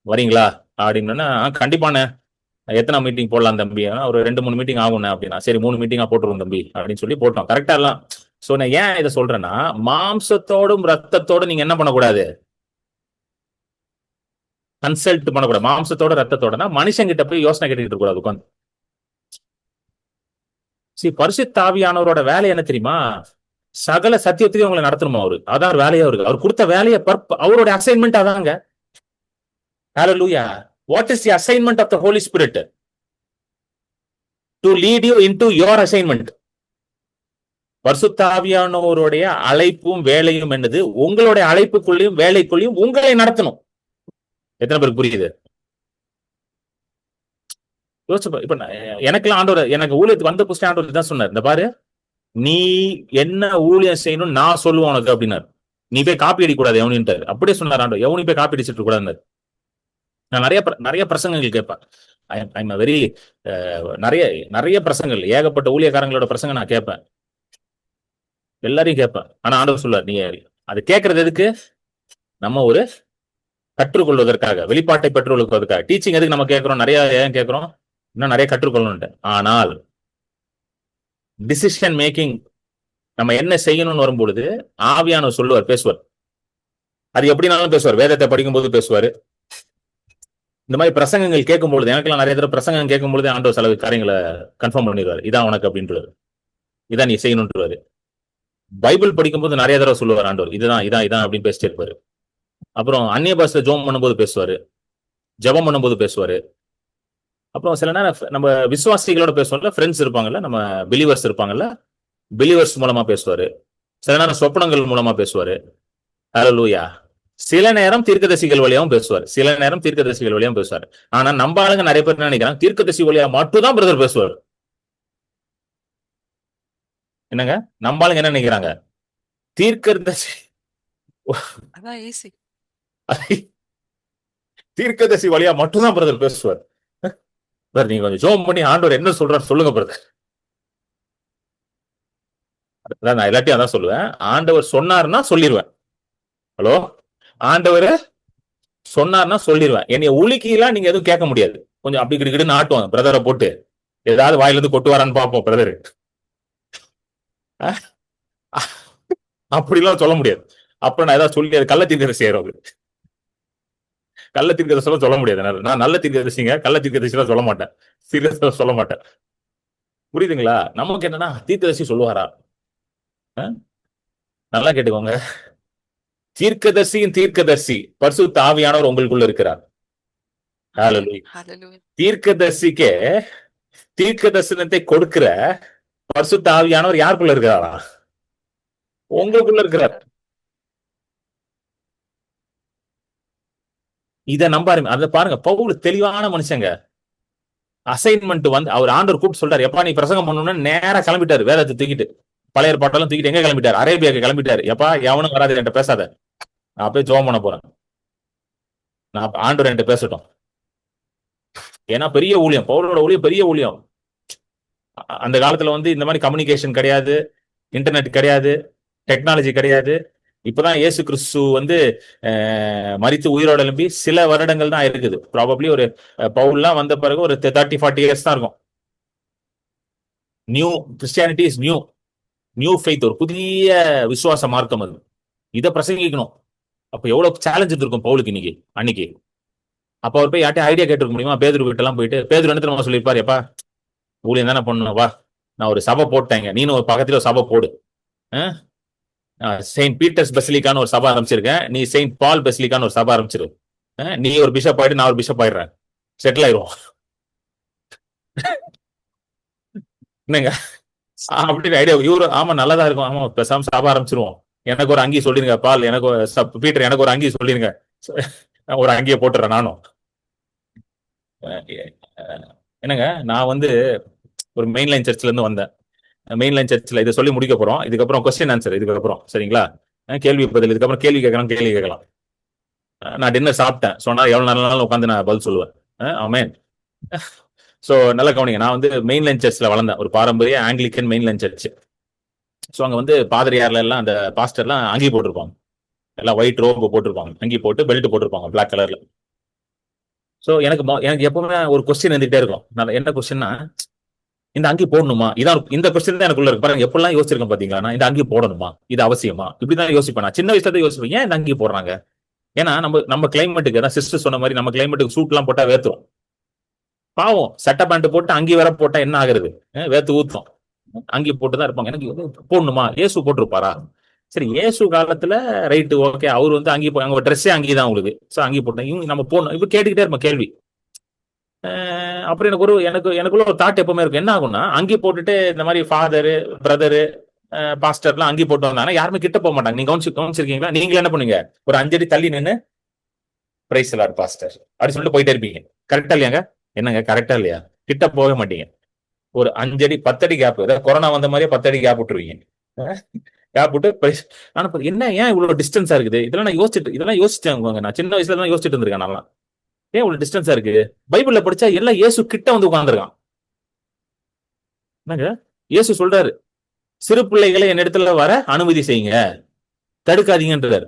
வரீங்களா அப்படின்னா, கண்டிப்பாண்ணே, எத்தனை மீட்டிங் போடலாம் தம்பி, ஒரு 2-3 மீட்டிங் ஆகும்ண்ணே அப்படின்னா, சரி 3 மீட்டிங்கா போட்டுருவோம் தம்பி அப்படின்னு சொல்லி போட்டோம். கரெக்டா எல்லாம். சோ நான் ஏன் இதை சொல்றேன்னா, மாம்சத்தோடும் ரத்தத்தோடும் நீங்க என்ன பண்ணக்கூடாது, கன்சல்ட் பண்ணக்கூடாது. மாம்சத்தோட ரத்தத்தோடனா மனுஷங்கிட்ட போய் யோசனை கேட்டுக்கிட்டு இருக்கக்கூடாது உட்காந்து. சரி, பரிசுத்த ஆவியானவரோட வேலை என்ன தெரியுமா? சகல சத்தியத்தையும் உங்களை நடத்தணுமா அவரு, அதான் வேலையா இருக்கு. அவர் கொடுத்த வேலையை அவரோட அசைன்மெண்ட் அதாங்க. ஹல்லேலூயா. What is the assignment of the Holy Spirit? To lead you into your assignment. பரிசுத்த ஆவியானவருடைய அழைப்பும் வேலையும் என்னது? உங்களுடைய அழைப்புக்குள்ளேயும் வேலைக்குள்ளேயும் உங்களை நடத்தணும். எத்தனை பேருக்கு புரியுது? இப்ப எனக்கெல்லாம் ஆண்டவர், எனக்கு ஊழியத்துக்கு வந்த புஸ்தகம் ஆண்டவர் தான் சொன்னார், இந்த பாரு நீ என்ன ஊழியம் செய்யணும் நான் சொல்லுவேன் உனக்கு அப்படின்னாரு. நீ போய் காப்பி அடிக்கூடாது எவனின்ட்டாரு. அப்படியே சொன்னார் ஆண்டவர், எவனையும் போய் காப்பி அடிச்சுட்டு கூடாதுன்னாரு. நான் நிறைய பிரசங்கங்கள் கேட்பேன். வெரி நிறைய பிரசங்கங்கள், ஏகப்பட்ட ஊழியக்காரங்களோட பிரசங்க நான் கேட்பேன், எல்லாரையும் கேட்பேன். ஆனா ஆண்டவர் சொல்லுவார், நீ அது கேட்கறது எதுக்கு? நம்ம ஒரு கற்றுக்கொள்வதற்காக, வெளிப்பாட்டை பெற்றுக்கொள்வதற்காக. டீச்சிங் எதுக்கு நம்ம கேட்கிறோம்? நிறைய ஏன் கேட்கிறோம்? இன்னும் நிறைய கற்றுக்கொள்ளணும். ஆனால் டிசிஷன் மேக்கிங், நம்ம என்ன செய்யணும்னு வரும்பொழுது ஆவியானவர் சொல்லுவார், பேசுவார். அது எப்படினாலும் பேசுவார். வேதத்தை படிக்கும் போது பேசுவாரு, இந்த மாதிரி பிரசங்கங்கள் கேட்கும் பொழுது, எனக்கெல்லாம் நிறைய தடவை பிரசங்கம் கேட்கும் பொழுது ஆண்டவர் சில காரியங்களை கன்ஃபார்ம் பண்ணிடுவாரு. இதான் உனக்கு அப்படின்றாரு, இதான் நீ செய்யணும்ன்றாரு. பைபிள் படிக்கும்போது நிறைய தடவை சொல்லுவார் ஆண்டவர், இதுதான் இதான் இதான் அப்படின்னு பேசிட்டே இருப்பாரு. அப்புறம் அந்நிய பாஷையில ஜெபம் பண்ணும்போது பேசுவாரு, ஜெபம் பண்ணும்போது பேசுவாரு. அப்புறம் சில நேரம் நம்ம விசுவாசிகளோட பேசுவோம்ல, ஃப்ரெண்ட்ஸ் இருப்பாங்கல்ல, நம்ம பிலீவர்ஸ் இருப்பாங்கல்ல, பிலீவர்ஸ் மூலமா பேசுவாரு. சில நேரம் சொப்பனங்கள் மூலமா பேசுவாரு. ஹல்லேலூயா. சில நேரம் தீர்க்கதரிசிகள் வழியாவும் பேசுவார், சில நேரம் தீர்க்கதரிசிகள் வழியாவும் பேசுவார். ஆனா நம்ம ஆளுங்க நிறைய பேர் நினைக்கிறாங்க தீர்க்கதரிசி வழியா மட்டும் தான் பிரதர் பேசுவார். என்னங்க நம்ம ஆளுங்க என்ன நினைக்கிறாங்க, தீர்க்கதரிசி தீர்க்கதரிசி வழியா மட்டும்தான் பிரதர் பேசுவார். நீங்க கொஞ்சம் ஜோம் பண்ணி ஆண்டவர் என்ன சொல்றாரு சொல்லுங்க பிரதர். நான் எல்லாத்தையும் அதான் சொல்லுவேன், ஆண்டவர் சொன்னாருன்னா சொல்லிடுவேன். ஹலோ, ஆண்டவர் சொன்னார்னா சொல்லிடுவேன். என்னைய உலுக்கிலாம் நீங்க எதுவும் கேட்க முடியாது. கொஞ்சம் அப்படி கிடுக்கிடுன்னு ஆட்டுவாங்க பிரதரை போட்டு, ஏதாவது வாயில இருந்து கொட்டு வரான்னு பார்ப்போம் பிரதரு. அப்படிலாம் சொல்ல முடியாது. அப்புறம் நான் ஏதாவது சொல்லி அது கள்ள தீர்க்கதரிசி செய்யறது, கள்ள தீர்க்கதரிசி சொல்ல முடியாது. நான் நல்ல தீர்க்கதரிசிங்க, கள்ள தீர்க்கதரிசி சொல்ல மாட்டேன், சீரியஸா சொல்ல மாட்டேன். புரியுதுங்களா? நமக்கு என்னன்னா தீர்க்கதரிசி சொல்லுவாரா? நல்லா கேட்டுக்கோங்க, தீர்க்கதரிசியின் தீர்க்கதரிசி பரிசுத்த ஆவியானவர் உங்களுக்குள்ள இருக்கிறார். தீர்க்கதரிசிக்கே தீர்க்க தரிசனத்தை கொடுக்கிற பரிசுத்த ஆவியானவர் யாருக்குள்ள இருக்கிறாரா? உங்களுக்குள்ள இருக்கிறார். இத நம்பாரு. அதை பாருங்க, பவுல் தெளிவான மனுஷங்க. அசைன்மெண்ட் வந்து அவர் ஆண்டவர் கூப்பிட்டு சொல்றாரு, எப்பா நீ பிரசங்கம் பண்ணணும்னு நேரா கிளம்பிட்டாரு. வேதத்தை தூக்கிட்டு, பழைய பாட்டெல்லாம் தூக்கிட்டு எங்க கிளம்பிட்டாரு? அரேபியாவுக்கு கிளம்பிட்டாரு. எப்பா எவனும் வராது என்கிட்ட பேசாத, நான் போய் ஜெபம் பண்ண போறேன், நான் ஆண்டவர் என்கிட்ட பேசட்டும். ஏன்னா பெரிய ஊழியம், பவுலோட ஊழியம் பெரிய ஊழியம். அந்த காலத்துல வந்து இந்த மாதிரி கம்யூனிகேஷன் கிடையாது, இன்டர்நெட் கிடையாது, டெக்னாலஜி கிடையாது. இப்பதான் இயேசு கிறிஸ்து வந்து மரித்து உயிரோடு எழும்பி சில வருடங்கள் தான் இருக்குது. ப்ராபப்ளி ஒரு பவுல்லாம் வந்த பிறகு ஒரு 30-40 இயர்ஸ் தான் இருக்கும். New Christianity is new, new faith, ஒரு புதிய விசுவாச மார்க்கம் அது. இதை பிரசங்கிக்கணும். அப்ப எவ்வளவு சேலஞ்ச் இருக்கும் பவுலுக்கு இன்னைக்கு அன்னைக்கு. அப்ப அவர் போய் யார்ட்டையும் ஐடியா கேட்டுருக்க முடியுமா? பேதுரு வீட்டு எல்லாம் போயிட்டு, பேதுரு என்ன தெரியுமா சொல்லியிருப்பாரு, எப்பா ஊழியம் தானே பண்ணணும், வா நான் ஒரு சபை போட்டேங்க, நீனும் ஒரு பக்கத்துல ஒரு சபை போடு. செயின்ட் பீட்டர்ஸ் பெசிலிக்கான்னு ஒரு சபை ஆரம்பிச்சிருக்கேன், நீ செயின்ட் பால் பெசிலிக்கான்னு ஒரு சபை ஆரம்பிச்சிரு. நீ ஒரு பிஷப் ஆயிட்டு நான் ஒரு பிஷப் ஆயிடுறேன், செட்டில் ஆயிரும். என்னங்க அப்படின்னு ஐடியா இவரு? ஆமா நல்லதா இருக்கும், ஆமா பேசாம சபை ஆரம்பிச்சிருவோம். எனக்கு ஒரு அங்கி சொல்லிருங்க பால், எனக்கு பீட்டர் எனக்கு ஒரு அங்கி சொல்லிருங்க, ஒரு அங்கியை போட்டுறேன் நானும். என்னங்க நான் வந்து ஒரு மெயின்லைன் சர்ச்ல இருந்து வந்தேன். மெயின்லைன் சர்ச்ல இதை சொல்லி முடிக்க போறோம். இதுக்கப்புறம் கொஸ்டின் ஆன்சர், இதுக்கப்புறம் சரிங்களா? கேள்வி பதில், இதுக்கப்புறம் கேள்வி கேட்கலாம். நான் டின்னர் சாப்பிட்டேன் சொன்னா எவ்வளவு நேரம் உட்காந்து நான் பதில் சொல்லுவேன். ஆமென். சோ நல்லா கவனிங்க, நான் வந்து மெயின்லைன் சர்ச்ல வளர்ந்தேன், ஒரு பாரம்பரிய ஆங்கிலிக்கன் மெயின்லைன் சர்ச். ஸோ அங்க வந்து பாதிரியார்ல எல்லாம் அந்த பாஸ்டர்லாம் அங்கி போட்டிருப்பாங்க, எல்லாம் ஒயிட் ரோப் போட்டிருப்பாங்க, அங்கி போட்டு பெல்ட் போட்டிருப்பாங்க பிளாக் கலர்ல. ஸோ எனக்கு எப்பவுமே ஒரு கொஸ்டின் இருந்துகிட்டே இருக்கும். என்ன கொஸ்டின்னா, இந்த அங்கி போடணுமா? இதான் இந்த கொஸ்டின் தான் எனக்குள்ள இருக்கு. பாருங்க எப்பெல்லாம் யோசிச்சிருக்கேன் பாத்தீங்களா, இந்த அங்கி போடணுமா, இது அவசியமா, இப்படிதான் யோசிப்பேன். நான் சின்ன வயசுல தான் யோசிப்பேன், ஏன் இந்த அங்கி போடுறாங்க? ஏன்னா நம்ம கிளைமேட்டுக்கு, அதான் சிஸ்டர் சொன்ன மாதிரி, நம்ம கிளைமேட்டுக்கு சூட் எல்லாம் போட்டா வேத்துரும். பாவம் சட்டை பேண்ட் போட்டு அங்கி வேற போட்டா என்ன ஆகுறது? வேத்து ஊத்தும். அங்கி போட்டுதான் இருப்பாங்க. எனக்கு போடணுமா? இயேசு போட்டிருப்பாரா? சரி இயேசு காலத்துல ரைட்டு ஓகே, அவர் வந்து அங்கி அங்க ட்ரெஸ்ஸே அங்கி தான் உங்களுக்கு, சோ அங்கி போட்டேன், இவங்க நம்ம போடணும். இப்ப கேட்டுக்கிட்டே இருப்போம் கேள்வி. அப்புறம் எனக்குள்ள ஒரு தாட் எப்பவுமே இருக்கும், என்ன ஆகும்னா, அங்கி போட்டுட்டு இந்த மாதிரி ஃபாதரு பிரதரு பாஸ்டர்லாம் அங்கி போட்டு வந்தாங்கன்னா யாருமே கிட்ட போக மாட்டாங்க. நீங்க கவனிச்சிருக்கீங்களா? நீங்க என்ன பண்ணுவீங்க, ஒரு 5 அடி தள்ளி நின்று பிரைஸ் லார்ட் பாஸ்டர் அப்படி சொல்லிட்டு போயிட்டே இருப்பீங்க. கரெக்டா இல்லையாங்க? என்னங்க கரெக்டா இல்லையா? கிட்ட போக மாட்டீங்க. ஒரு 5 அடி 10 அடி கேப், கொரோனா வந்த மாதிரியே 10 அடி கேப் விட்டுருவீங்க. கேப் விட்டு பிரைஸ். ஆனா என்ன ஏன் இவ்வளவு டிஸ்டன்ஸா இருக்குது? இதெல்லாம் யோசிச்சேன். நான் சின்ன வயசுல தான் யோசிச்சுட்டு இருந்திருக்கேன். நல்லா ஏன் இவ்வளவு டிஸ்டன்ஸா இருக்கு? பைபிள்ல படிச்சா எல்லாம் இயேசு கிட்ட வந்து உட்கார்ந்துருக்கான். என்னங்க இயேசு சொல்றாரு, சிறு பிள்ளைகளை என் இடத்துல வர அனுமதி செய்யுங்க, தடுக்காதீங்கன்றாரு.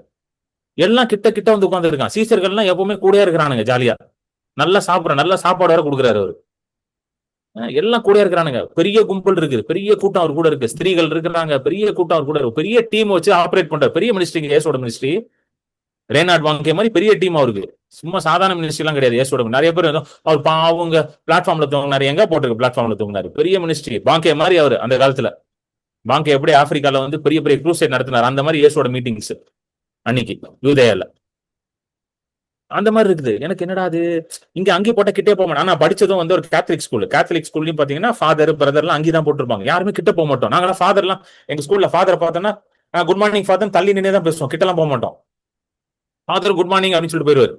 எல்லாம் கிட்ட கிட்ட வந்து உட்கார்ந்து இருக்கான். சீசர்கள்லாம் எப்பவுமே கூடயே இருக்கிறானுங்க, ஜாலியா நல்லா சாப்பிடுற, நல்ல சாப்பாடு வர கொடுக்குறாரு அவரு. எல்லாம் கூட இருக்கிறானுங்க. பெரிய கும்பல் இருக்குது, பெரிய கூட்டம் அவர் கூட இருக்கு, ஸ்திரீகள் இருக்கிறாங்க, பெரிய கூட்டம் அவர் கூட இருக்கு. பெரிய டீம் வச்சு ஆபரேட் பண்றாரு. பெரிய மினிஸ்ட்ரி, இயேசுவோட மினிஸ்ட்ரி. ரேனார்ட் வாங்கிய மாதிரி பெரிய டீம் அவருக்கு. சும்மா சாதாரண மினிஸ்ட்ரி எல்லாம் கிடையாது. இயேசுவோட நிறைய பேர் அவர் அவங்க பிளாட்ஃபார்ம்ல தூங்கினாரு. எங்க போட்டிருக்கு பிளாட்ஃபார்ம்ல தூங்கினாரு? பெரிய மினிஸ்ட்ரி, பாங்கே மாதிரி அவர் அந்த காலத்துல. பாங்கே எப்படி ஆப்பிரிக்கால வந்து பெரிய பெரிய க்ரூசைட் நடத்தினார், அந்த மாதிரி இயேசுவோட மீட்டிங்ஸ் அன்னைக்கு யூதேயால அந்த மாதிரி இருக்குது. எனக்கு என்னடா அது, இங்க அங்கேயே போட்டா கிட்டே போக மாட்டோம். ஆனா படிச்சதும் வந்து ஒரு கேத்தலிக் ஸ்கூல். கேத்தலிக் ஸ்கூல்லயும் பாத்தீங்கன்னா ஃபாதர் பிரதர்லாம் அங்கேயே போட்டிருப்பாங்க. யாருமே கிட்ட போக மாட்டோம். நாங்களாம் ஃபாதர்லாம் எங்க ஸ்கூல்ல ஃபாதர் பார்த்தோன்னா குட் மார்னிங் ஃபாதர் தள்ளி நின்று தான் பேசுவோம், கிட்டலாம் போக மாட்டோம். ஃபாதர் குட் மார்னிங் அப்படின்னு சொல்லிட்டு போயிருவாரு.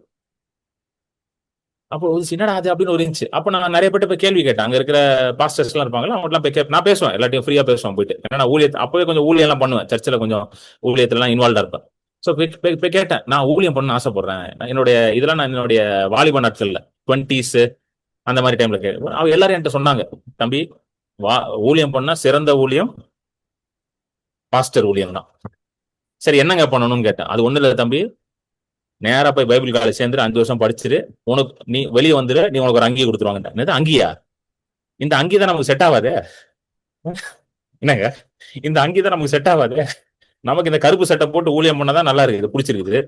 அப்போ என்னடா அது அப்படின்னு ஒரு இருந்துச்சு. அப்ப நான் நிறைய பேர்ட்ட போய் கேள்வி கேட்டேன். அங்க இருக்கிற பாஸ்டர்ஸ் எல்லாம் இருப்பாங்களா, அவங்கலாம் போய் நான் பேசுவேன், எல்லாத்தையும் ஃப்ரீயா பேசுவேன் போயிட்டு. ஏன்னா நான் ஊழியத்தை அப்பவே கொஞ்சம் ஊழியம் எல்லாம் பண்ணுவேன், சர்ச்சில் கொஞ்சம் ஊழியத்துல எல்லாம் இன்வால்வா இருப்பேன். ஸோ போய் கேட்டேன், நான் ஊழியம் பண்ண ஆசைப்படுறேன். என்னுடைய இதெல்லாம் நான் என்னுடைய வாலிப நாட்கள்ல 20s அந்த மாதிரி டைம்ல அவ எல்லாரும் என்கிட்ட சொன்னாங்க, தம்பி வா, ஊழியம் பண்ணா சிறந்த ஊழியம் பாஸ்டர் ஊழியம் தான். சரி என்னங்க பண்ணணும்னு கேட்டேன். அது ஒண்ணு இல்ல தம்பி, நேரா போய் பைபிள் காலேஜ் சேர்ந்து 5 வருஷம் படிச்சுட்டு உனக்கு நீ வெளியே வந்துரு, நீ உனக்கு ஒரு அங்கி கொடுத்துருவாங்க. அங்கியா? இந்த அங்கி தான் நமக்கு செட் ஆகாது. என்னங்க, இந்த அங்கி தான் நமக்கு செட் ஆகாது. நமக்கு இந்த கருப்பு சட்டை போட்டு ஊழியம் பண்ணாதான் நல்லா இருக்குது, பிடிச்சிருக்குது.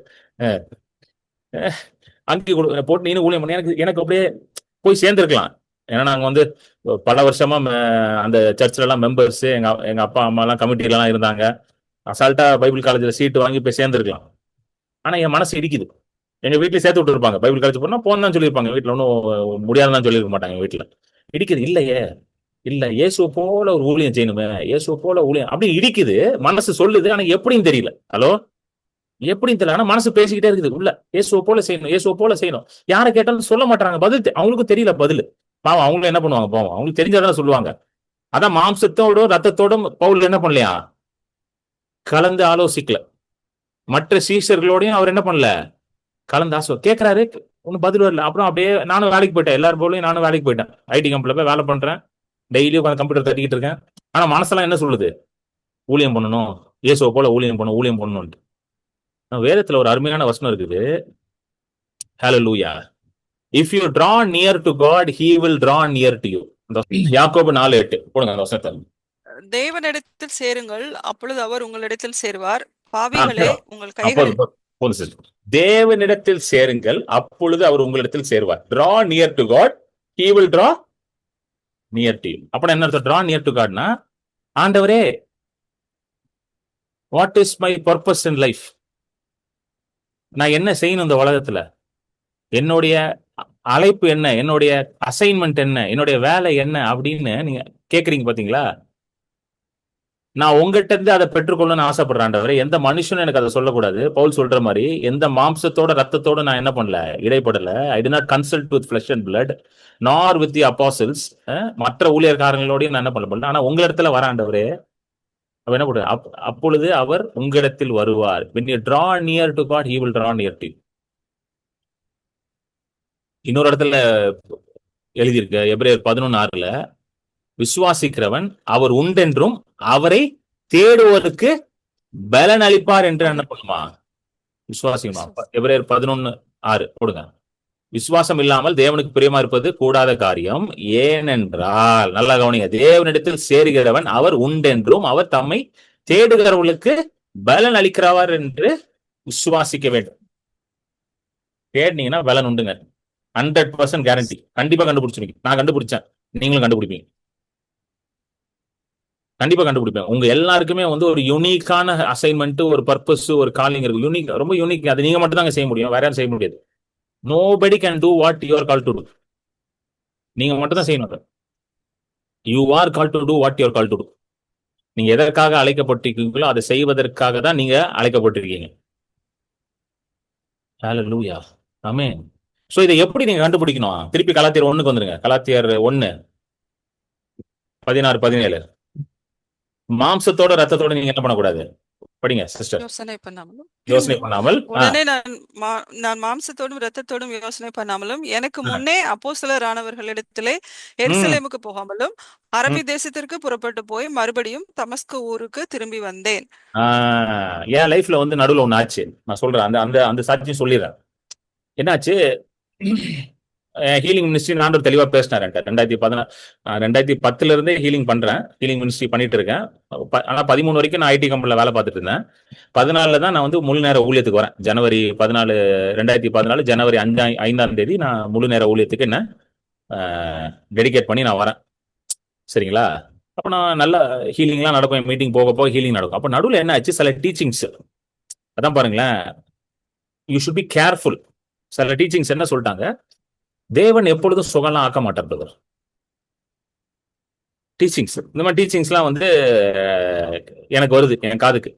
அங்கி போட்டு நீனு ஊழியம் பண்ண எனக்கு எனக்கு அப்படியே போய் சேர்ந்துருக்கலாம். ஏன்னா நாங்க வந்து பல வருஷமா அந்த சர்ச்சில் எல்லாம் மெம்பர்ஸ், எங்க எங்க அப்பா அம்மா எல்லாம் கமிட்டில எல்லாம் இருந்தாங்க. அசால்ட்டா பைபிள் காலேஜ்ல சீட்டு வாங்கி போய் சேர்ந்துருக்கலாம். ஆனா என் மனசு இடிக்குது. எங்க வீட்லயே சேர்த்து விட்டு இருப்பாங்க, பைபிள் காலேஜ் போனா போன்னு தான் சொல்லியிருப்பாங்க. வீட்டுல ஒன்றும் முடியாதுன்னு சொல்லியிருக்க மாட்டாங்க. வீட்டுல இடிக்குது. இல்லையே, இல்ல இயேசுவை போல ஒரு ஊழியம் செய்யணுமே, இயேசுவை போல ஊழியம் அப்படி இடிக்குது. மனசு சொல்லுது, ஆனா எப்படின்னு தெரியல. ஹலோ, எப்படின்னு தெரியல. ஆனா மனசு பேசிக்கிட்டே இருக்குது உள்ள, இயேசுவை போல செய்யணும், இயேசுவை போல செய்யணும். யாரை கேட்டாலும் சொல்ல மாட்டாங்க பதில். அவங்களுக்கும் தெரியல பதில். பாவம், அவங்களும் என்ன பண்ணுவாங்க? பாவம், அவங்களுக்கு தெரிஞ்சாதான் சொல்லுவாங்க. அதான் மாம்சத்தோடும் ரத்தத்தோடும் பவுல் என்ன பண்ணலையா, கலந்து ஆலோசிக்கல. மற்ற சீஷர்களோடையும் அவர் என்ன பண்ணல, கலந்து கேட்கிறாரு, ஒன்னும் பதில் வரல. அப்புறம் அப்படியே நானும் வேலைக்கு போயிட்டேன். எல்லாரும் போலையும் நானும் வேலைக்கு போயிட்டேன். ஐடி கம்பெனில போய் வேலை பண்றேன். டெய்லியும் உட்காந்து கம்ப்யூட்டர் தட்டிக்கிட்டு இருக்கேன். ஆனா மனசெல்லாம் என்ன சொல்லுது, ஊழியம் பண்ணணும், இயேசுவை போல ஊழியம் பண்ணணும், ஊழியம் பண்ணணும். வேதத்துல ஒரு அருமையான வசனம் இருக்குது. ஹல்லேலூயா. If you draw near to God, he will draw near to you. யாக்கோபு 4:8 போடுங்க அந்த வசனத்தை. தேவனிடத்தில் சேருங்கள், அப்பொழுது அவர் உங்களிடத்தில் சேருவார். பாவிகளே உங்கள் கைகளை தேவனிடத்தில் சேருங்கள், அப்பொழுது அவர் உங்களிடத்தில் சேருவார். Draw near to God, he will draw near to you. அப்ப என்ன அர்த்தம்? Draw near to Godனா, ஆண்டவரே what is my purpose in life, நான் என்ன செய்யணும் இந்த உலகத்துல, என்னுடைய அழைப்பு என்ன, என்னுடைய அசைன்மெண்ட் என்ன, என்னுடைய வேலை என்ன அப்படின்னு நீங்க கேக்குறீங்க பாத்தீங்களா? நான் உங்ககிட்ட இருந்து அதை பெற்றுக்கொள்ளணும்னு ஆசைப்படுறேன். எந்த மனுஷனும் எனக்கு அதை சொல்லக்கூடாது. பவுல் சொல்ற மாதிரி எந்த மாம்சத்தோட ரத்தத்தோட நான் என்ன பண்ணல, இடைப்படல. I did not consult with flesh and blood nor with the apostles. மற்ற ஊழியர்காரங்களோடையும் நான் என்ன பண்ணல. ஆனா உங்க இடத்துல வர ஆண்டவரே, அவ என்ன பண்ற, அப்பொழுது அவர் உங்களிடத்தில் வருவார். when you draw near to God, he will draw near to you. இன்னொரு இடத்துல எழுதியிருக்க எபிரேயர் 11:6 விசுவாசிக்கிறவன் அவர் உண்டென்றும் அவரை தேடுவதற்கு பலன் அளிப்பார் என்று என்ன பண்ணுமா, விசுவாசிக்கணும். எபிரேயர் 11:6 போடுங்க. விசுவாசம் இல்லாமல் தேவனுக்கு பிரியமா இருப்பது கூடாத காரியம். ஏனென்றால், நல்லா கவனிங்க, தேவனிடத்தில் சேருகிறவன் அவர் உண்டென்றும் அவர் தம்மை தேடுகிறவர்களுக்கு பலன் அளிக்கிறவர் என்று விசுவாசிக்க வேண்டும். தேடினீங்கன்னா பலன் உண்டுங்க. 100% கேரண்டி. கண்டிப்பா கண்டுபிடிச்சிருக்கீங்க. நான் கண்டுபிடிச்சேன், நீங்களும் கண்டுபிடிப்பீங்க. கண்டிப்பா கண்டுபிடிப்பேன். உங்க எல்லாருக்குமே வந்து ஒரு யூனிக்கான அசைன்மெண்ட், ஒரு பர்பஸ், ஒரு காலிங் இருக்கு. யூனிக், ரொம்ப யூனிக். அது நீங்க மட்டும் தாங்க செய்ய முடியும், வேற யாரும் செய்ய முடியாது. Nobody can do what you are call to do. நீங்க மட்டும் தான் செய்யணும். You are call to do what you are call to do. நீங்க எதற்காக அழைக்கப்பட்டிருக்கீங்களோ அதை செய்வதற்காக தான் நீங்க அழைக்கப்பட்டிருக்கீங்க. ஹல்லேலூயா, ஆமென். சோ இதை எப்படி நீங்க கண்டுபிடிக்கணும்? திருப்பி கலாத்தியர் 1க்கு வந்துருங்க. கலாத்தியர் 1:16-17. மாம்சத்தோட ரத்தத்தோட நீங்க என்ன பண்ணக்கூடாது? படிங்க சிஸ்டர். யோசனை பண்ணாமலும் யோசனை பண்ணாமல் உடனே நான் மாம்சத்தோடும் இரத்தத்தோடும் யோசனை பண்ணாமலும் எனக்கு முன்னே அப்போஸ்தலரானவர்களிடத்திலே எருசலேமுக்கு போகாமலும் அரபி தேசத்திற்கு புறப்பட்டு போய் மறுபடியும் தமஸ்கு ஊருக்கு திரும்பி வந்தேன். என் லைஃப்ல வந்து நடுவில் ஒண்ணு ஆச்சு. நான் சொல்றேன், அந்த அந்த அந்த சாட்சியும் சொல்லிடுறேன். என்னாச்சு? ஹீலிங் மினிஸ்ட்ரி நான் தெளிவா பேசினார். 2010 இருந்தே ஹீலிங் பண்றேன், ஹீலிங் மினிஸ்ட்ரி பண்ணிட்டு இருக்கேன். ஆனா 13 வரைக்கும் நான் ஐடி கம்பெனில வேலை பார்த்துட்டு இருந்தேன். 14 தான் நான் வந்து முழு நேர ஊழியத்துக்கு வரேன். ஜனவரி 14, 2014 ஜனவரி 5ஆம் தேதி நான் முழு நேர ஊழியத்துக்கு என்ன டெடிகேட் பண்ணி நான் வரேன். சரிங்களா? அப்ப நான் நல்ல ஹீலிங்லாம் நடக்கும், மீட்டிங் போக போக ஹீலிங் நடக்கும். அப்ப நடுவில் என்ன ஆச்சு, சில டீச்சிங்ஸ், அதான் பாருங்களேன், யூ ஷுட் பி கேர்ஃபுல். சில டீச்சிங்ஸ் என்ன சொல்லிட்டாங்க, தேவன் எப்பொழுதும் சுகம்லாம் ஆக்க மாட்டார் பிரதர். டீச்சிங்ஸ், இந்த மாதிரி டீச்சிங்ஸ்லாம் வந்து எனக்கு வருது என் காதுக்கு.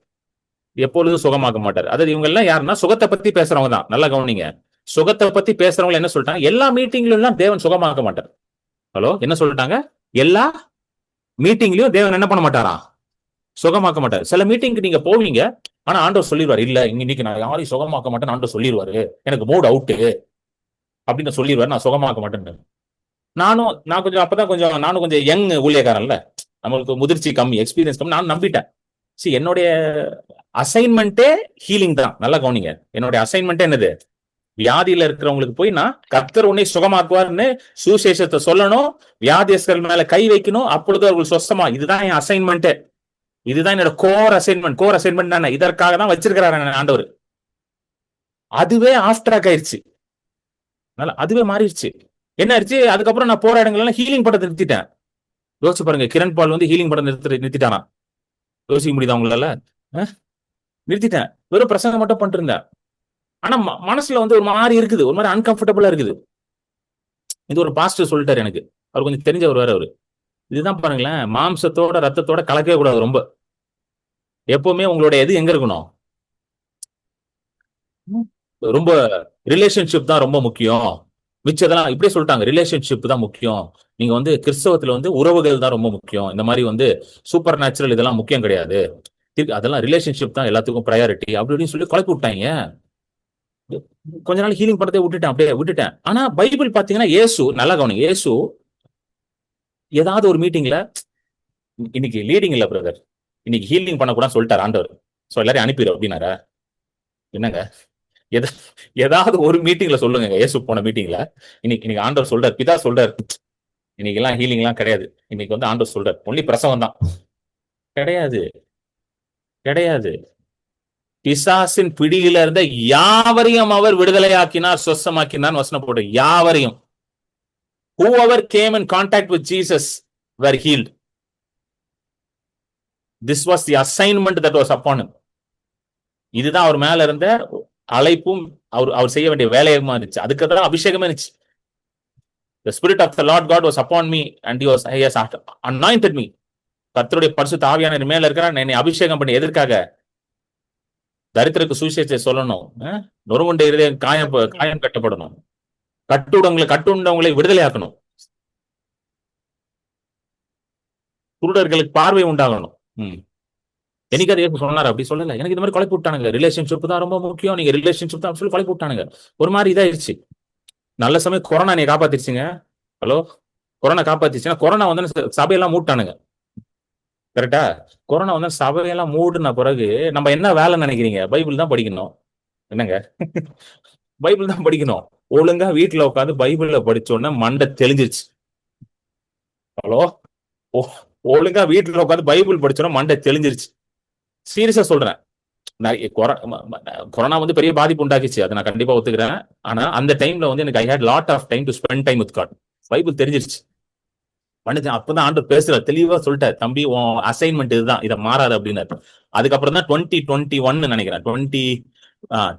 எப்பொழுதும் சுகமாக்க மாட்டார். அதாவது இவங்க எல்லாம் யாருன்னா சுகத்தை பத்தி பேசுறவங்க தான். நல்லா கவனிங்க, சுகத்தை பத்தி பேசுறவங்க என்ன சொல்லிட்டாங்க, எல்லா மீட்டிங்லயும் எல்லாம் தேவன் சுகமாக்க மாட்டார். ஹலோ, என்ன சொல்லிட்டாங்க, எல்லா மீட்டிங்லயும் தேவன் என்ன பண்ண மாட்டாரா, சுகமாக்க மாட்டார். சில மீட்டிங்க்கு நீங்க போவீங்க, ஆனா ஆண்டவர் சொல்லிடுவார், இல்ல இன்னைக்கு நான் யாரையும் சுகமாக்க மாட்டேன்னு ஆண்டவர் சொல்லிடுவாரு, எனக்கு மூட் அவுட்டு அப்படின்னு சொல்லிடுவாரு, நான் சுகமாக்க மாட்டேன்னு. நான் கொஞ்சம் அப்பதான் கொஞ்சம் நானும் கொஞ்சம் யங் ஊழியக்காரன்ல, நம்மளுக்கு முதிர்ச்சி கம்மி, எக்ஸ்பீரியன்ஸ் கம்மி. நான் நம்பிட்டேன். சரி, என்னுடைய அசைன்மெண்டே ஹீலிங் தான். நல்லா கவனிங்க, என்னுடைய அசைன்மெண்டே என்னது, வியாதியில இருக்கிறவங்களுக்கு போய் நான் கர்த்தர் உன்னை சுகமாக்குவார்னு சுசேஷத்தை சொல்லணும், வியாதியஸ்தர்கள் மேல கை வைக்கணும், அப்பொழுது அவர்கள் சொஸ்தமா. இதுதான் என் அசைன்மெண்ட், இதுதான் என்னோட கோர் அசைன்மெண்ட். கோர் அசைன்மெண்ட் தானே, இதற்காக தான் வச்சிருக்கிறாரு ஆண்டவர். அதுவே ஆஃப் ட்ராக் ஆயிடுச்சு, அதுவே மாறிடுச்சு. என்ன ஆயிடுச்சு, அதுக்கப்புறம் நான் போற இடங்கள்லாம் ஹீலிங் படத்தை நிறுத்திட்டேன். யோசிச்சு பாருங்க, கிரண் பால் வந்து ஹீலிங் படம் நிறுத்திட்டானா? யோசிக்க முடியுதா உங்களால? நிறுத்திட்டேன், வெறும் பிரசங்கம் மட்டும் பண்ணிட்டு இருந்தேன். ஆனா மனசுல வந்து ஒரு மாதிரி இருக்குது, ஒரு மாதிரி அன்கம்ஃபர்டபுளா இருக்குது. இது ஒரு பாஸ்டர் சொல்லிட்டாரு எனக்கு, அவர் கொஞ்சம் தெரிஞ்சவர் வேற. அவரு இதுதான் பாருங்களேன், மாம்சத்தோட ரத்தத்தோட கலக்கவே கூடாது. ரொம்ப எப்பவுமே உங்களுடைய இது எங்க இருக்கணும், ரொம்ப ரிலேஷன்ஷிப் தான் ரொம்ப முக்கியம். மிச்சதெல்லாம் இப்படியே சொல்லிட்டாங்க, ரிலேஷன்ஷிப் தான் முக்கியம். நீங்க வந்து கிறிஸ்தவத்துல வந்து உறவுகள் தான் ரொம்ப முக்கியம். இந்த மாதிரி வந்து சூப்பர் நேச்சுரல் இதெல்லாம் முக்கியம் கிடையாது, அதெல்லாம் ரிலேஷன்ஷிப் தான் எல்லாத்துக்கும் ப்ரையாரிட்டி அப்படின்னு சொல்லி குழப்பி விட்டாங்க. கொஞ்ச நாள் ஹீலிங் படத்தை விட்டுட்டேன், அப்படியே விட்டுட்டேன். ஆனா பைபிள் பாத்தீங்கன்னா இயேசு, நல்லா கவனிங்க, இயேசு ஏதாவது ஒரு மீட்டிங்ல, இன்னைக்கு லீடிங் இல்ல பிரதர், இன்னைக்கு ஹீலிங் பண்ண கூட சொல்லிட்டார் ஆண்டவர், சோ எல்லாரையும் அனுப்பிடு அப்படின்னாரா? என்னங்க, ஏதாவது ஒரு மீட்டிங்ல சொல்லுங்க, இயேசு போன மீட்டிங்ல இன்னைக்கு ஆண்டவர் சொல்றார், பிதா சொல்றார், இன்னைக்கு எல்லாம் ஹீலிங் எல்லாம் கிடையாது, இன்னைக்கு வந்து ஆண்டவர் சொல்றார் ஒன்லி பிரசவம் தான். கிடையாது, கிடையாது. பிசாசின் பிடியில இருந்த யாவரையும் அவர் விடுதலையாக்கினார், சொஸ்தமாக்கினார் வசனம் போட்டு. யாவரையும், whoever came in contact with Jesus were healed. This was the assignment that was upon him. இதுதான் அவர் மேல இருந்த அழைப்பும் அவர் செய்ய வேண்டிய வேலையமா இருந்துச்சு. அதுக்கு தான் அபிஷேகமே இருந்துச்சு. The spirit of the Lord God was upon me and he has anointed me. கர்த்தருடைய பரிசுத்த ஆவியானவர் மேல இருக்கிறார், என்னை அபிஷேகம் பண்ணி. எதற்காக? தரித்திரருக்கு சுவிசேஷத்தை சொல்லணும், நொறுங்குண்ட இருதயம் காயம் கட்டப்படணும், கட்டுண்டவங்களை விடுதலையாக்கணும், குருடர்களுக்கு பார்வை உண்டாகணும். எனக்கு அது சொன்னார், அப்படி சொல்லல. எனக்கு இந்த மாதிரி குழப்பி விட்டானுங்க, ரிலேஷன்ஷிப் தான் ரொம்ப முக்கியம், நீங்க ரிலேஷன்ஷிப் தான் சொல்லி குழப்பி விட்டானுங்க. ஒரு மாதிரி இதாயிருச்சு. நல்ல சமயம் கொரோனா நீ காப்பாத்திருச்சுங்க. ஹலோ, கொரோனா காப்பாத்திருச்சுன்னா, கொரோனா வந்து சபையெல்லாம் மூட்டானுங்க. கரெக்டா? கொரோனா வந்து சபையெல்லாம் மூடுன பிறகு நம்ம என்ன வேலை நினைக்கிறீங்க? பைபிள் தான் படிக்கணும். என்னங்க, பைபிள் தான் படிக்கணும். ஒழுங்கா வீட்டுல உட்காந்து பைபிள்ல படிச்சோன்னா மண்டை தெளிஞ்சிருச்சு. ஹலோ, ஒழுங்கா வீட்டுல உட்காந்து பைபிள் படிச்சோன்னா மண்டை தெளிஞ்சிருச்சு. சீரியஸா சொல்றேன். கொரோனா வந்து பெரிய பாதிப்பு உண்டாக்கிச்சு, அதை நான் கண்டிப்பா ஒத்துக்கிறேன். ஆனா அந்த டைம்ல வந்து எனக்கு I had lot of time to spend time with God. Bible தெரிஞ்சிருச்சு. அப்பதான் ஆண்டு பேசுற, தெளிவா சொல்லிட்டார், தம்பி உன் அசைன்மெண்ட் இதுதான், இதை மாறாது அப்படின்னாரு. அதுக்கப்புறம் தான் 2021 நினைக்கிறேன்,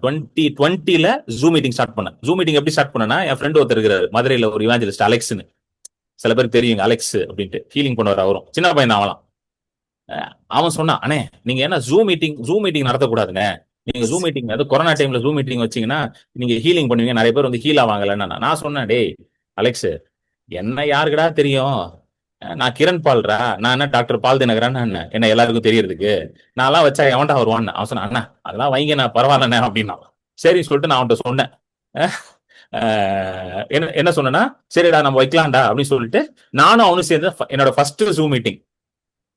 2020ல ஜூம் மீட்டிங் ஸ்டார்ட் பண்ணேன். ஜூம் மீட்டிங் எப்படி ஸ்டார்ட் பண்ணேன்னா, என் ஃப்ரெண்ட் ஒருத்தர் இருக்கிறாரு மதுரையில, ஒரு இவாஞ்சலிஸ்ட் அலெக்ஸ்னு, சில பேருக்கு தெரியுங்க அலெக்ஸ் அப்படின்ட்டு, ஹீலிங் பண்ணுவார். அவரும் சின்ன பையன் ஆகலாம். அவன் சொன்னான், அண்ணே நீங்க என்ன ஜூம் மீட்டிங் நடத்தக்கூடாதுங்க, நீங்க ஜூம் மீட்டிங், அது கொரோனா டைம்ல ஜூம் மீட்டிங் வச்சீங்கன்னா நீங்க ஹீலிங் பண்ணுவீங்க, நிறைய பேர் வந்து ஹீல் ஆவாங்கல்ல. நான் சொன்னேன், டேய் அலெக்ஸ், என்ன யாருக்குடா தெரியும், நான் கிரண் பால்ரா, நான் என்ன டாக்டர் பால் தினகரான்னு என்ன எல்லாருக்கும் தெரியறதுக்கு, நான்லாம் வச்சா எவன்டா வருவான்னு. அவன் சொன்னான், அண்ணா அதெல்லாம் வைங்க, நான் பரவாயில்லண்ணே அப்படின்னா. சரி சொல்லிட்டு நான் அவன்கிட்ட சொன்னேன், என்ன சொன்னா, சரிடா நம்ம வைக்கலாம்டா அப்படின்னு சொல்லிட்டு நானும் அவனும் சேர்ந்து என்னோட ஃபர்ஸ்ட் ஜூம் மீட்டிங்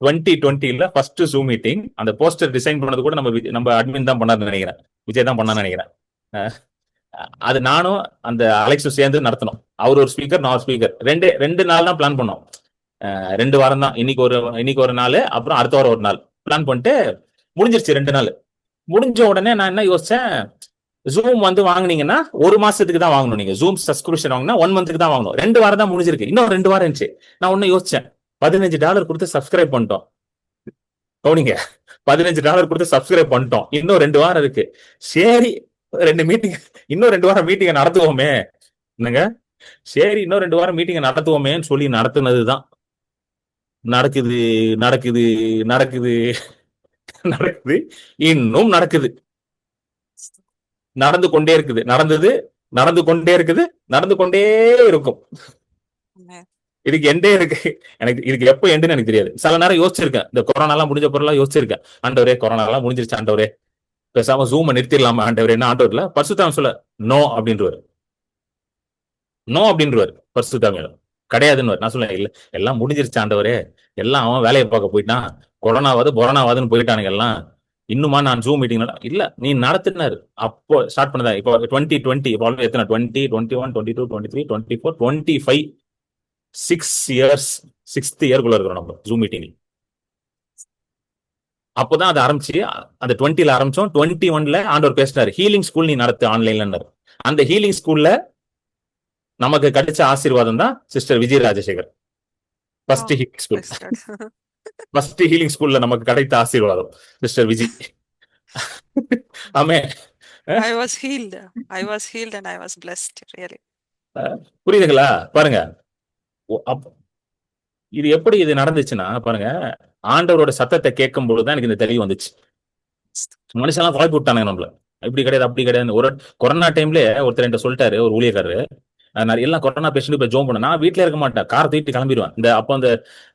2020ல ஃபர்ஸ்ட் ஜூம் மீட்டிங். அந்த போஸ்டர் டிசைன் பண்ணது கூட நம்ம அட்மின் தான் பண்ணாருன்னு நினைக்கிறேன், விஜய் தான் பண்ணான்னு நினைக்கிறேன். அது நானும் அந்த அலெக்ஸும் சேர்ந்து நடத்தணும். அவர் ஒரு ஸ்பீக்கர், நான் ஒரு ஸ்பீக்கர். ரெண்டு நாள் தான் பிளான் பண்ணோம். 2 வாரம் தான். இன்னைக்கு ஒரு நாள், அப்புறம் அடுத்த வாரம் ஒரு நாள் பிளான் பண்ணிட்டு முடிஞ்சிருச்சு. 2 நாள் முடிஞ்ச உடனே நான் என்ன யோசிச்சேன், ஜூம் வந்து வாங்குனீங்கன்னா 1 மாசத்துக்கு தான் வாங்கணும். நீங்க ஜூம் சப்ஸ்கிரிப்ஷன் வாங்கினா 1 மந்த்துக்கு தான் வாங்கணும். 2 வாரம் தான் முடிஞ்சிருக்கு, இன்னும் 2 வாரம் இருந்துச்சு. நான் ஒன்னும் யோசிச்சேன், $15 கொடுத்து சப்ஸ்கிரைப் பண்ணிட்டோம். கவுனிங்க, $15 கொடுத்து சப்ஸ்கிரைப் பண்ணிட்டோம், இன்னும் 2 வாரம் இருக்கு. சரி, 2 மீட்டிங், இன்னும் 2 வாரம் மீட்டிங்கை நடத்துவோமே. என்னங்க, சரி இன்னும் 2 வாரம் மீட்டிங்கை நடத்துவோமேன்னு சொல்லி நடத்துனதுதான். நடக்குது நடக்குது நடக்குது நடக்குது, இன்னும் நடக்குது, நடந்து கொண்டே இருக்குது, நடந்து கொண்டே இருக்குது, நடந்து கொண்டே இருக்கும். இதுக்கு எண்டே இருக்கு. எனக்கு இதுக்கு எப்போ எண்டுன்னு எனக்கு தெரியாது. சில நேரம் யோசிச்சிருக்கேன், இந்த கொரோனா எல்லாம் முடிஞ்ச பொருளா யோசிச்சிருக்கேன், ஆண்டவரே கொரோனா எல்லாம் முடிஞ்சிருச்சு ஆண்டவரே, பேசாம ஜூம் நிறுத்திடலாமா ஆண்டவரே. என்ன ஆண்டவர்ல பரிசுத்தாவியானவர் சொல்ல நோ அப்படின்றவர், நோ அப்படின்றவர் பரிசுத்தாவியானவர் கிடையாதுன்னு. நான் சொல்ல இல்ல, எல்லாம் முடிஞ்சிருச்சு ஆண்டவரே, எல்லாம் அவன் வேலையை பார்க்க போயிட்டான், கொரோனாவாதுன்னு போயிட்டானுங்க எல்லாம், இன்னுமா நான் ஜூம் மீட்டிங் இல்ல நீ நடத்தினாரு. அப்போ ஸ்டார்ட் பண்ணதா. இப்போ 2020 இப்போ எத்தனை, 20, 21, 22, 23, 24, 25, 6 இயர்ஸ், 6th இயர்க்குள்ள இருக்கிறோம் நம்ம ஜூம் மீட்டிங். அப்போதான் அது ஆரம்பிச்சு, அந்த 20ல ஆரம்பிச்சோம். 21ல ஆண்டவர் பேசினாரு, ஹீலிங் ஸ்கூல் நீ நடத்து ஆன்லைன்ல. அந்த ஹீலிங் ஸ்கூல்ல நமக்கு கிடைச்ச ஆசீர்வாதம் தான் sister Vijay Rajasekhar. First healing school, first healing ஸ்கூல்ல நமக்கு கிடைத்த ஆசீர்வாதம் சிஸ்டர் விஜய். ஆமே, I was healed and I was blessed, really. புரியுதுங்களா? பாருங்க, இது எப்படி இது நடந்துச்சுன்னா பாருங்க, ஆண்டவரோட சத்தத்தை கேட்கும் பொழுதுதான் எனக்கு இந்த தெளிவு வந்துச்சு. மனுஷெல்லாம் குழப்பி விட்டானுங்க நம்மள, இப்படி கிடையாது அப்படி கிடையாது. ஒரு கொரோனா டைம்ல ஒருத்தர் என்கிட்ட சொல்லிட்டாரு, ஒரு ஊழியக்காரரு, நிறைய எல்லாம் கொரோனா பேஷண்ட் இப்ப ஜோம் பண்ண, நான் வீட்டுல இருக்க மாட்டேன், கார் தூக்கிட்டு கிளம்பிடுவேன்.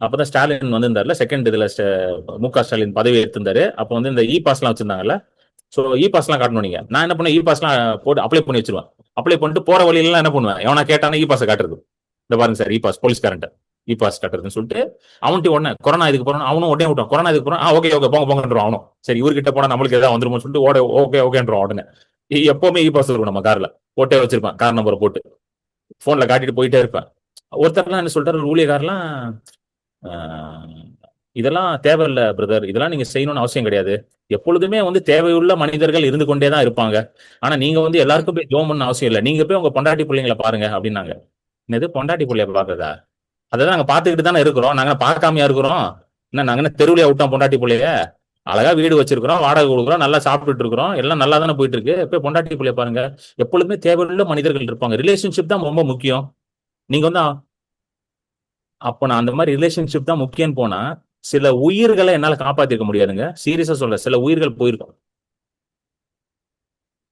அப்பதான் ஸ்டாலின் வந்திருந்தாருல, செகண்ட் இதுல மு.க. ஸ்டாலின் பதவி எடுத்திருந்தாரு. அப்ப வந்து இந்த இ பாஸ் எல்லாம் வச்சிருந்தாங்கல்ல, சோ இ பாஸ் எல்லாம் காட்டணும். நீங்க நான் என்ன பண்ணேன், இ பாஸ் எல்லாம் போட்டு அப்ளை பண்ணி வச்சிருவேன். அப்ளை பண்ணிட்டு போற வழியில என்ன பண்ணுவேன், எவனா கேட்டானே இ பாஸ் காட்டுறது. இந்த பாருங்க sir e pass, போலீஸ்காரன்ட்ட e pass காட்டுறதுன்னு சொல்லிட்டு அவன்ட்டு உடனே கொரோனா இதுக்கு போறோம், அவனும் உடனே விட்டான். கொரோனா இதுக்கு போறோம், ஓகே ஓகே போங்க போங்கன்றோம் அவனும். சரி இவர்கிட்ட போனா நம்மளுக்கு ஏதாவது வந்துருமோ சொல்லிட்டு ஓகே ஓகேன்றோம் உடனே. எப்பவுமே இ பாஸ் இருக்கும் நம்ம கார்ல, போட்டே வச்சிருப்பேன், கார் நம்பரை போட்டு போன்ல காட்டிட்டு போயிட்டே இருப்பேன். ஒருத்தர்லாம் என்ன சொல்றாரு, ஊழியக்காரெல்லாம், இதெல்லாம் தேவையில்லை பிரதர், இதெல்லாம் நீங்க செய்யணும்னு அவசியம் கிடையாது, எப்பொழுதுமே வந்து தேவையுள்ள மனிதர்கள் இருந்து கொண்டேதான் இருப்பாங்க, ஆனா நீங்க வந்து எல்லாருக்கும் போய் ஜோம் பண்ண அவசியம் இல்லை, நீங்க போய் உங்க பொண்டாட்டி பிள்ளைங்களை பாருங்க அப்படின்னாங்க. என்னது பொண்டாட்டி பிள்ளைய பாக்குறதா? அதான் நாங்க பாத்துக்கிட்டு தானே இருக்கிறோம், நாங்க பார்க்காமையா இருக்கிறோம்? என்ன நாங்க தெருவிலையா விட்டோம் பொண்டாட்டி பிள்ளைய? அழகா வீடு வச்சிருக்கிறோம், வாடகை கொடுக்குறோம், நல்லா சாப்பிட்டுட்டு இருக்கிறோம், எல்லாம் நல்லா தானே போயிட்டு இருக்கு, போய் பொண்டாட்டி பிள்ளைய பாருங்க. எப்பொழுதுமே தேவையுள்ள மனிதர்கள் இருப்பாங்க, ரிலேஷன்ஷிப் தான் ரொம்ப முக்கியம். நீங்க வந்து அப்ப நான் அந்த மாதிரி ரிலேஷன்ஷிப் தான் முக்கியம் போனா சில உயிர்களை என்னால காப்பாத்திருக்க முடியாதுங்க. சீரியஸா சொல்ல, சில உயிர்கள் போயிருக்கும்.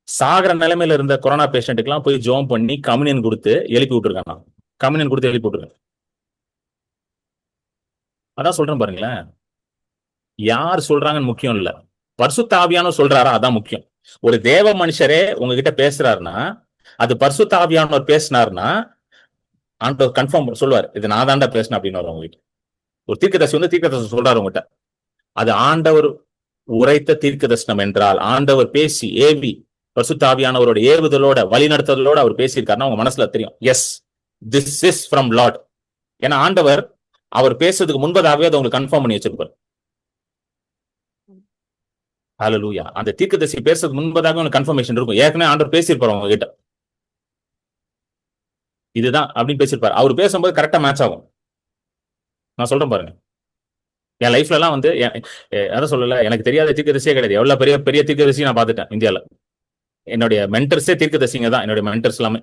சாகர நிலைமையில இருந்த கொரோனா பேஷண்ட்டுக்கு எல்லாம் போய் ஜோம் பண்ணி கம்யூனியன் கொடுத்து எழுப்பி விட்டுருக்கேன். நான் கம்யூனியன் கொடுத்து எழுப்பி விட்டுருக்கேன். அதான் சொல்றேன் பாருங்களேன், யார் சொல்றாங்கன்னு முக்கியம் இல்ல, பரிசுத்த ஆவியானவர் சொல்றாரா அதான் முக்கியம். ஒரு தேவ மனுஷரே உங்ககிட்ட பேசுறாருன்னா, அது பரிசுத்த ஆவியானவர் பேசினார்னா ஆண்டவர் கன்ஃபார்ம் சொல்லுவார், இது நான் தாண்டா பேசினேன் அப்படின்னு வரும் உங்ககிட்ட. ஒரு தீர்க்கதரிசி வந்து தீர்க்கதரிசனம் சொல்றாரு உங்ககிட்ட, அது ஆண்டவர் உரைத்த தீர்க்க தரிசனம் என்றால், ஆண்டவர் பேசி ஏவி பரிசுத்த ஆவியானவரோட ஏவுதலோட வழிநடத்துதலோட அவர் பேசியிருக்காருன்னா உங்க மனசுல தெரியும், yes this is from Lord. ஏன்னா ஆண்டவர் அவர் பேசுறதுக்கு முன்பதாகவே அதை உங்களுக்கு கன்ஃபார்ம் பண்ணி வச்சிருப்பார். ஹல்லேலூயா. அந்த தீர்க்கதரிசி பேசுறதுக்கு முன்பதாக உங்களுக்கு கன்ஃபர்மேஷன் இருக்கும், ஏற்கனவே ஆண்டவர் பேசியிருப்பார் உங்க கிட்ட, இதுதான் அப்படின்னு பேசியிருப்பார். அவர் பேசும்போது கரெக்டா மேட்ச் ஆகும். நான் சொல்றேன் பாருங்க, என் லைஃப்ல எல்லாம் வந்து அதான் சொல்லல, எனக்கு தெரியாத தீர்க்கதரிசியே கிடையாது. எவ்வளவு பெரிய பெரிய தீர்க்கதரிசி நான் பார்த்துட்டேன் இந்தியால. என்னுடைய மென்டர்ஸே தீர்க்கதரிசிங்க தான், என்னுடைய மென்டர்ஸ் எல்லாமே.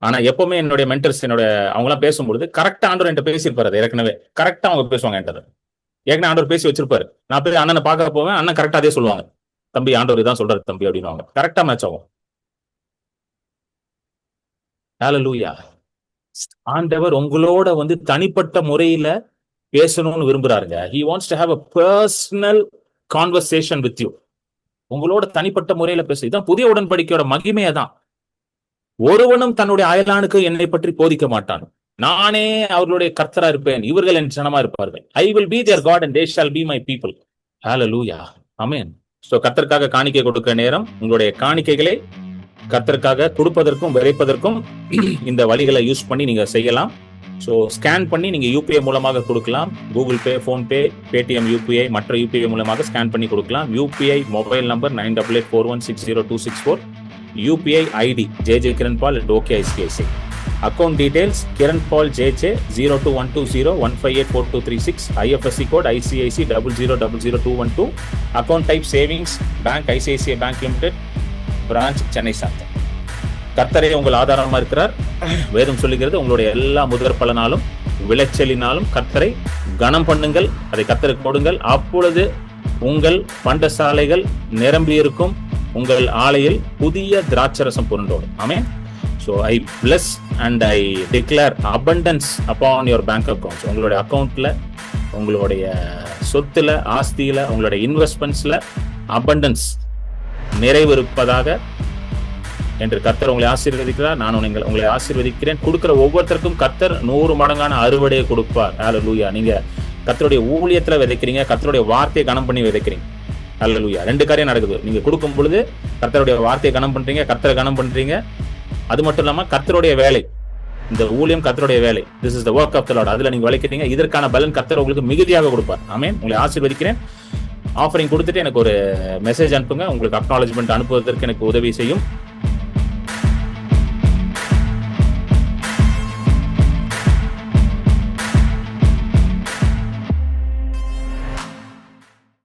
ஆனா எப்பவுமே என்னுடைய மென்டர்ஸ் அவங்க எல்லாம் பேசும்போது கரெக்டா ஆண்டவர் என்கிட்ட பேசியிருப்பாரு. அது ஏற்கனவே கரெக்டா அவங்க பேசுவாங்க என்கிட்ட, ஏற்கனவே ஆண்டவர் பேசி வச்சிருப்பாரு. நான் போய் அண்ணனை பார்க்க போவேன், அண்ணன் கரெக்டா அதே சொல்லுவாங்க, தம்பி ஆண்டவர் தான் சொல்றாரு தம்பி அப்படின்னு கரெக்டா மேட்ச் ஆகும். ஹல்லேலூயா. ஆண்டவர் உங்களோட வந்து தனிப்பட்ட முறையில பேசணும்னு விரும்புறாருங்க. He wants to have a personal conversation with you. உங்களோட தனிப்பட்ட முறையில பேச, இதான் புதிய உடன்படிக்கையோட மகிமையை தான். ஒருவனும் தன்னுடைய அயலானுக்கு என்னை பற்றி போதிக்க மாட்டான், நானே அவர்களுடைய கர்த்தரா இருப்பேன், இவர்கள் என் ஜனமா இருப்பார்கள். I will be their God and they shall be my people. Hallelujah. Amen. So கர்த்தருக்காக காணிக்கை கொடுக்கிற நேரம், உங்களுடைய காணிக்கைகளை கர்த்தருக்காக கொடுப்பதற்கும் விதைப்பதற்கும் இந்த வழிகளை யூஸ் பண்ணி நீங்க செய்யலாம். ஸோ ஸ்கேன் பண்ணி நீங்க யூபிஐ மூலமாக கொடுக்கலாம். Google Pay, PhonePe, Paytm UPI, மற்ற யூபிஐ மூலமாக ஸ்கேன் பண்ணி கொடுக்கலாம். UPI mobile number 9884160264. UPI ID JJ Kiran Paul @OKICICI. Account details Kiran Paul JJ 021201584236. IFSC code ICIC 0000212. Account type savings bank, ICICI bank limited, branch Chennai Santhome. கர்த்தரே உங்கள் ஆதாரமா இருக்கிறார். வேதம் சொல்லுகிறது, உங்களுடைய எல்லா முதற் பலனாலும் விளைச்சலினாலும் கர்த்தரை கனம் பண்ணுங்கள், அதை கர்த்தருக்கு கொடுங்கள், அப்பொழுது உங்கள் பண்டசாலைகள் நிரம்பி இருக்கும், உங்கள் ஆலையில் புதிய திராட்சரசம் புரண்டோடும். ஆமென். So I bless and I declare abundance upon your bank accounts. உங்களுடைய அக்கவுண்ட்ல, உங்களுடைய சொத்துல, ஆஸ்தியில, உங்களுடைய இன்வெஸ்ட்மெண்ட்ஸ்ல abundance நிறைவு இருப்பதாக என்று கர்த்தர் உங்களை ஆசீர்வதிக்கிறார். நான் உங்களை ஆசீர்வதிக்கிறேன். கொடுக்கிற ஒவ்வொருத்தருக்கும் கர்த்தர் 100 மடங்கான அறுவடையை கொடுப்பார். ஹல்லேலூயா. நீங்க கர்த்தருடைய ஊழியத்துல விதைக்கிறீங்க, கர்த்தருடைய வார்த்தையை கனம் பண்ணி விதைக்கிறீங்க. ஹல்லேலூயா. 2 காரியம் நடக்குது. நீங்க கொடுக்கும் பொழுது கர்த்தருடைய வார்த்தையை கனம் பண்றீங்க, கர்த்தரை கனம் பண்றீங்க. அது மட்டும் இல்லாம கர்த்தருடைய வேலை, இந்த ஊழியம் கர்த்தருடைய வேலை. This is the work of the Lord. அதுல நீங்க விளைக்கிறீங்க. இதற்கான பலன் கர்த்தர் உங்களுக்கு மிகுதியாக கொடுப்பார். ஆமென். உங்களை ஆசீர்வதிக்கிறேன். ஆஃபரிங் கொடுத்துட்டு எனக்கு ஒரு மெசேஜ் அனுப்புங்க. உங்களுக்கு அக்னாலஜ்மெண்ட் அனுப்புவதற்கு எனக்கு உதவி செய்யும்.